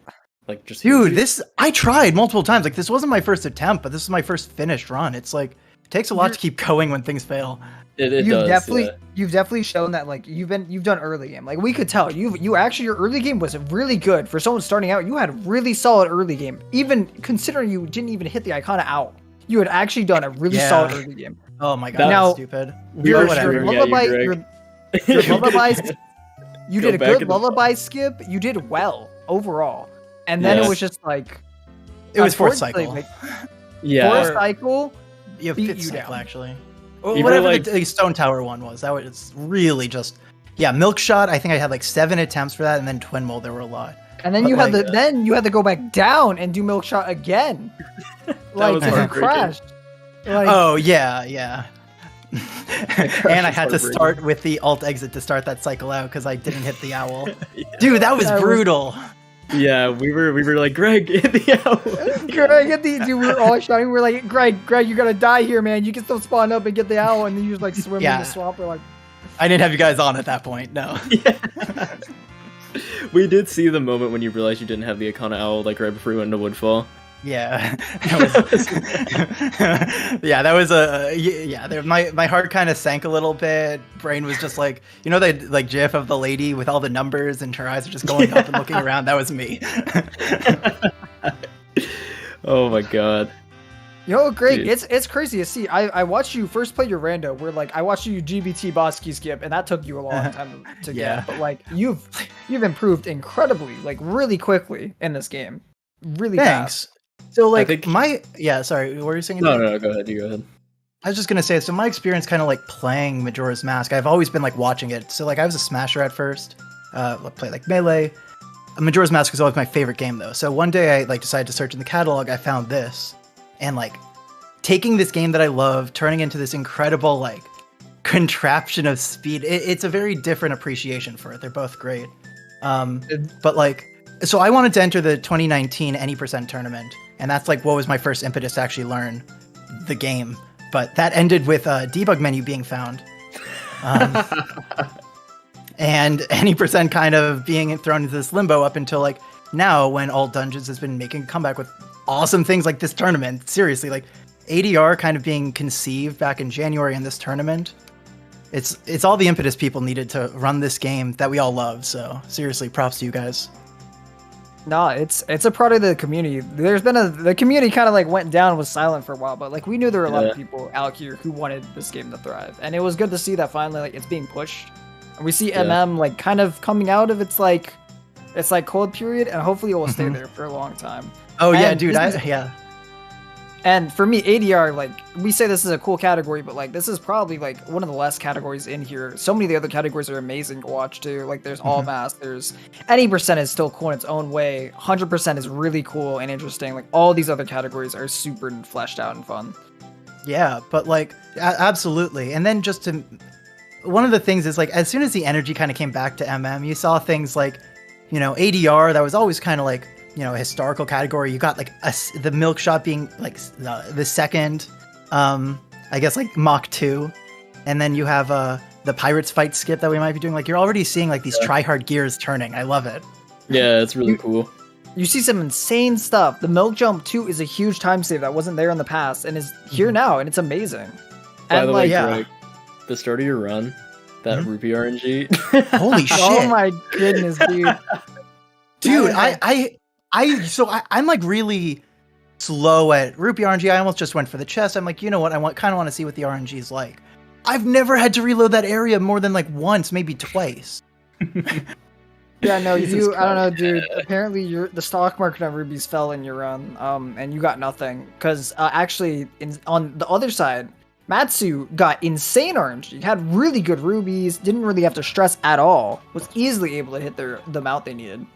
Like just dude, I tried multiple times. Like this wasn't my first attempt, but this is my first finished run. It's like it takes a lot to keep going when things fail. You've definitely shown that like you've done early game. Like we could tell you actually your early game was really good for someone starting out. You had a really solid early game, even considering you didn't even hit the Icona out. You had actually done a really solid early game. Oh my god, now, that's stupid. Your lullaby, you did a good lullaby skip. You did well overall, and then it was just like it was fourth cycle. Like, fourth cycle, yeah, beat fifth you cycle down. Actually. Whatever the Stone Tower one was, that was really just Milk Shot. I think I had like 7 attempts for that, and then Twin Mold there were a lot. And then you had to go back down and do Milk Shot again. Like you crashed. Like, oh yeah. And I had to start with the alt exit to start that cycle out because I didn't hit the owl. Dude, that was brutal. Yeah, we were like, Greg, hit the owl. Greg, hit the dude. We were all shouting. We were like, Greg, you're gonna die here, man. You can still spawn up and get the owl, and then you just like swim in the swamp. We're like, I didn't have you guys on at that point. No. Yeah. We did see the moment when you realized you didn't have the Icona owl, like right before you went into Woodfall. Yeah, my heart kind of sank a little bit. Brain was just like, you know, that like GIF of the lady with all the numbers and her eyes are just going up and looking around. That was me. Oh my god. Yo, Greg, it's crazy to see. I watched you first play your rando, where like I watched you GBT boss key skip, and that took you a long time to get. But like you've improved incredibly, like really quickly in this game. Really Thanks. fast. So like sorry, what were you saying? No, go ahead. You go ahead. I was just gonna say, so my experience kind of like playing Majora's Mask, I've always been like watching it. So like I was a smasher at first, play like Melee. Majora's Mask was always my favorite game though. So one day I like decided to search in the catalog. I found this, and like taking this game that I love, turning into this incredible like contraption of speed. It's a very different appreciation for it. They're both great, but like. So I wanted to enter the 2019 Any Percent tournament, and that's like what was my first impetus to actually learn the game. But that ended with a debug menu being found, and Any Percent kind of being thrown into this limbo up until like now, when Alt Dungeons has been making a comeback with awesome things like this tournament. Seriously, like ADR kind of being conceived back in January in this tournament. It's all the impetus people needed to run this game that we all love. So seriously, props to you guys. No, it's a product of the community. There's been the community kind of like went down, was silent for a while, but like we knew there were a lot of people out here who wanted this game to thrive, and it was good to see that finally like it's being pushed, and we see MM like kind of coming out of its like cold period, and hopefully it will stay there for a long time. Oh and yeah, dude, And for me, ADR, like we say this is a cool category, but like this is probably like one of the less categories in here. So many of the other categories are amazing to watch too. Like there's All Mass, there's Any Percent is still cool in its own way. 100% is really cool and interesting. Like all these other categories are super fleshed out and fun. Yeah, but like absolutely. And then one of the things is like as soon as the energy kind of came back to MM, you saw things like, you know, ADR that was always kind of like, you know, a historical category. You got like the Milk Shot being like the second, I guess like Mach 2, and then you have the Pirates fight skip that we might be doing. Like you're already seeing like these try-hard gears turning. I love it. Yeah, it's really cool. You see some insane stuff. The milk jump too is a huge time save that wasn't there in the past and is here now, and it's amazing. By And the like, way, yeah. Greg, the start of your run, that rupee RNG. Holy shit. oh my goodness, dude. Dude, I'm like really slow at rupee RNG. I almost just went for the chest. I'm like, you know what? Kind of want to see what the RNG is like. I've never had to reload that area more than like once, maybe twice. Yeah, no, you. I don't know, dude. Apparently, the stock market on rubies fell in your run, and you got nothing. Because actually, on the other side, Matsu got insane RNG. He had really good rubies. Didn't really have to stress at all. Was easily able to hit the amount they needed.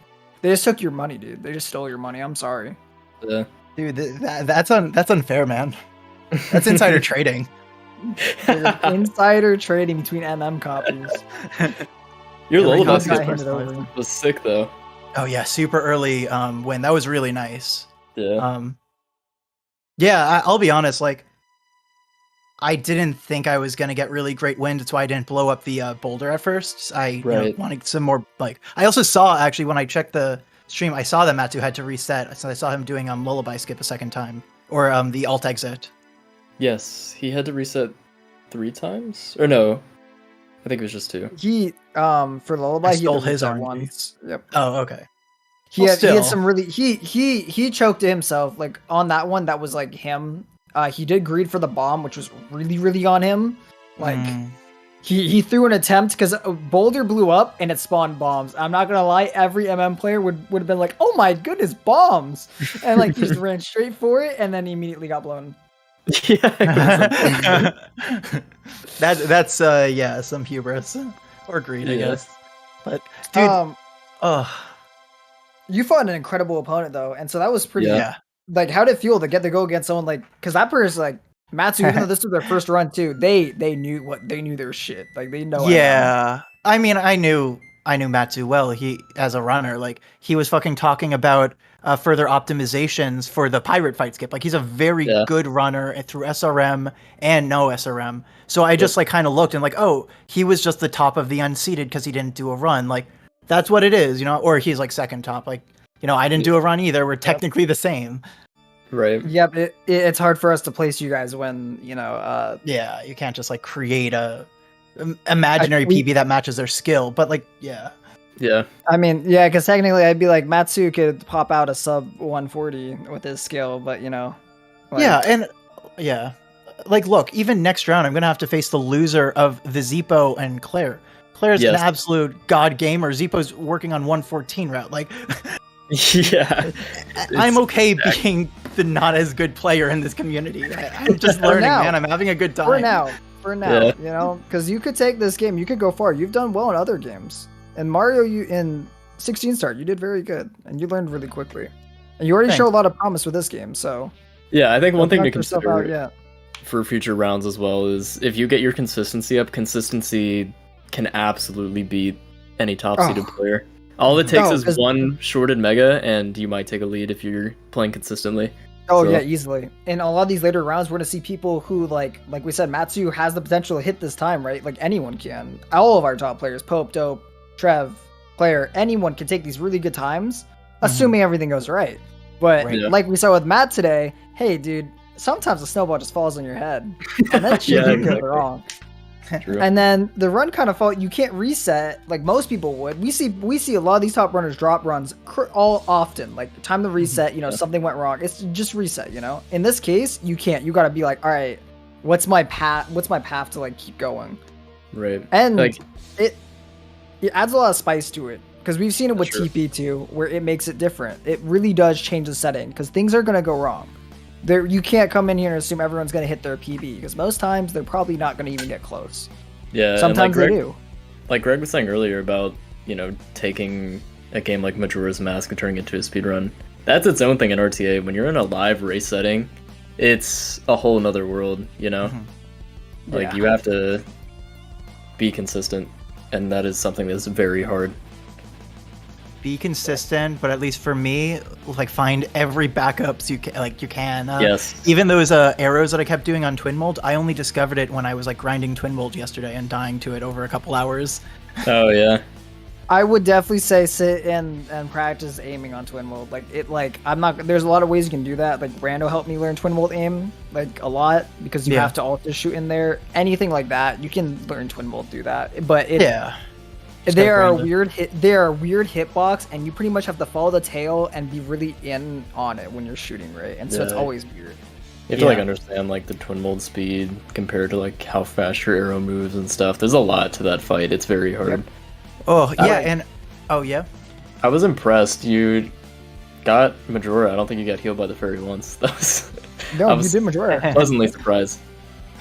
They just took your money, dude. They just stole your money. I'm sorry. Yeah. Dude, that's unfair, man. That's insider trading. Insider trading between MM copies. Your Every lullaby copy got is handed over. personalized. was sick though. Oh yeah, super early win. That was really nice. Yeah. Yeah, I'll be honest. Like, I didn't think I was gonna get really great wind. That's why I didn't blow up the boulder at first. I wanted some more. Like, I also saw actually when I checked the stream, I saw that Matsu had to reset. So I saw him doing lullaby skip a second time, or the alt exit. Yes, he had to reset 3 times, or no? I think it was just 2. He for lullaby, he Stole had to his reset RNG. once. Yep. Oh, okay. He Well, had still. some really he choked to himself like on that one that was like him. He did greed for the bomb, which was really on him. Like he threw an attempt because a boulder blew up and it spawned bombs. I'm not gonna lie, every MM player would have been like, "Oh my goodness, bombs!" And like he just ran straight for it and then he immediately got blown. Yeah. That's some hubris or greed, I Yeah. guess. But dude, You fought an incredible opponent though, and so that was pretty. Yeah. yeah. Like, how did it feel to get to go against someone like? Because that person, like Matsu, even though this was their first run too, they knew their shit. Like they know. Yeah, I mean, I knew Matsu well. He, as a runner, like he was fucking talking about further optimizations for the pirate fight skip. Like he's a very good runner through SRM and no SRM. So I just like kind of looked and like, oh, he was just the top of the unseeded because he didn't do a run. Like that's what it is, you know. Or he's like second top. Like, you know, I didn't do a run either. We're technically the same. Right. Yep. It's hard for us to place you guys when you know. Yeah, you can't just like create a imaginary PB that matches their skill. But like, yeah. Yeah. I mean, yeah, because technically I'd be like Matsu could pop out a sub 140 with his skill, but you know. Like, Yeah, and yeah. Like, look, even next round, I'm going to have to face the loser of the Zippo and Claire. Claire's an absolute god gamer. Zippo's working on 114 route. Like, Yeah. I'm okay being the not as good player in this community. I'm just learning, now. man. I'm having a good time. For now, Yeah. you know, because you could take this game, you could go far. You've done well in other games. And Mario, you in 16 star, you did very good, and you learned really quickly. And you already show a lot of promise with this game, so. Yeah, I think one thing to knock yourself consider out yet. for future rounds as well is if you get your consistency up, consistency can absolutely beat any top seeded player. All it takes is one shorted mega, and you might take a lead if you're playing consistently. Oh So- yeah, easily. In a lot of these later rounds, we're gonna see people who like we said, Matsu has the potential to hit this time, right? Like anyone can. All of our top players, Pope, Dope, Trev, Claire, anyone can take these really good times, assuming everything goes right. But like we saw with Matt today, hey dude, sometimes the snowball just falls on your head, and that shit can go wrong. True. And then the run kind of fault, you can't reset like most people would. We see a lot of these top runners drop runs all often. Like time to reset, you know, something went wrong. It's just reset, you know. In this case, you can't. You got to be like, all right, what's my path? What's my path to like keep going? Right. And Like- it adds a lot of spice to it because we've seen it with Sure. TP too, where it makes it different. It really does change the setting because things are gonna go wrong. You can't come in here and assume everyone's gonna hit their PB because most times they're probably not gonna even get close. Yeah. and Sometimes like they Greg, do. Like Greg was saying earlier about, you know, taking a game like Majora's Mask and turning it into a speedrun. That's its own thing in RTA. When you're in a live race setting, it's a whole nother world, you know? Like Yeah. you have to be consistent, and that is something that's very hard. Be consistent, but at least for me, like find every backups you can. Yes. Even those arrows that I kept doing on Twin Mold, I only discovered it when I was like grinding Twin Mold yesterday and dying to it over a couple hours. Oh yeah. I would definitely say sit and practice aiming on twin mode. I'm not. There's a lot of ways you can do that. Like Brando helped me learn twin mode aim like a lot because you have to also shoot in there. Anything like that, you can learn twin mode through that. But there are weird hitbox, and you pretty much have to follow the tail and be really in on it when you're shooting, right? And so it's always weird. You have to like understand like the twin mold speed compared to like how fast your arrow moves and stuff. There's a lot to that fight. It's very hard. Yep. Oh yeah, I was impressed. You got Majora. I don't think you got healed by the fairy once. That was. No, you did Majora. Pleasantly surprised.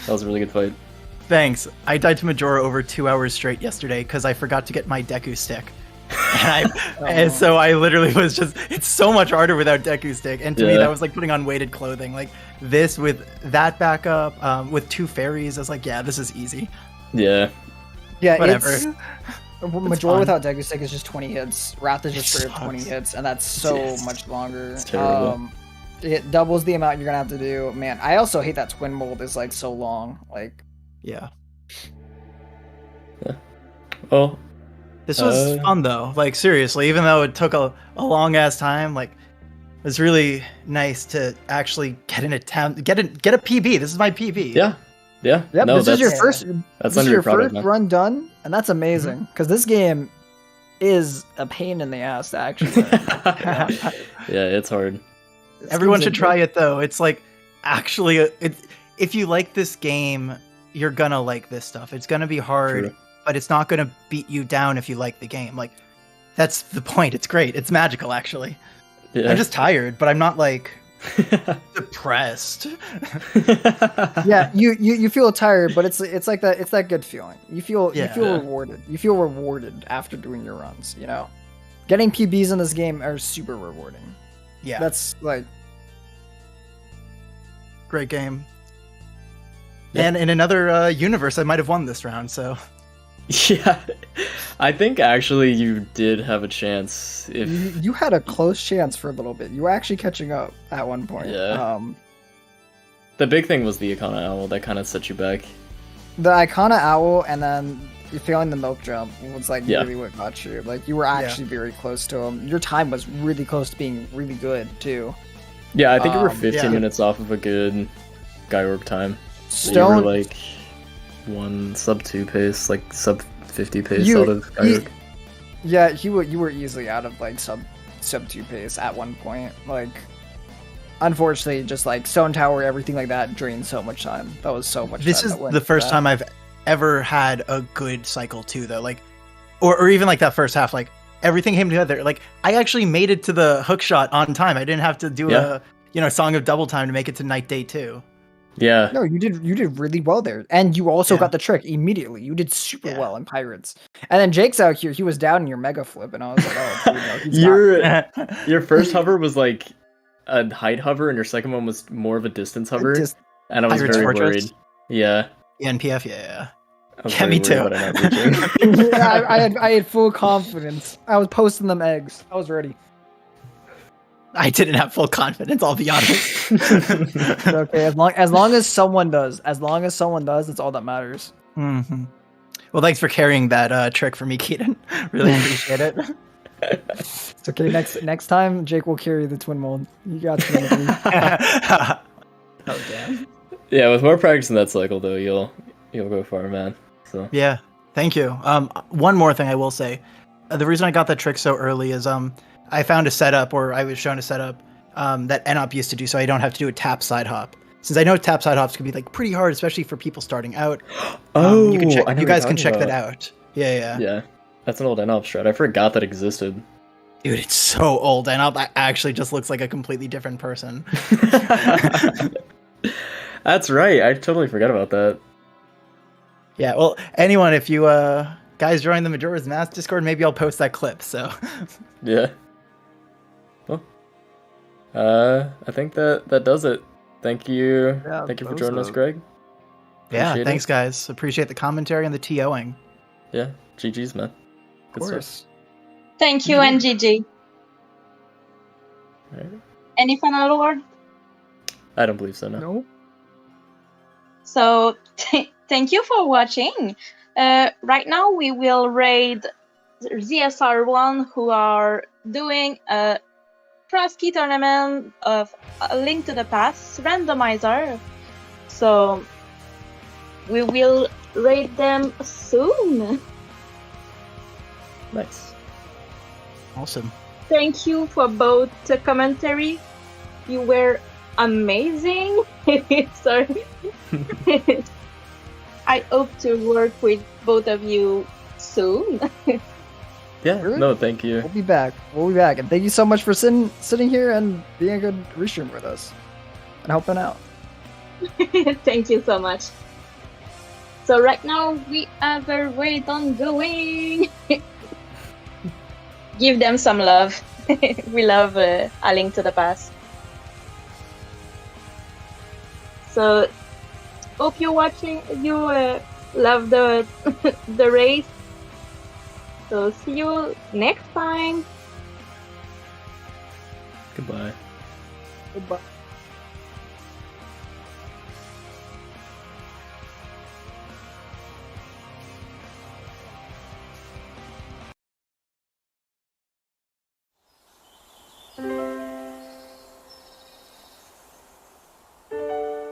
That was a really good fight. Thanks. I died to Majora over 2 hours straight yesterday because I forgot to get my Deku stick. And so I literally was just, it's so much harder without Deku stick. And to me, that was like putting on weighted clothing. Like this with that backup, with 2 fairies, I was like, yeah, this is easy. Yeah. Yeah, whatever. Majora without Deku stick is just 20 hits. Wrath is just straight up 20 hits, and that's so much longer. It's terrible. It doubles the amount you're gonna have to do. Man, I also hate that twin mold is like so long. Like, yeah. Well, this was fun though. Like seriously, even though it took a long ass time, like it was really nice to actually get in a town, get a PB. This is my PB. Yeah. Yep, no, this is your first. That's this is your product, first run done, and that's amazing because this game is a pain in the ass to actually. Yeah, it's hard. Everyone should try it though. It's like actually, if you like this game, you're gonna like this stuff. It's gonna be hard, but it's not gonna beat you down if you like the game. Like that's the point. It's great. It's magical, actually. Yeah. I'm just tired, but I'm not like depressed. Yeah, you feel tired, but it's like that. It's that good feeling. You feel rewarded. You feel rewarded after doing your runs. You know, getting PBs in this game are super rewarding. Yeah, that's like great game. Yep. And in another universe, I might have won this round. So yeah, I think actually you did have a chance. If you had a close chance for a little bit, you were actually catching up at one point. Yeah. The big thing was the Icona Owl that kind of set you back. The Icona Owl, and then you're failing the milk jump was like really what got you. Like you were actually very close to him. Your time was really close to being really good too. Yeah, I think you were 15 minutes off of a good Gyorg time. Stone, you were like sub 2 pace, like sub 50 pace out of Gyorg. Yeah, you were easily out of like sub 2 pace at one point. Like, unfortunately, just like Stone Tower, everything like that drained so much time. That was so much. This is the first time I've ever had a good cycle too, though. Like, or even like that first half, like everything came together. Like I actually made it to the hook shot on time. I didn't have to do a Song of Double Time to make it to night day 2. Yeah. No, you did really well there. And you also got the trick immediately. You did super well in Pirates. And then Jake's out here, he was down in your mega flip, and I was like, oh, dude, your first hover was like a height hover, and your second one was more of a distance hover. And I was very worried. Yeah. NPF, yeah. Yeah, me too. I had full confidence. I was posting them eggs. I was ready. I didn't have full confidence, I'll be honest. Okay, as long as someone does. As long as someone does, it's all that matters. Mm-hmm. Well, thanks for carrying that trick for me, Keaton. Really appreciate it. It's okay. Next time, Jake will carry the twin mold. You got to. Oh damn. Yeah, with more practice in that cycle, though, you'll go far, man. So yeah, thank you. One more thing I will say. The reason I got that trick so early is I found a setup, or I was shown a setup that NOP used to do, so I don't have to do a tap side hop. Since I know tap side hops can be like pretty hard, especially for people starting out. You guys can check that out. Yeah. That's an old NOP strat. I forgot that existed. Dude, it's so old. NOP actually just looks like a completely different person. That's right. I totally forgot about that. Yeah. Well, anyone, if you guys join the Majora's Mask Discord, maybe I'll post that clip. So. Yeah. Well, I think that does it. Thank you. Yeah, Thank you for joining us, Greg. Appreciate thanks, guys. Appreciate the commentary and the TOing. Yeah, GG's, man. Good of course. Stuff. Thank you, and GG. Right. Any final word? I don't believe so, no. So, thank you for watching. Right now, we will raid ZSR1 who are doing a cross-key tournament of A Link to the Past randomizer. So we will rate them soon. Nice. Awesome. Thank you for both the commentary. You were amazing. Sorry. I hope to work with both of you soon. Yeah, Really? no, thank you. We'll be back. We'll be back. And thank you so much for sitting here and being a good restream with us and helping out. Thank you so much. So right now we have a raid ongoing. Give them some love. We love A Link to the Past. So hope you're watching. You love the the race. So see you next time. Goodbye. Goodbye.